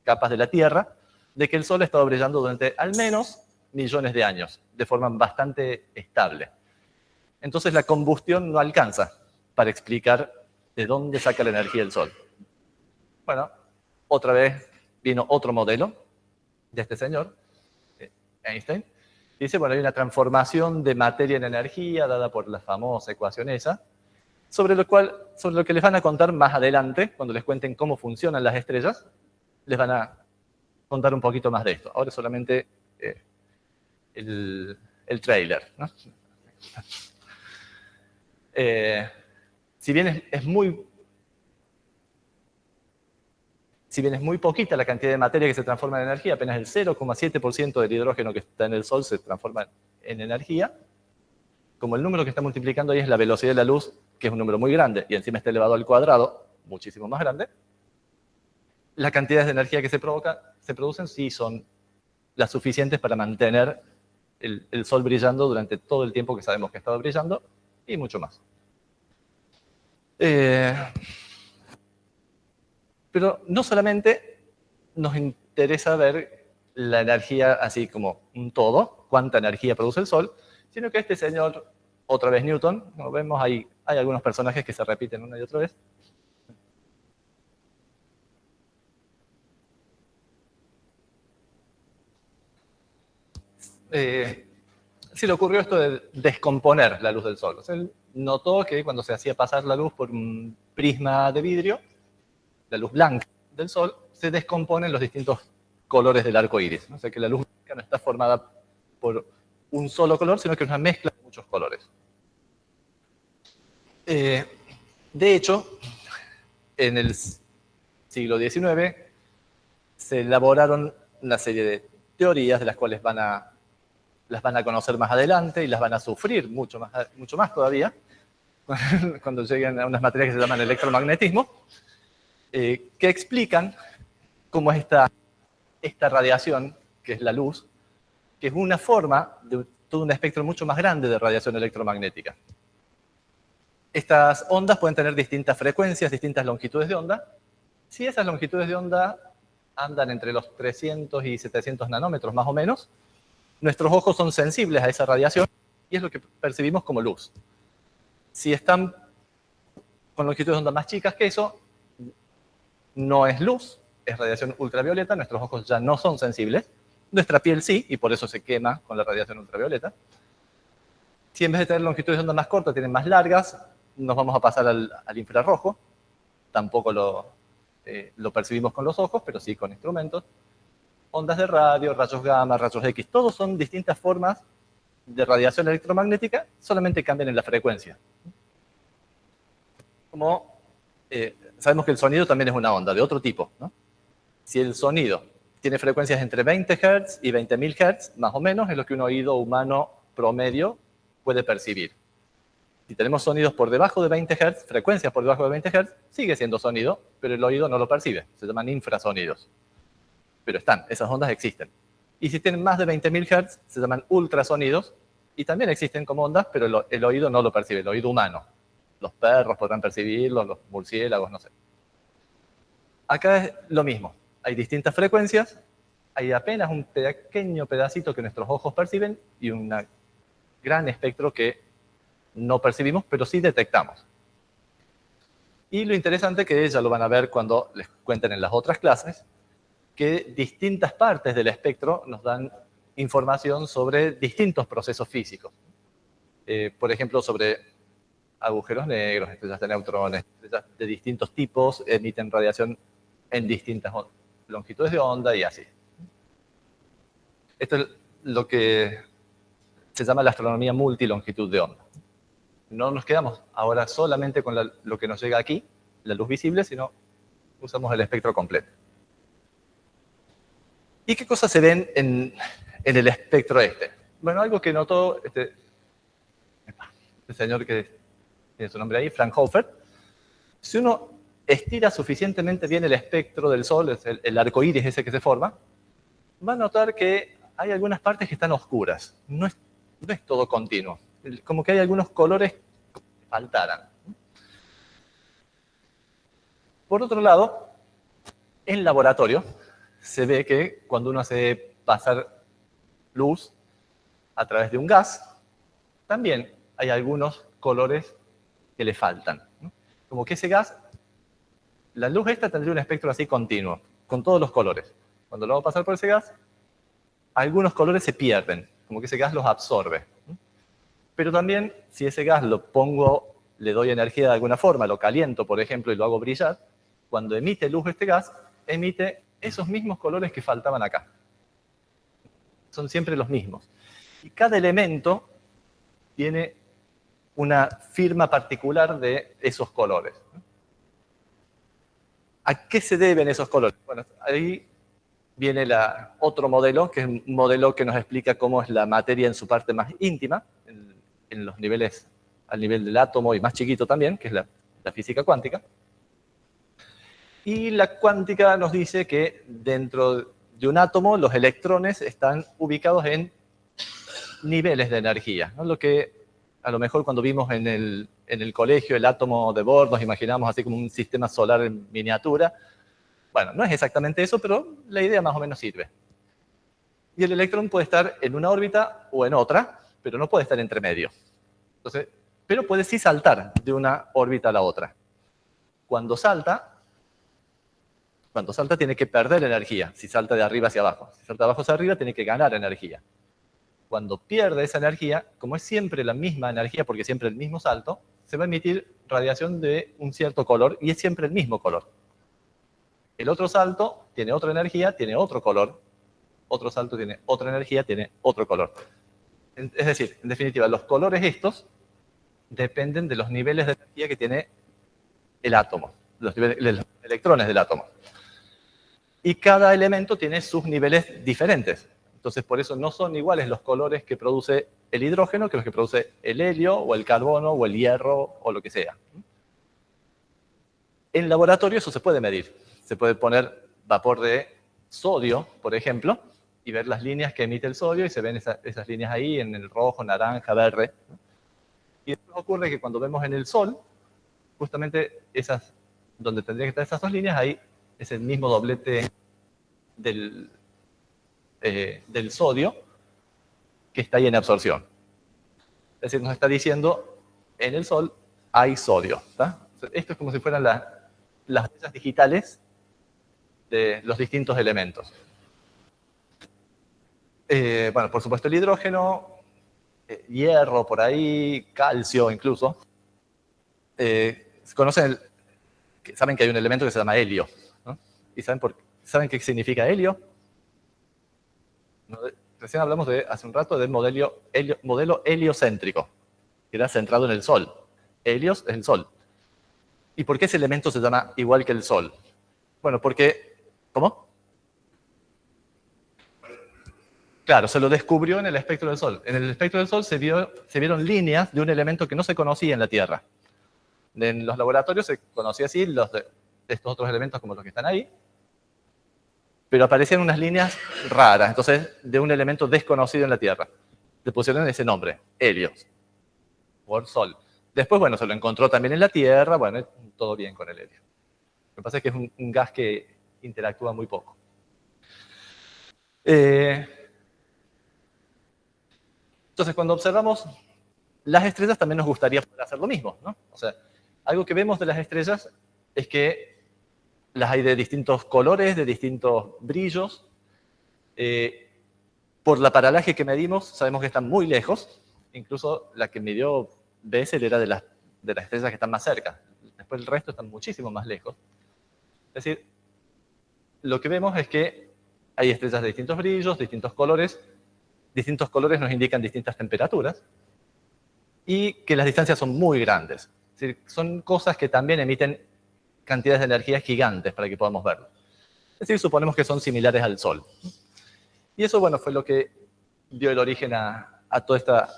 Speaker 1: capas de la Tierra de que el Sol ha estado brillando durante al menos millones de años, de forma bastante estable. Entonces la combustión no alcanza para explicar de dónde saca la energía el Sol. Bueno, otra vez vino otro modelo de este señor, Einstein. Dice, bueno, hay una transformación de materia en energía dada por la famosa ecuación esa, sobre lo que les van a contar más adelante, cuando les cuenten cómo funcionan las estrellas, les van a contar un poquito más de esto. Ahora solamente el trailer, ¿no? Si bien es muy poquita la cantidad de materia que se transforma en energía, apenas el 0,7% del hidrógeno que está en el Sol se transforma en energía, como el número que está multiplicando ahí es la velocidad de la luz, que es un número muy grande, y encima está elevado al cuadrado, muchísimo más grande, las cantidades de energía que se producen sí son las suficientes para mantener el Sol brillando durante todo el tiempo que sabemos que ha estado brillando, y mucho más. Pero no solamente nos interesa ver la energía así como un todo, cuánta energía produce el Sol, sino que este señor, otra vez Newton, como vemos, hay algunos personajes que se repiten una y otra vez. Se le ocurrió esto de descomponer la luz del Sol. O sea, él notó que cuando se hacía pasar la luz por un prisma de vidrio, la luz blanca del Sol, se descompone en los distintos colores del arco iris. O sea que la luz blanca no está formada por un solo color, sino que es una mezcla de muchos colores. De hecho, en el siglo XIX se elaboraron una serie de teorías de las cuales las van a conocer más adelante y las van a sufrir mucho más todavía cuando lleguen a unas materias que se llaman electromagnetismo, que explican cómo es esta radiación, que es la luz, que es una forma de todo un espectro mucho más grande de radiación electromagnética. Estas ondas pueden tener distintas frecuencias, distintas longitudes de onda. Si esas longitudes de onda andan entre los 300 y 700 nanómetros más o menos, nuestros ojos son sensibles a esa radiación y es lo que percibimos como luz. Si están con longitudes de onda más chicas que eso, no es luz, es radiación ultravioleta, nuestros ojos ya no son sensibles. Nuestra piel sí, y por eso se quema con la radiación ultravioleta. Si en vez de tener longitudes de onda más cortas, tienen más largas, nos vamos a pasar al infrarrojo. Tampoco lo percibimos con los ojos, pero sí con instrumentos. Ondas de radio, rayos gamma, rayos X, todos son distintas formas de radiación electromagnética, solamente cambian en la frecuencia. Como sabemos que el sonido también es una onda de otro tipo, ¿no? Si el sonido tiene frecuencias entre 20 Hz y 20.000 Hz, más o menos, es lo que un oído humano promedio puede percibir. Si tenemos sonidos por debajo de 20 Hz, frecuencias por debajo de 20 Hz, sigue siendo sonido, pero el oído no lo percibe. Se llaman infrasonidos. Pero esas ondas existen. Y si tienen más de 20.000 Hz, se llaman ultrasonidos, y también existen como ondas, pero el oído no lo percibe, el oído humano. Los perros podrán percibirlo, los murciélagos, no sé. Acá es lo mismo. Hay distintas frecuencias, hay apenas un pequeño pedacito que nuestros ojos perciben y un gran espectro que no percibimos, pero sí detectamos. Y lo interesante que ya lo van a ver cuando les cuenten en las otras clases, que distintas partes del espectro nos dan información sobre distintos procesos físicos. Por ejemplo, sobre agujeros negros, estrellas de neutrones, estrellas de distintos tipos, emiten radiación en distintas longitudes de onda y así. Esto es lo que se llama la astronomía multilongitud de onda. No nos quedamos ahora solamente con lo que nos llega aquí, la luz visible, sino usamos el espectro completo. ¿Y qué cosas se ven en el espectro este? Bueno, algo que notó este señor que tiene su nombre ahí, Fraunhofer. Si uno estira suficientemente bien el espectro del Sol, es el arco iris ese que se forma, va a notar que hay algunas partes que están oscuras. No es todo continuo. Como que hay algunos colores que faltaran. Por otro lado, en laboratorio se ve que cuando uno hace pasar luz a través de un gas, también hay algunos colores que le faltan, ¿no? Como que ese gas, la luz esta tendría un espectro así continuo, con todos los colores. Cuando lo hago pasar por ese gas, algunos colores se pierden, como que ese gas los absorbe. Pero también, si ese gas lo pongo, le doy energía de alguna forma, lo caliento, por ejemplo, y lo hago brillar, cuando emite luz este gas, emite esos mismos colores que faltaban acá. Son siempre los mismos. Y cada elemento tiene una firma particular de esos colores. ¿A qué se deben esos colores? Bueno, ahí viene otro modelo, que es un modelo que nos explica cómo es la materia en su parte más íntima, en los niveles, al nivel del átomo y más chiquito también, que es la física cuántica. Y la cuántica nos dice que dentro de un átomo los electrones están ubicados en niveles de energía, ¿no? Lo que a lo mejor cuando vimos en el colegio el átomo de Bohr nos imaginamos así como un sistema solar en miniatura. Bueno, no es exactamente eso, pero la idea más o menos sirve. Y el electrón puede estar en una órbita o en otra, pero no puede estar entre medio. Entonces, pero puede sí saltar de una órbita a la otra. Cuando salta tiene que perder energía, si salta de arriba hacia abajo. Si salta de abajo hacia arriba, tiene que ganar energía. Cuando pierde esa energía, como es siempre la misma energía, porque siempre el mismo salto, se va a emitir radiación de un cierto color y es siempre el mismo color. El otro salto tiene otra energía, tiene otro color. Otro salto tiene otra energía, tiene otro color. Es decir, en definitiva, los colores estos dependen de los niveles de energía que tiene el átomo, los electrones del átomo. Y cada elemento tiene sus niveles diferentes. Entonces, por eso no son iguales los colores que produce el hidrógeno que los que produce el helio, o el carbono, o el hierro, o lo que sea. En laboratorio eso se puede medir. Se puede poner vapor de sodio, por ejemplo, y ver las líneas que emite el sodio, y se ven esas líneas ahí en el rojo, naranja, verde. Y después ocurre que cuando vemos en el Sol, justamente esas, donde tendrían que estar esas dos líneas, ahí es el mismo doblete del sodio que está ahí en absorción. Es decir, nos está diciendo, en el Sol hay sodio. ¿Tá? Esto es como si fueran las huellas digitales de los distintos elementos. Bueno, por supuesto el hidrógeno, hierro por ahí, calcio incluso. Saben que hay un elemento que se llama helio, ¿no? ¿Y saben qué significa helio? Recién hablamos hace un rato del modelo heliocéntrico, que era centrado en el Sol. Helios es el Sol. ¿Y por qué ese elemento se llama igual que el Sol? Bueno, porque... ¿Cómo? Claro, se lo descubrió en el espectro del Sol. En el espectro del Sol se vieron líneas de un elemento que no se conocía en la Tierra. En los laboratorios se conocía así estos otros elementos como los que están ahí, pero aparecían unas líneas raras, entonces, de un elemento desconocido en la Tierra. Le pusieron ese nombre, helios, por Sol. Después, bueno, se lo encontró también en la Tierra, bueno, todo bien con el helio. Lo que pasa es que es un gas que interactúa muy poco. Entonces, cuando observamos las estrellas, también nos gustaría poder hacer lo mismo, ¿no? O sea, algo que vemos de las estrellas es que las hay de distintos colores, de distintos brillos. Por la paralaje que medimos, sabemos que están muy lejos. Incluso la que midió Bessel era de las estrellas que están más cerca. Después el resto están muchísimo más lejos. Es decir, lo que vemos es que hay estrellas de distintos brillos, distintos colores. Distintos colores nos indican distintas temperaturas. Y que las distancias son muy grandes. Es decir, son cosas que también emiten cantidades de energía gigantes para que podamos verlo. Es decir, suponemos que son similares al Sol. Y eso, bueno, fue lo que dio el origen a toda esta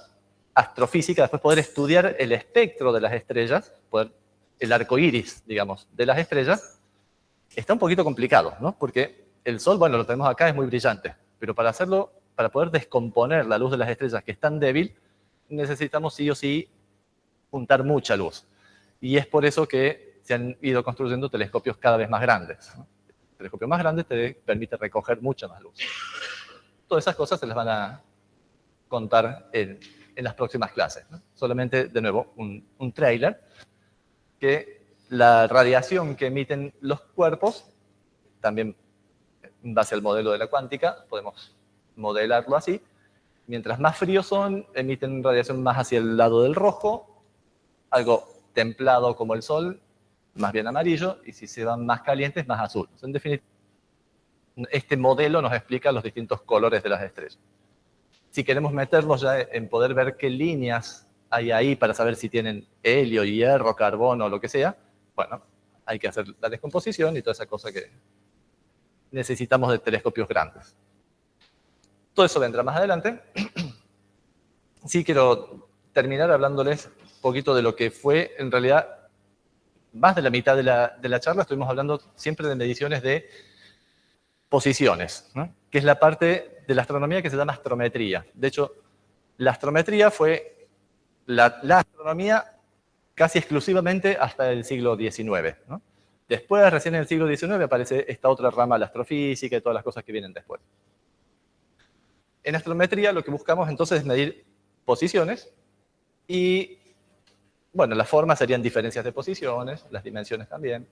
Speaker 1: astrofísica, después poder estudiar el espectro de las estrellas, el arco iris, digamos, de las estrellas, está un poquito complicado, ¿no? Porque el Sol, bueno, lo tenemos acá, es muy brillante, pero para poder descomponer la luz de las estrellas, que es tan débil, necesitamos sí o sí juntar mucha luz. Y es por eso que se han ido construyendo telescopios cada vez más grandes, ¿no? El telescopio más grande te permite recoger mucha más luz. Todas esas cosas se las van a contar en las próximas clases, ¿no? Solamente, de nuevo, un trailer, que la radiación que emiten los cuerpos, también en base al modelo de la cuántica, podemos modelarlo así. Mientras más fríos son, emiten radiación más hacia el lado del rojo, algo templado como el Sol, más bien amarillo, y si se van más calientes, más azul. En definitiva, este modelo nos explica los distintos colores de las estrellas. Si queremos meternos ya en poder ver qué líneas hay ahí para saber si tienen helio, hierro, carbono, lo que sea, bueno, hay que hacer la descomposición y toda esa cosa que necesitamos de telescopios grandes. Todo eso vendrá más adelante. Sí quiero terminar hablándoles un poquito de lo que fue, en realidad, más de la mitad de la charla estuvimos hablando siempre de mediciones de posiciones, ¿no? Que es la parte de la astronomía que se llama astrometría. De hecho, la astrometría fue la astronomía casi exclusivamente hasta el siglo XIX, ¿no? Después, recién en el siglo XIX, aparece esta otra rama, la astrofísica y todas las cosas que vienen después. En astrometría lo que buscamos entonces es medir posiciones y, bueno, las formas serían diferencias de posiciones, las dimensiones también.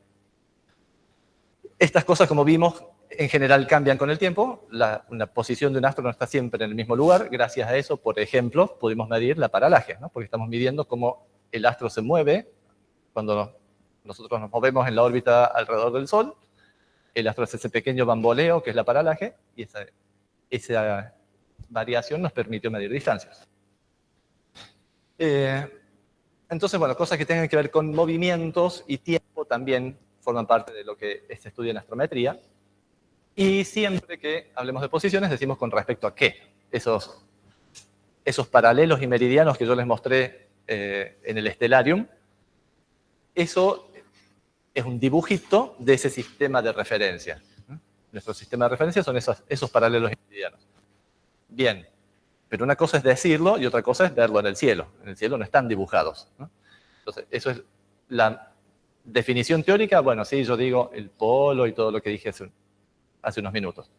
Speaker 1: Estas cosas, como vimos, en general cambian con el tiempo. Una posición de un astro no está siempre en el mismo lugar. Gracias a eso, por ejemplo, pudimos medir la paralaje, ¿no? Porque estamos midiendo cómo el astro se mueve cuando nosotros nos movemos en la órbita alrededor del Sol. el astro hace ese pequeño bamboleo que es la paralaje, y esa variación nos permitió medir distancias. Entonces, bueno, cosas que tengan que ver con movimientos y tiempo también forman parte de lo que se estudia en astrometría. Y siempre que hablemos de posiciones, decimos con respecto a qué. Esos paralelos y meridianos que yo les mostré en el Stellarium, eso es un dibujito de ese sistema de referencia. Nuestro sistema de referencia son esos paralelos y meridianos. Bien, pero una cosa es decirlo y otra cosa es verlo en el cielo. En el cielo no están dibujados, ¿no? Entonces, eso es la definición teórica. Bueno, sí, yo digo el polo y todo lo que dije hace unos minutos.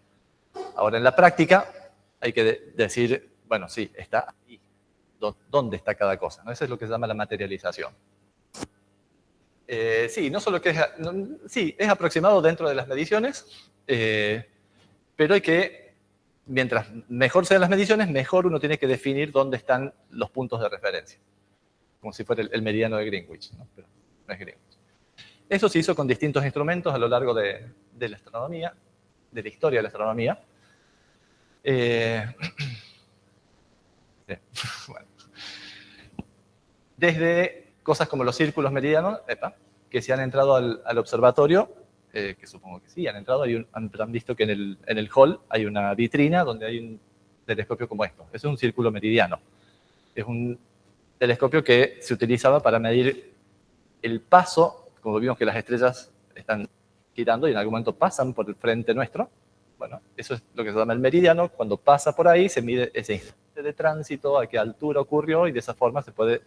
Speaker 1: Ahora, en la práctica, hay que decir, bueno, sí, está ahí. ¿Dónde está cada cosa? ¿No? Eso es lo que se llama la materialización. Sí, no solo que sí, es aproximado dentro de las mediciones, pero hay que, mientras mejor sean las mediciones, mejor uno tiene que definir dónde están los puntos de referencia. Como si fuera el meridiano de Greenwich, ¿no? Pero no es Greenwich. Eso se hizo con distintos instrumentos a lo largo de la astronomía, de la historia de la astronomía. Bueno. Desde cosas como los círculos meridianos, que se han entrado al observatorio, que supongo que sí, han entrado, han visto que en el hall hay una vitrina donde hay un telescopio como esto. Eso es un círculo meridiano. Es un telescopio que se utilizaba para medir el paso, como vimos que las estrellas están girando y en algún momento pasan por el frente nuestro. Bueno, eso es lo que se llama el meridiano. Cuando pasa por ahí, se mide ese instante de tránsito, a qué altura ocurrió, y de esa forma se puede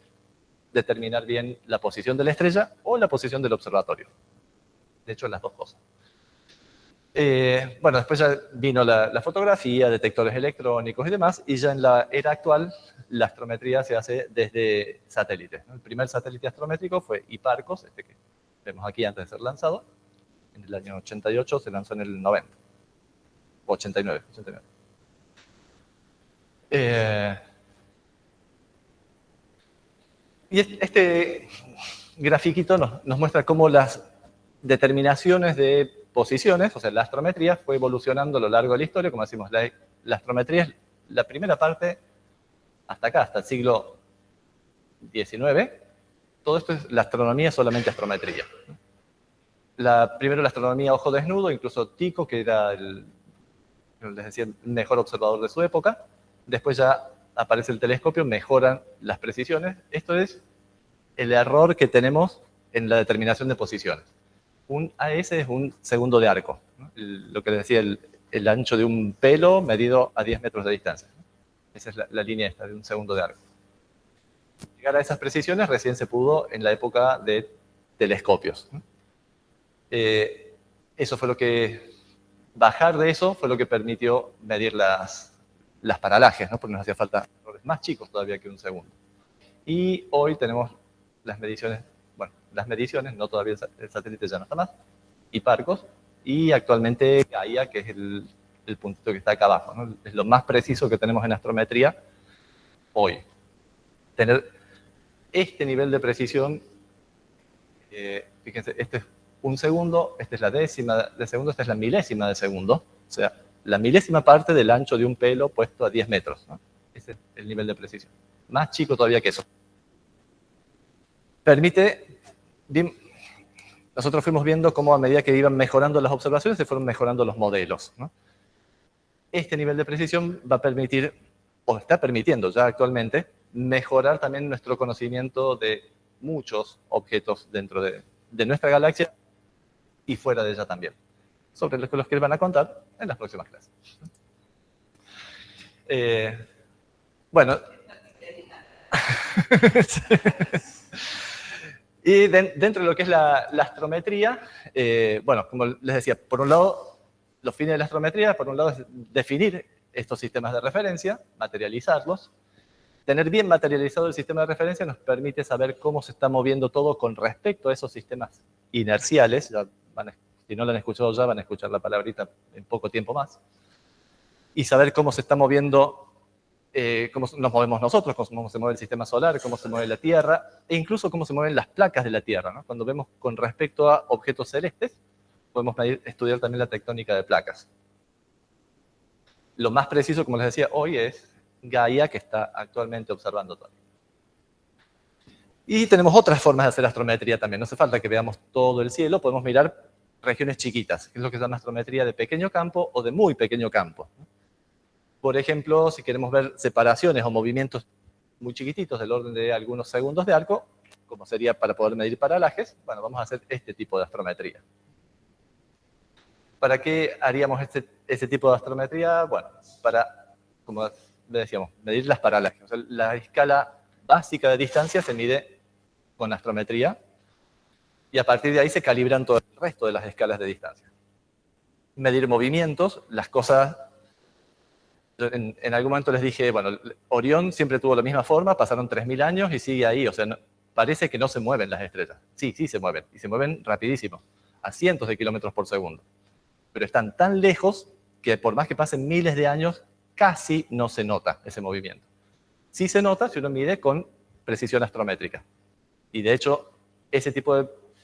Speaker 1: determinar bien la posición de la estrella o la posición del observatorio. De hecho, las dos cosas. Bueno, después ya vino la fotografía, detectores electrónicos y demás, y ya en la era actual la astrometría se hace desde satélites, ¿no? El primer satélite astrométrico fue Hipparcos, este que vemos aquí antes de ser lanzado, en el año 88, se lanzó en el 90, 89. Y este grafiquito nos muestra cómo las determinaciones de posiciones, o sea, la astrometría fue evolucionando a lo largo de la historia. Como decimos, la astrometría es la primera parte hasta acá, hasta el siglo XIX. Todo esto es la astronomía, solamente astrometría. Primero la astronomía a ojo desnudo, incluso Tycho, que era les decía, el mejor observador de su época. Después ya aparece el telescopio, mejoran las precisiones. Esto es el error que tenemos en la determinación de posiciones. Un AS es un segundo de arco, ¿no? Lo que les decía, el ancho de un pelo medido a 10 metros de distancia, ¿no? Esa es la línea esta de un segundo de arco. Llegar a esas precisiones recién se pudo en la época de telescopios, ¿no? Eso fue lo que, bajar de eso fue lo que permitió medir las paralajes, ¿no? Porque nos hacía falta errores más chicos todavía que un segundo. Y hoy tenemos las mediciones, no todavía el satélite ya no está más, Hipparcos, y actualmente Gaia, que es el puntito que está acá abajo, ¿no? Es lo más preciso que tenemos en astrometría hoy. Tener este nivel de precisión, fíjense, este es un segundo, esta es la décima de segundo, esta es la milésima de segundo, o sea, la milésima parte del ancho de un pelo puesto a 10 metros, ¿no? Ese es el nivel de precisión. Más chico todavía que eso. Permite, nosotros fuimos viendo cómo a medida que iban mejorando las observaciones se fueron mejorando los modelos, ¿no? Este nivel de precisión va a permitir, o está permitiendo ya actualmente, mejorar también nuestro conocimiento de muchos objetos dentro de nuestra galaxia y fuera de ella también, sobre los que les van a contar en las próximas clases. Bueno. Y dentro de lo que es la astrometría, bueno, como les decía, por un lado, los fines de la astrometría, por un lado es definir estos sistemas de referencia, materializarlos. Tener bien materializado el sistema de referencia nos permite saber cómo se está moviendo todo con respecto a esos sistemas inerciales. Ya si no lo han escuchado ya, van a escuchar la palabrita en poco tiempo más. Y saber cómo se está moviendo, cómo nos movemos nosotros, cómo se mueve el sistema solar, cómo se mueve la Tierra, e incluso cómo se mueven las placas de la Tierra, ¿no? Cuando vemos con respecto a objetos celestes, podemos estudiar también la tectónica de placas. Lo más preciso, como les decía, hoy es Gaia, que está actualmente observando todo. Y tenemos otras formas de hacer astrometría también. No hace falta que veamos todo el cielo, podemos mirar regiones chiquitas, que es lo que se llama astrometría de pequeño campo o de muy pequeño campo. Por ejemplo, si queremos ver separaciones o movimientos muy chiquititos del orden de algunos segundos de arco, como sería para poder medir paralajes, bueno, vamos a hacer este tipo de astrometría. ¿Para qué haríamos ese tipo de astrometría? Bueno, para, como le decíamos, medir las paralajes. O sea, la escala básica de distancia se mide con astrometría y a partir de ahí se calibran todo el resto de las escalas de distancia. Medir movimientos, las cosas. En algún momento les dije, bueno, Orión siempre tuvo la misma forma, pasaron 3000 años y sigue ahí. O sea, parece que no se mueven las estrellas. Sí, sí se mueven. Y se mueven rapidísimo, a cientos de kilómetros por segundo. Pero están tan lejos que por más que pasen miles de años, casi no se nota ese movimiento. Sí se nota si uno mide con precisión astrométrica. Y de hecho, ese tipo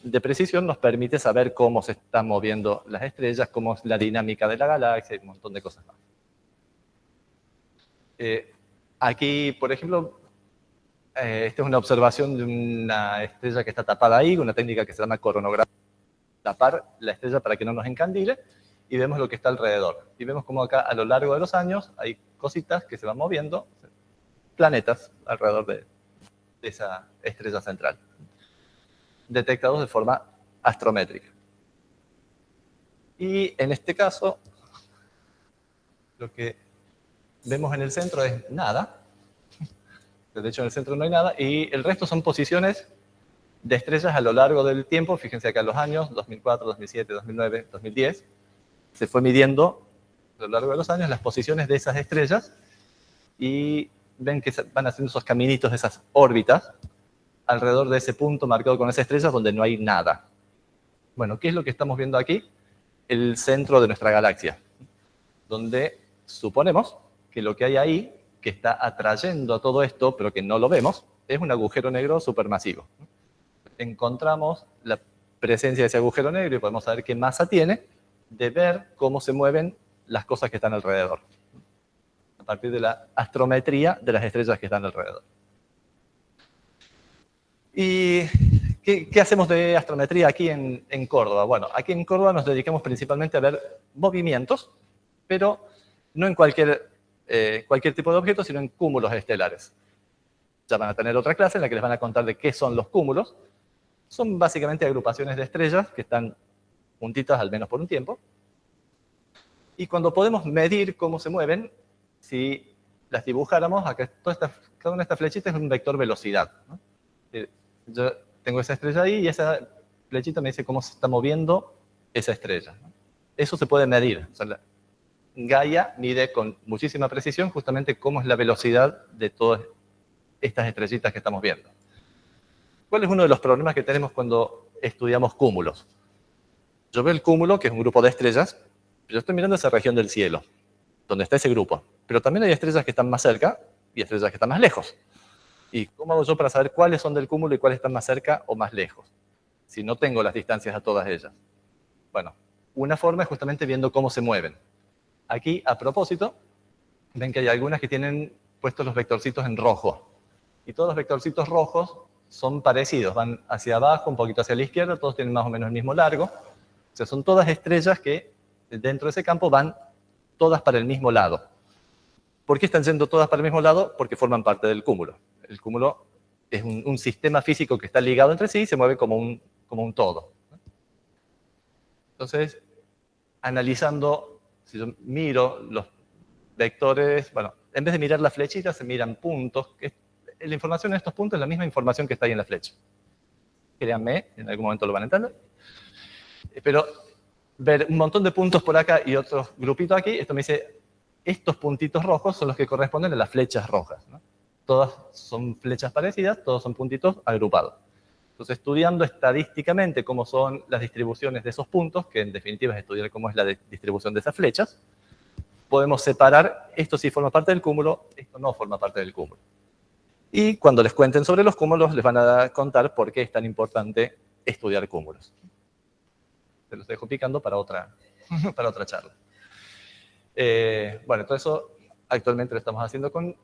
Speaker 1: de precisión nos permite saber cómo se están moviendo las estrellas, cómo es la dinámica de la galaxia y un montón de cosas más. Aquí, por ejemplo, esta es una observación de una estrella que está tapada ahí, una técnica que se llama coronografía, tapar la estrella para que no nos encandile, y vemos lo que está alrededor. Y vemos cómo acá, a lo largo de los años, hay cositas que se van moviendo, planetas alrededor de esa estrella central, detectados de forma astrométrica. Y en este caso, lo que vemos en el centro es nada. De hecho, en el centro no hay nada. Y el resto son posiciones de estrellas a lo largo del tiempo. Fíjense acá los años, 2004, 2007, 2009, 2010. Se fue midiendo a lo largo de los años las posiciones de esas estrellas y ven que van haciendo esos caminitos, esas órbitas, alrededor de ese punto marcado con esas estrellas donde no hay nada. Bueno, ¿qué es lo que estamos viendo aquí? El centro de nuestra galaxia, donde suponemos que lo que hay ahí, que está atrayendo a todo esto, pero que no lo vemos, es un agujero negro supermasivo. Encontramos la presencia de ese agujero negro y podemos saber qué masa tiene de ver cómo se mueven las cosas que están alrededor, a partir de la astrometría de las estrellas que están alrededor. ¿Y qué hacemos de astrometría aquí en Córdoba? Bueno, aquí en Córdoba nos dedicamos principalmente a ver movimientos, pero no en cualquier tipo de objeto, sino en cúmulos estelares. Ya van a tener otra clase en la que les van a contar de qué son los cúmulos. Son básicamente agrupaciones de estrellas que están juntitas al menos por un tiempo. Y cuando podemos medir cómo se mueven, si las dibujáramos, acá cada una de estas flechitas es un vector velocidad, ¿no? Yo tengo esa estrella ahí y esa flechita me dice cómo se está moviendo esa estrella, ¿no? Eso se puede medir. O sea, Gaia mide con muchísima precisión justamente cómo es la velocidad de todas estas estrellitas que estamos viendo. ¿Cuál es uno de los problemas que tenemos cuando estudiamos cúmulos? Yo veo el cúmulo, que es un grupo de estrellas, pero yo estoy mirando esa región del cielo, donde está ese grupo. Pero también hay estrellas que están más cerca y estrellas que están más lejos. ¿Y cómo hago yo para saber cuáles son del cúmulo y cuáles están más cerca o más lejos? Si no tengo las distancias a todas ellas. Bueno, una forma es justamente viendo cómo se mueven. Aquí, a propósito, ven que hay algunas que tienen puestos los vectorcitos en rojo. Y todos los vectorcitos rojos son parecidos, van hacia abajo, un poquito hacia la izquierda, todos tienen más o menos el mismo largo. O sea, son todas estrellas que dentro de ese campo van todas para el mismo lado. ¿Por qué están yendo todas para el mismo lado? Porque forman parte del cúmulo. El cúmulo es un sistema físico que está ligado entre sí y se mueve como un todo. Entonces, analizando, si yo miro los vectores, bueno, en vez de mirar las flechitas, se miran puntos. La información en estos puntos es la misma información que está ahí en la flecha. Créanme, en algún momento lo van a entender. Pero ver un montón de puntos por acá y otros grupitos aquí, esto me dice, estos puntitos rojos son los que corresponden a las flechas rojas, ¿no? Todas son flechas parecidas, todos son puntitos agrupados. Entonces, estudiando estadísticamente cómo son las distribuciones de esos puntos, que en definitiva es estudiar cómo es la distribución de esas flechas, podemos separar, esto sí forma parte del cúmulo, esto no forma parte del cúmulo. Y cuando les cuenten sobre los cúmulos, les van a contar por qué es tan importante estudiar cúmulos. te los dejo picando para otra, para otra charla. Bueno, todo eso actualmente lo estamos haciendo con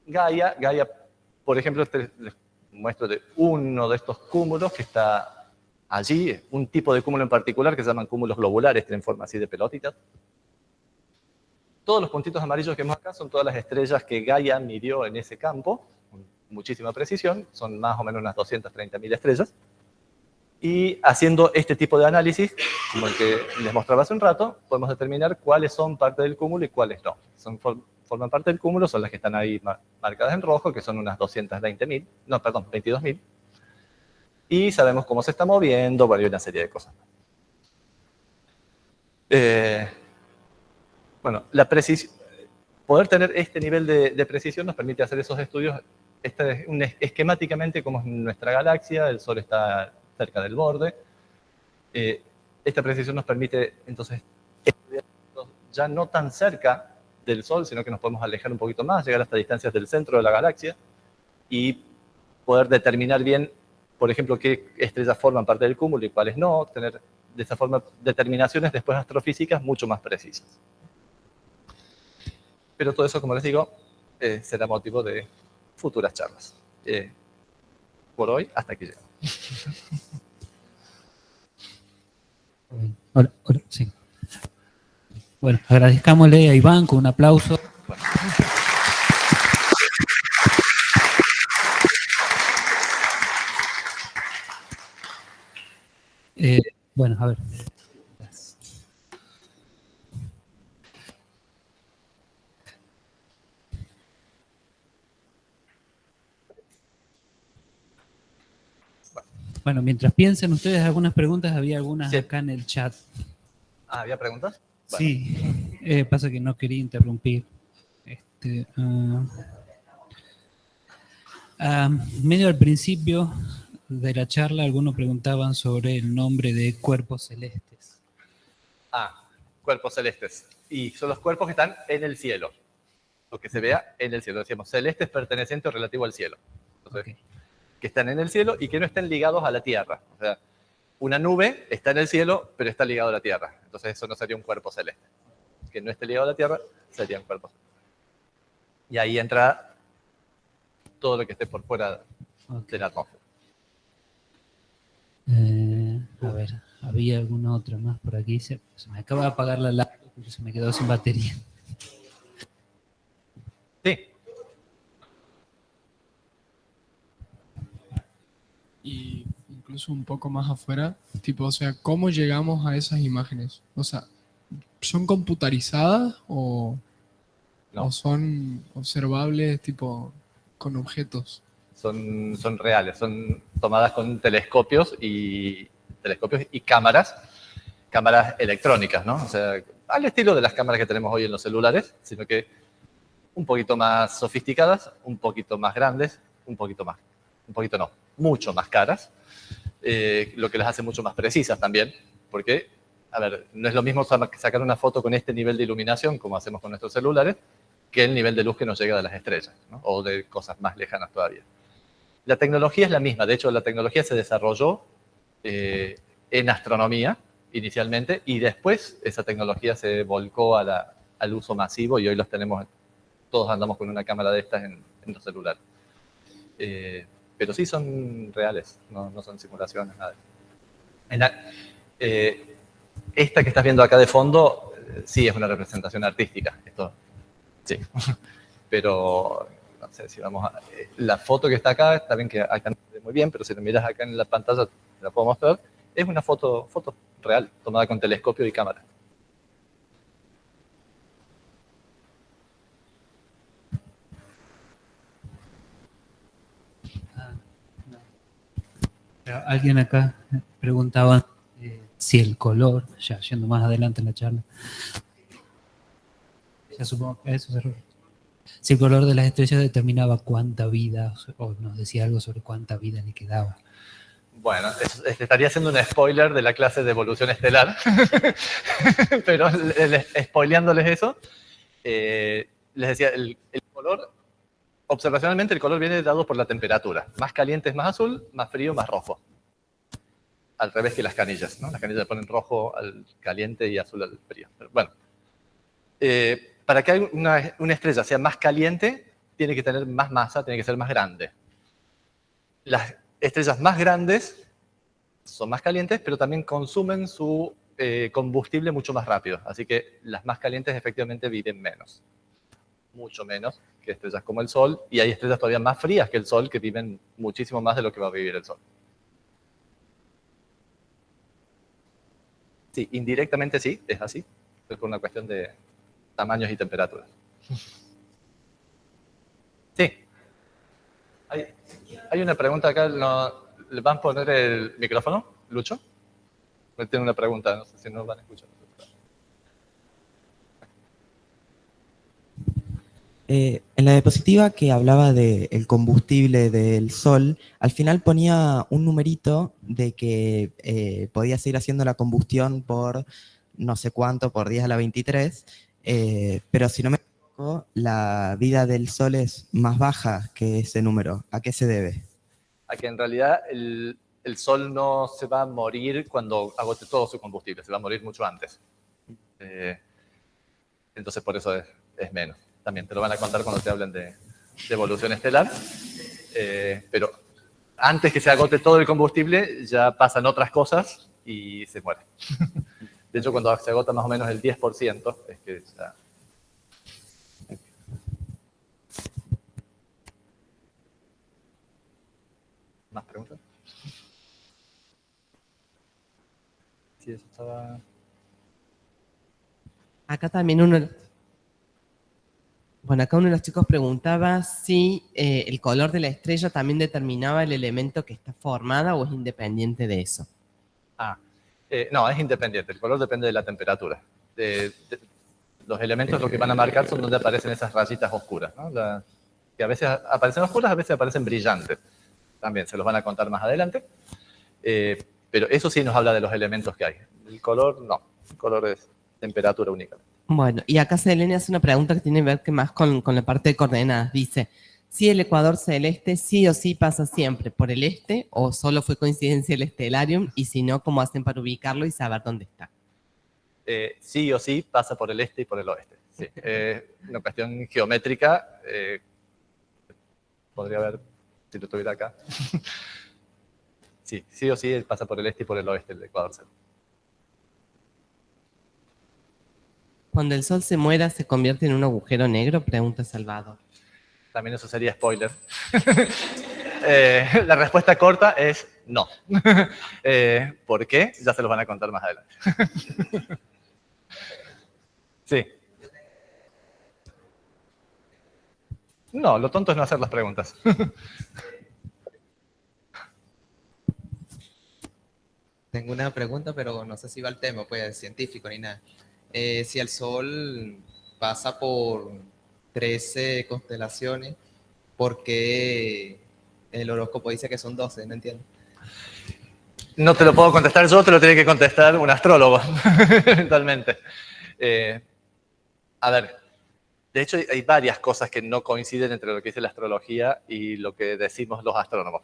Speaker 1: Gaia. Gaia, por ejemplo, les muestro de uno de estos cúmulos que está allí, un tipo de cúmulo en particular que se llaman cúmulos globulares, tienen forma así de pelotitas. Todos los puntitos amarillos que vemos acá son todas las estrellas que Gaia midió en ese campo, con muchísima precisión, son más o menos unas 230.000 estrellas. Y haciendo este tipo de análisis, como el que les mostraba hace un rato, podemos determinar cuáles son parte del cúmulo y cuáles no. Forman parte del cúmulo, son las que están ahí marcadas en rojo, que son unas 220.000, no, perdón, 22.000. Y sabemos cómo se está moviendo, bueno, y una serie de cosas. Bueno, la precisión, poder tener este nivel de precisión nos permite hacer esos estudios. Este es esquemáticamente como es nuestra galaxia, el Sol está cerca del borde. Esta precisión nos permite entonces estudiar ya no tan cerca del Sol, sino que nos podemos alejar un poquito más, llegar hasta distancias del centro de la galaxia y poder determinar bien, por ejemplo, qué estrellas forman parte del cúmulo y cuáles no, tener de esa forma determinaciones después astrofísicas mucho más precisas. Pero todo eso, como les digo, será motivo de futuras charlas. Por hoy, hasta aquí llego.
Speaker 3: Hola, sí. Bueno, agradezcámosle a Iván con un aplauso. Bueno, a ver. Bueno, mientras piensen ustedes algunas preguntas, había algunas
Speaker 1: Sí.
Speaker 3: acá en el chat.
Speaker 1: Ah, ¿había preguntas? Bueno.
Speaker 3: Sí, pasa que no quería interrumpir. Medio al principio de la charla, algunos preguntaban sobre el nombre de cuerpos celestes.
Speaker 1: Cuerpos celestes. Y son los cuerpos que están en el cielo. Lo que se vea en el cielo. Decíamos, celeste es perteneciente o relativo al cielo. Entonces,
Speaker 3: Okay.
Speaker 1: que están en el cielo y que no estén ligados a la Tierra. O sea, una nube está en el cielo, pero está ligado a la Tierra. Entonces eso no sería un cuerpo celeste. Que no esté ligado a la Tierra sería un cuerpo celeste. Y ahí entra todo lo que esté por fuera de la atmósfera.
Speaker 3: A ver, había alguna otra más por aquí. Se me acaba de apagar la laptop porque se me quedó sin batería.
Speaker 1: Sí.
Speaker 4: Y incluso un poco más afuera, tipo, o sea, ¿cómo llegamos a esas imágenes? O sea, ¿son computarizadas o son observables, tipo, con objetos?
Speaker 1: Son reales, son tomadas con telescopios y cámaras electrónicas, ¿no? O sea, al estilo de las cámaras que tenemos hoy en los celulares, sino que un poquito más sofisticadas, un poquito más grandes, mucho más caras, lo que las hace mucho más precisas también, porque, a ver, no es lo mismo sacar una foto con este nivel de iluminación, como hacemos con nuestros celulares, que el nivel de luz que nos llega de las estrellas, ¿no? O de cosas más lejanas todavía. La tecnología es la misma, de hecho la tecnología se desarrolló en astronomía inicialmente y después esa tecnología se volcó al uso masivo y hoy los tenemos, todos andamos con una cámara de estas en los celulares. Pero sí son reales, no son simulaciones, nada. Esta que estás viendo acá de fondo, sí es una representación artística, esto sí, pero no sé si vamos a... La foto que está acá, está bien que acá no se ve muy bien, pero si lo miras acá en la pantalla, te la puedo mostrar, es una foto real, tomada con telescopio y cámara.
Speaker 3: Pero alguien acá preguntaba si el color, ya yendo más adelante en la charla, ya supongo que eso se refiere. Si el color de las estrellas determinaba cuánta vida, o nos decía algo sobre cuánta vida le quedaba.
Speaker 1: Bueno, estaría haciendo un spoiler de la clase de evolución estelar, pero spoileándoles eso, les decía, el color, observacionalmente el color viene dado por la temperatura. Más caliente es más azul, más frío más rojo. al revés que las canillas, ¿no? Las canillas le ponen rojo al caliente y azul al frío. Pero bueno, para que una estrella sea más caliente, tiene que tener más masa, tiene que ser más grande. Las estrellas más grandes son más calientes, pero también consumen su combustible mucho más rápido. Así que las más calientes efectivamente viven menos. Mucho menos que estrellas como el Sol. Y hay estrellas todavía más frías que el Sol que viven muchísimo más de lo que va a vivir el Sol. Sí, indirectamente sí, es así. Es por una cuestión de tamaños y temperaturas. Sí. Hay una pregunta acá. ¿Le van a poner el micrófono, Lucho? Tiene una pregunta, no sé si nos van a escuchar.
Speaker 5: En la diapositiva que hablaba del combustible del Sol, al final ponía un numerito de que podía seguir haciendo la combustión por no sé cuánto, por 10 a la 23, pero si no me equivoco, la vida del Sol es más baja que ese número. ¿A qué se debe?
Speaker 1: A que en realidad el Sol no se va a morir cuando agote todo su combustible, se va a morir mucho antes. Entonces por eso es menos. También te lo van a contar cuando te hablen de evolución estelar. Pero antes que se agote todo el combustible, ya pasan otras cosas y se muere. De hecho, cuando se agota más o menos el 10%, es que ya... ¿Más preguntas? Sí, eso estaba...
Speaker 6: Acá también acá uno de los chicos preguntaba si el color de la estrella también determinaba el elemento que está formada o es independiente de eso.
Speaker 1: No, es independiente. El color depende de la temperatura. Los elementos lo que van a marcar son donde aparecen esas rayitas oscuras, ¿no? Que a veces aparecen oscuras, a veces aparecen brillantes. También se los van a contar más adelante. Pero eso sí nos habla de los elementos que hay. El color, no. El color es temperatura únicamente.
Speaker 6: Bueno, y acá Selene hace una pregunta que tiene que ver más con la parte de coordenadas. Dice, si el ecuador celeste sí o sí pasa siempre por el este o solo fue coincidencia el Stellarium y si no, ¿cómo hacen para ubicarlo y saber dónde está?
Speaker 1: Sí o sí pasa por el este y por el oeste. Sí. Una cuestión geométrica. Podría haber, si lo tuviera acá. Sí o sí pasa por el este y por el oeste el ecuador celeste.
Speaker 6: Cuando el Sol se muera, ¿se convierte en un agujero negro? Pregunta Salvador.
Speaker 1: También eso sería spoiler. La respuesta corta es no. ¿Por qué? Ya se los van a contar más adelante. Sí. No, lo tonto es no hacer las preguntas.
Speaker 7: Tengo una pregunta, pero no sé si va al tema, pues científico ni nada. Si el Sol pasa por 13 constelaciones, ¿por qué el horóscopo dice que son 12? No entiendo.
Speaker 1: No te lo puedo contestar yo, te lo tiene que contestar un astrólogo, eventualmente. A ver, de hecho hay varias cosas que no coinciden entre lo que dice la astrología y lo que decimos los astrónomos.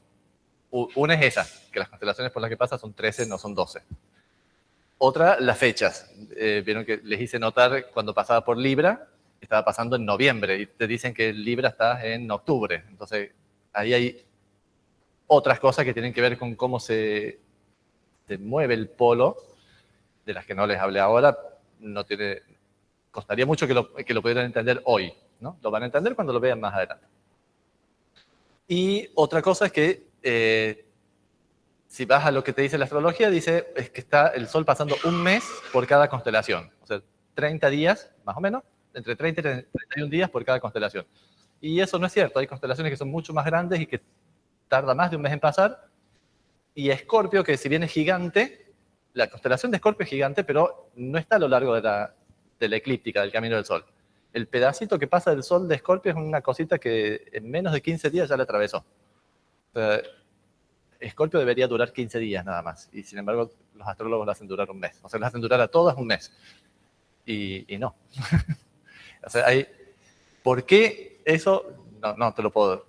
Speaker 1: Una es esa, que las constelaciones por las que pasa son 13, no son 12. Otra, las fechas. Vieron que les hice notar cuando pasaba por Libra, estaba pasando en noviembre y te dicen que Libra está en octubre. Entonces, ahí hay otras cosas que tienen que ver con cómo se mueve el polo, de las que no les hablé ahora. Costaría mucho que lo pudieran entender hoy, ¿no? Lo van a entender cuando lo vean más adelante. Y otra cosa es que si vas a lo que te dice la astrología, dice es que está el Sol pasando un mes por cada constelación. O sea, 30 días, más o menos, entre 30 y 31 días por cada constelación. Y eso no es cierto. Hay constelaciones que son mucho más grandes y que tarda más de un mes en pasar. Y Escorpio, que si bien es gigante, la constelación de Escorpio es gigante, pero no está a lo largo de la eclíptica, del camino del Sol. El pedacito que pasa del Sol de Escorpio es una cosita que en menos de 15 días ya la atravesó. O sea, Escorpio debería durar 15 días nada más, y sin embargo los astrólogos lo hacen durar un mes. O sea, lo hacen durar a todas un mes. Y no. O sea, ¿por qué eso? No te lo puedo...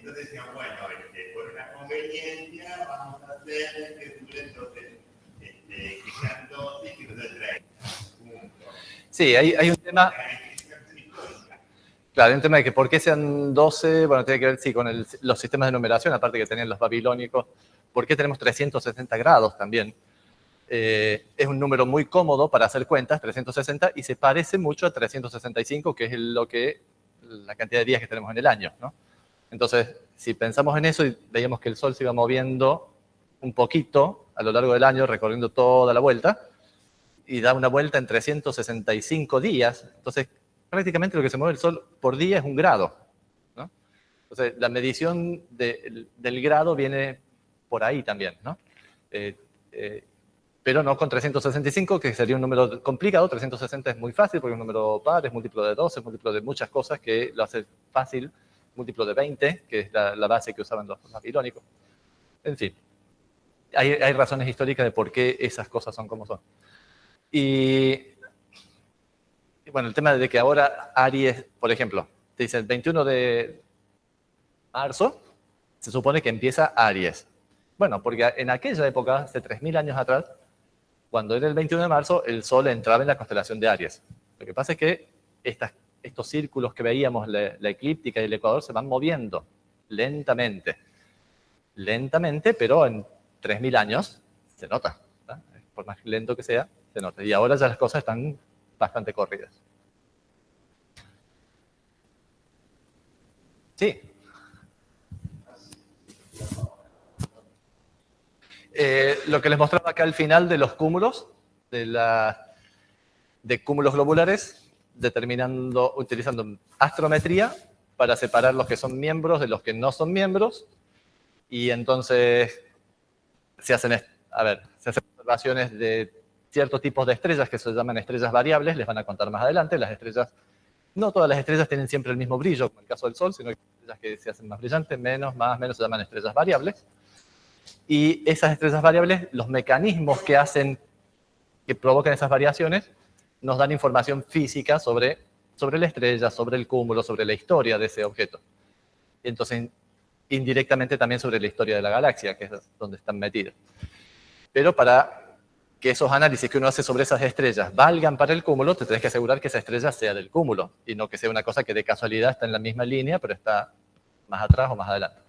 Speaker 8: Entonces decían, bueno, por una conveniencia vamos a hacer que dure entonces, que sean 12 y que dure 30.
Speaker 1: Sí, hay un tema. Claro, hay un tema de que por qué sean 12, bueno, tiene que ver, sí, con los sistemas de numeración, aparte que tenían los babilónicos. ¿Por qué tenemos 360 grados también? Es un número muy cómodo para hacer cuentas, 360, y se parece mucho a 365, que es la cantidad de días que tenemos en el año, ¿no? Entonces, si pensamos en eso y veíamos que el Sol se iba moviendo un poquito a lo largo del año, recorriendo toda la vuelta, y da una vuelta en 365 días, entonces prácticamente lo que se mueve el Sol por día es 1 grado, ¿no? Entonces, la medición del grado viene por ahí también, ¿no? Pero no con 365, que sería un número complicado. 360 es muy fácil porque es un número par, es múltiplo de 12, es múltiplo de muchas cosas que lo hace fácil. Múltiplo de 20, que es la base que usaban los babilónicos. En fin, hay razones históricas de por qué esas cosas son como son. Y bueno, el tema de que ahora Aries, por ejemplo, te dice el 21 de marzo, se supone que empieza Aries. Bueno, porque en aquella época, hace 3.000 años atrás, cuando era el 21 de marzo, el Sol entraba en la constelación de Aries. Lo que pasa es que estos círculos que veíamos, la eclíptica y el ecuador, se van moviendo lentamente. Lentamente, pero en 3.000 años se nota, ¿no? Por más lento que sea, se nota. Y ahora ya las cosas están bastante corridas. Sí. Lo que les mostraba acá al final de los cúmulos, de cúmulos globulares, utilizando astrometría para separar los que son miembros de los que no son miembros, y entonces se hacen observaciones de ciertos tipos de estrellas que se llaman estrellas variables, les van a contar más adelante. Las estrellas, no todas las estrellas tienen siempre el mismo brillo, como el caso del Sol, sino que hay estrellas que se hacen más brillantes, menos, más, menos, se llaman estrellas variables. Y esas estrellas variables, los mecanismos que provocan esas variaciones, nos dan información física sobre la estrella, sobre el cúmulo, sobre la historia de ese objeto. Y entonces, indirectamente también sobre la historia de la galaxia, que es donde están metidos. Pero para que esos análisis que uno hace sobre esas estrellas valgan para el cúmulo, te tenés que asegurar que esa estrella sea del cúmulo, y no que sea una cosa que de casualidad está en la misma línea, pero está más atrás o más adelante.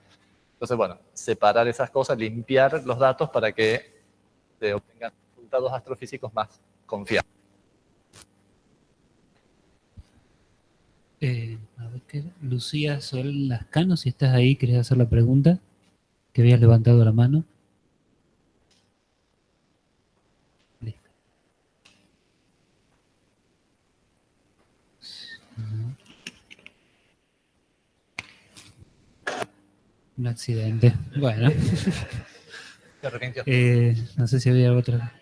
Speaker 1: Entonces, bueno, separar esas cosas, limpiar los datos para que se obtengan resultados astrofísicos más confiables.
Speaker 3: A ver, ¿qué era? Lucía Sol Lascano, si estás ahí, ¿querés hacer la pregunta? Que habías levantado la mano. Listo. No. Un accidente. Bueno.
Speaker 1: ¿Te arrepintió?
Speaker 3: No sé si había otra.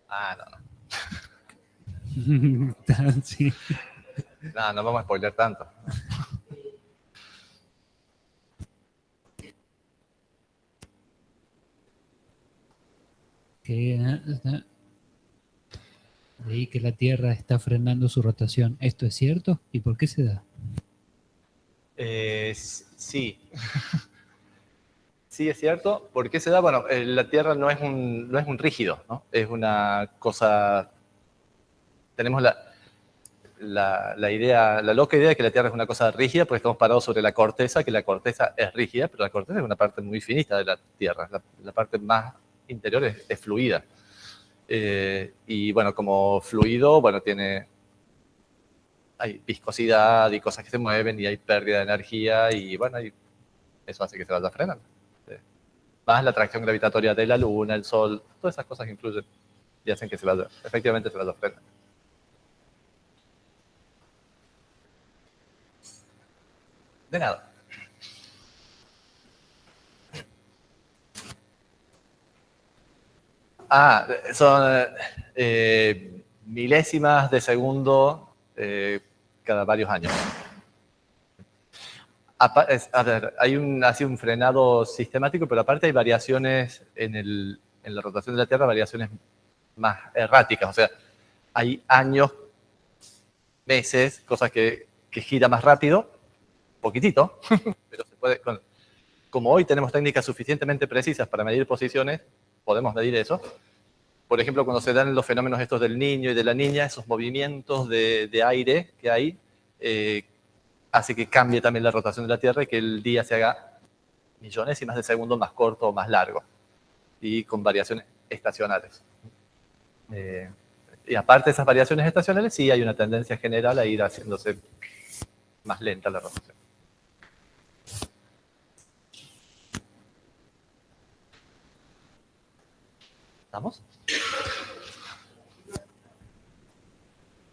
Speaker 1: Ah, no.
Speaker 3: Sí.
Speaker 1: No, no vamos a spoiler tanto. Leí que la Tierra está frenando su rotación. ¿Esto es cierto? ¿Y por qué se da? Sí. Sí, es cierto. ¿Por qué se da? Bueno, la Tierra no es un rígido, ¿no? Es una cosa... Tenemos la loca idea de que la Tierra es una cosa rígida porque estamos parados sobre la corteza, que la corteza es rígida, pero la corteza es una parte muy finita de la Tierra. La parte más interior es fluida. Y bueno, como fluido, bueno, hay viscosidad y cosas que se mueven y hay pérdida de energía y bueno, eso hace que se vaya frenando. Más la atracción gravitatoria de la Luna, el Sol, todas esas cosas influyen y hacen que efectivamente se vaya frenando. De nada. Son milésimas de segundo cada varios años. A ver, hay un frenado sistemático, pero aparte hay variaciones en la rotación de la Tierra, variaciones más erráticas. O sea, hay años, meses, cosas que que gira más rápido, poquitito, pero se puede, como hoy tenemos técnicas suficientemente precisas para medir posiciones, podemos medir eso. Por ejemplo, cuando se dan los fenómenos estos del niño y de la niña, esos movimientos de aire que hay, hace que cambie también la rotación de la Tierra y que el día se haga millonésimas de segundo más corto o más largo, y con variaciones estacionales. Y aparte de esas variaciones estacionales, sí hay una tendencia general a ir haciéndose más lenta la rotación. ¿Estamos?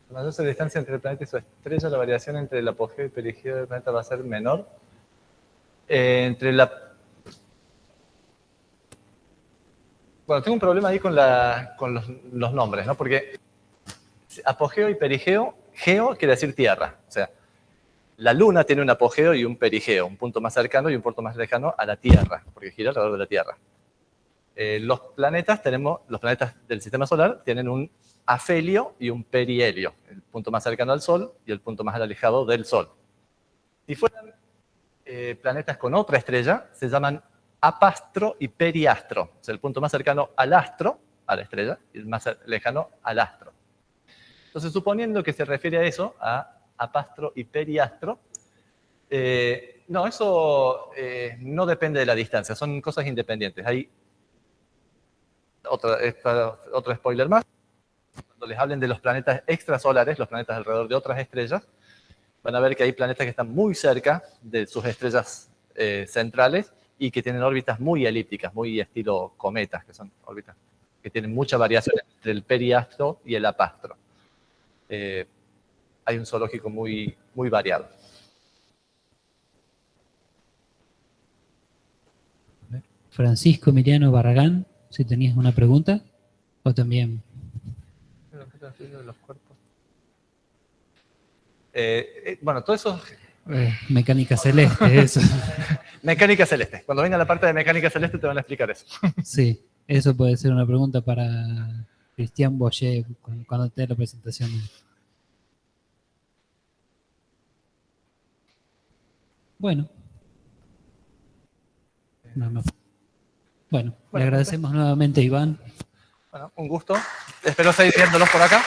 Speaker 1: A mayor sea la distancia entre el planeta y su estrella, la variación entre el apogeo y perigeo del planeta va a ser menor. Bueno, tengo un problema ahí con los nombres, ¿no? Porque apogeo y perigeo, geo quiere decir tierra. O sea, la Luna tiene un apogeo y un perigeo, un punto más cercano y un punto más lejano a la Tierra, porque gira alrededor de la Tierra. Los planetas del sistema solar tienen un afelio y un perihelio, el punto más cercano al Sol y el punto más alejado del Sol. Si fueran planetas con otra estrella, se llaman apastro y periastro, o sea, el punto más cercano al astro, a la estrella, y el más lejano al astro. Entonces, suponiendo que se refiere a eso, a apastro y periastro, no, eso no depende de la distancia, son cosas independientes. Hay otro spoiler más. Cuando les hablen de los planetas extrasolares, los planetas alrededor de otras estrellas, van a ver que hay planetas que están muy cerca de sus estrellas centrales y que tienen órbitas muy elípticas, muy estilo cometas, que son órbitas que tienen mucha variación entre el periastro y el apastro. Hay un zoológico muy, muy variado.
Speaker 3: Francisco Emiliano Barragán, si tenías una pregunta, o también...
Speaker 1: Los cuerpos. Bueno, todo eso...
Speaker 3: mecánica celeste, eso.
Speaker 1: Mecánica celeste. Cuando venga la parte de mecánica celeste te van a explicar eso.
Speaker 3: Sí, eso puede ser una pregunta para Cristian Boyer cuando te dé la presentación. Bueno. Bueno, le agradecemos nuevamente, Iván.
Speaker 1: Bueno, un gusto. Espero seguir viéndolos por acá.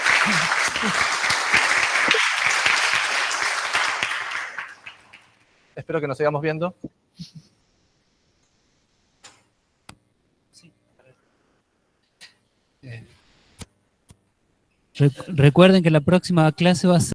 Speaker 1: Espero que nos sigamos viendo.
Speaker 3: Recuerden que la próxima clase va a ser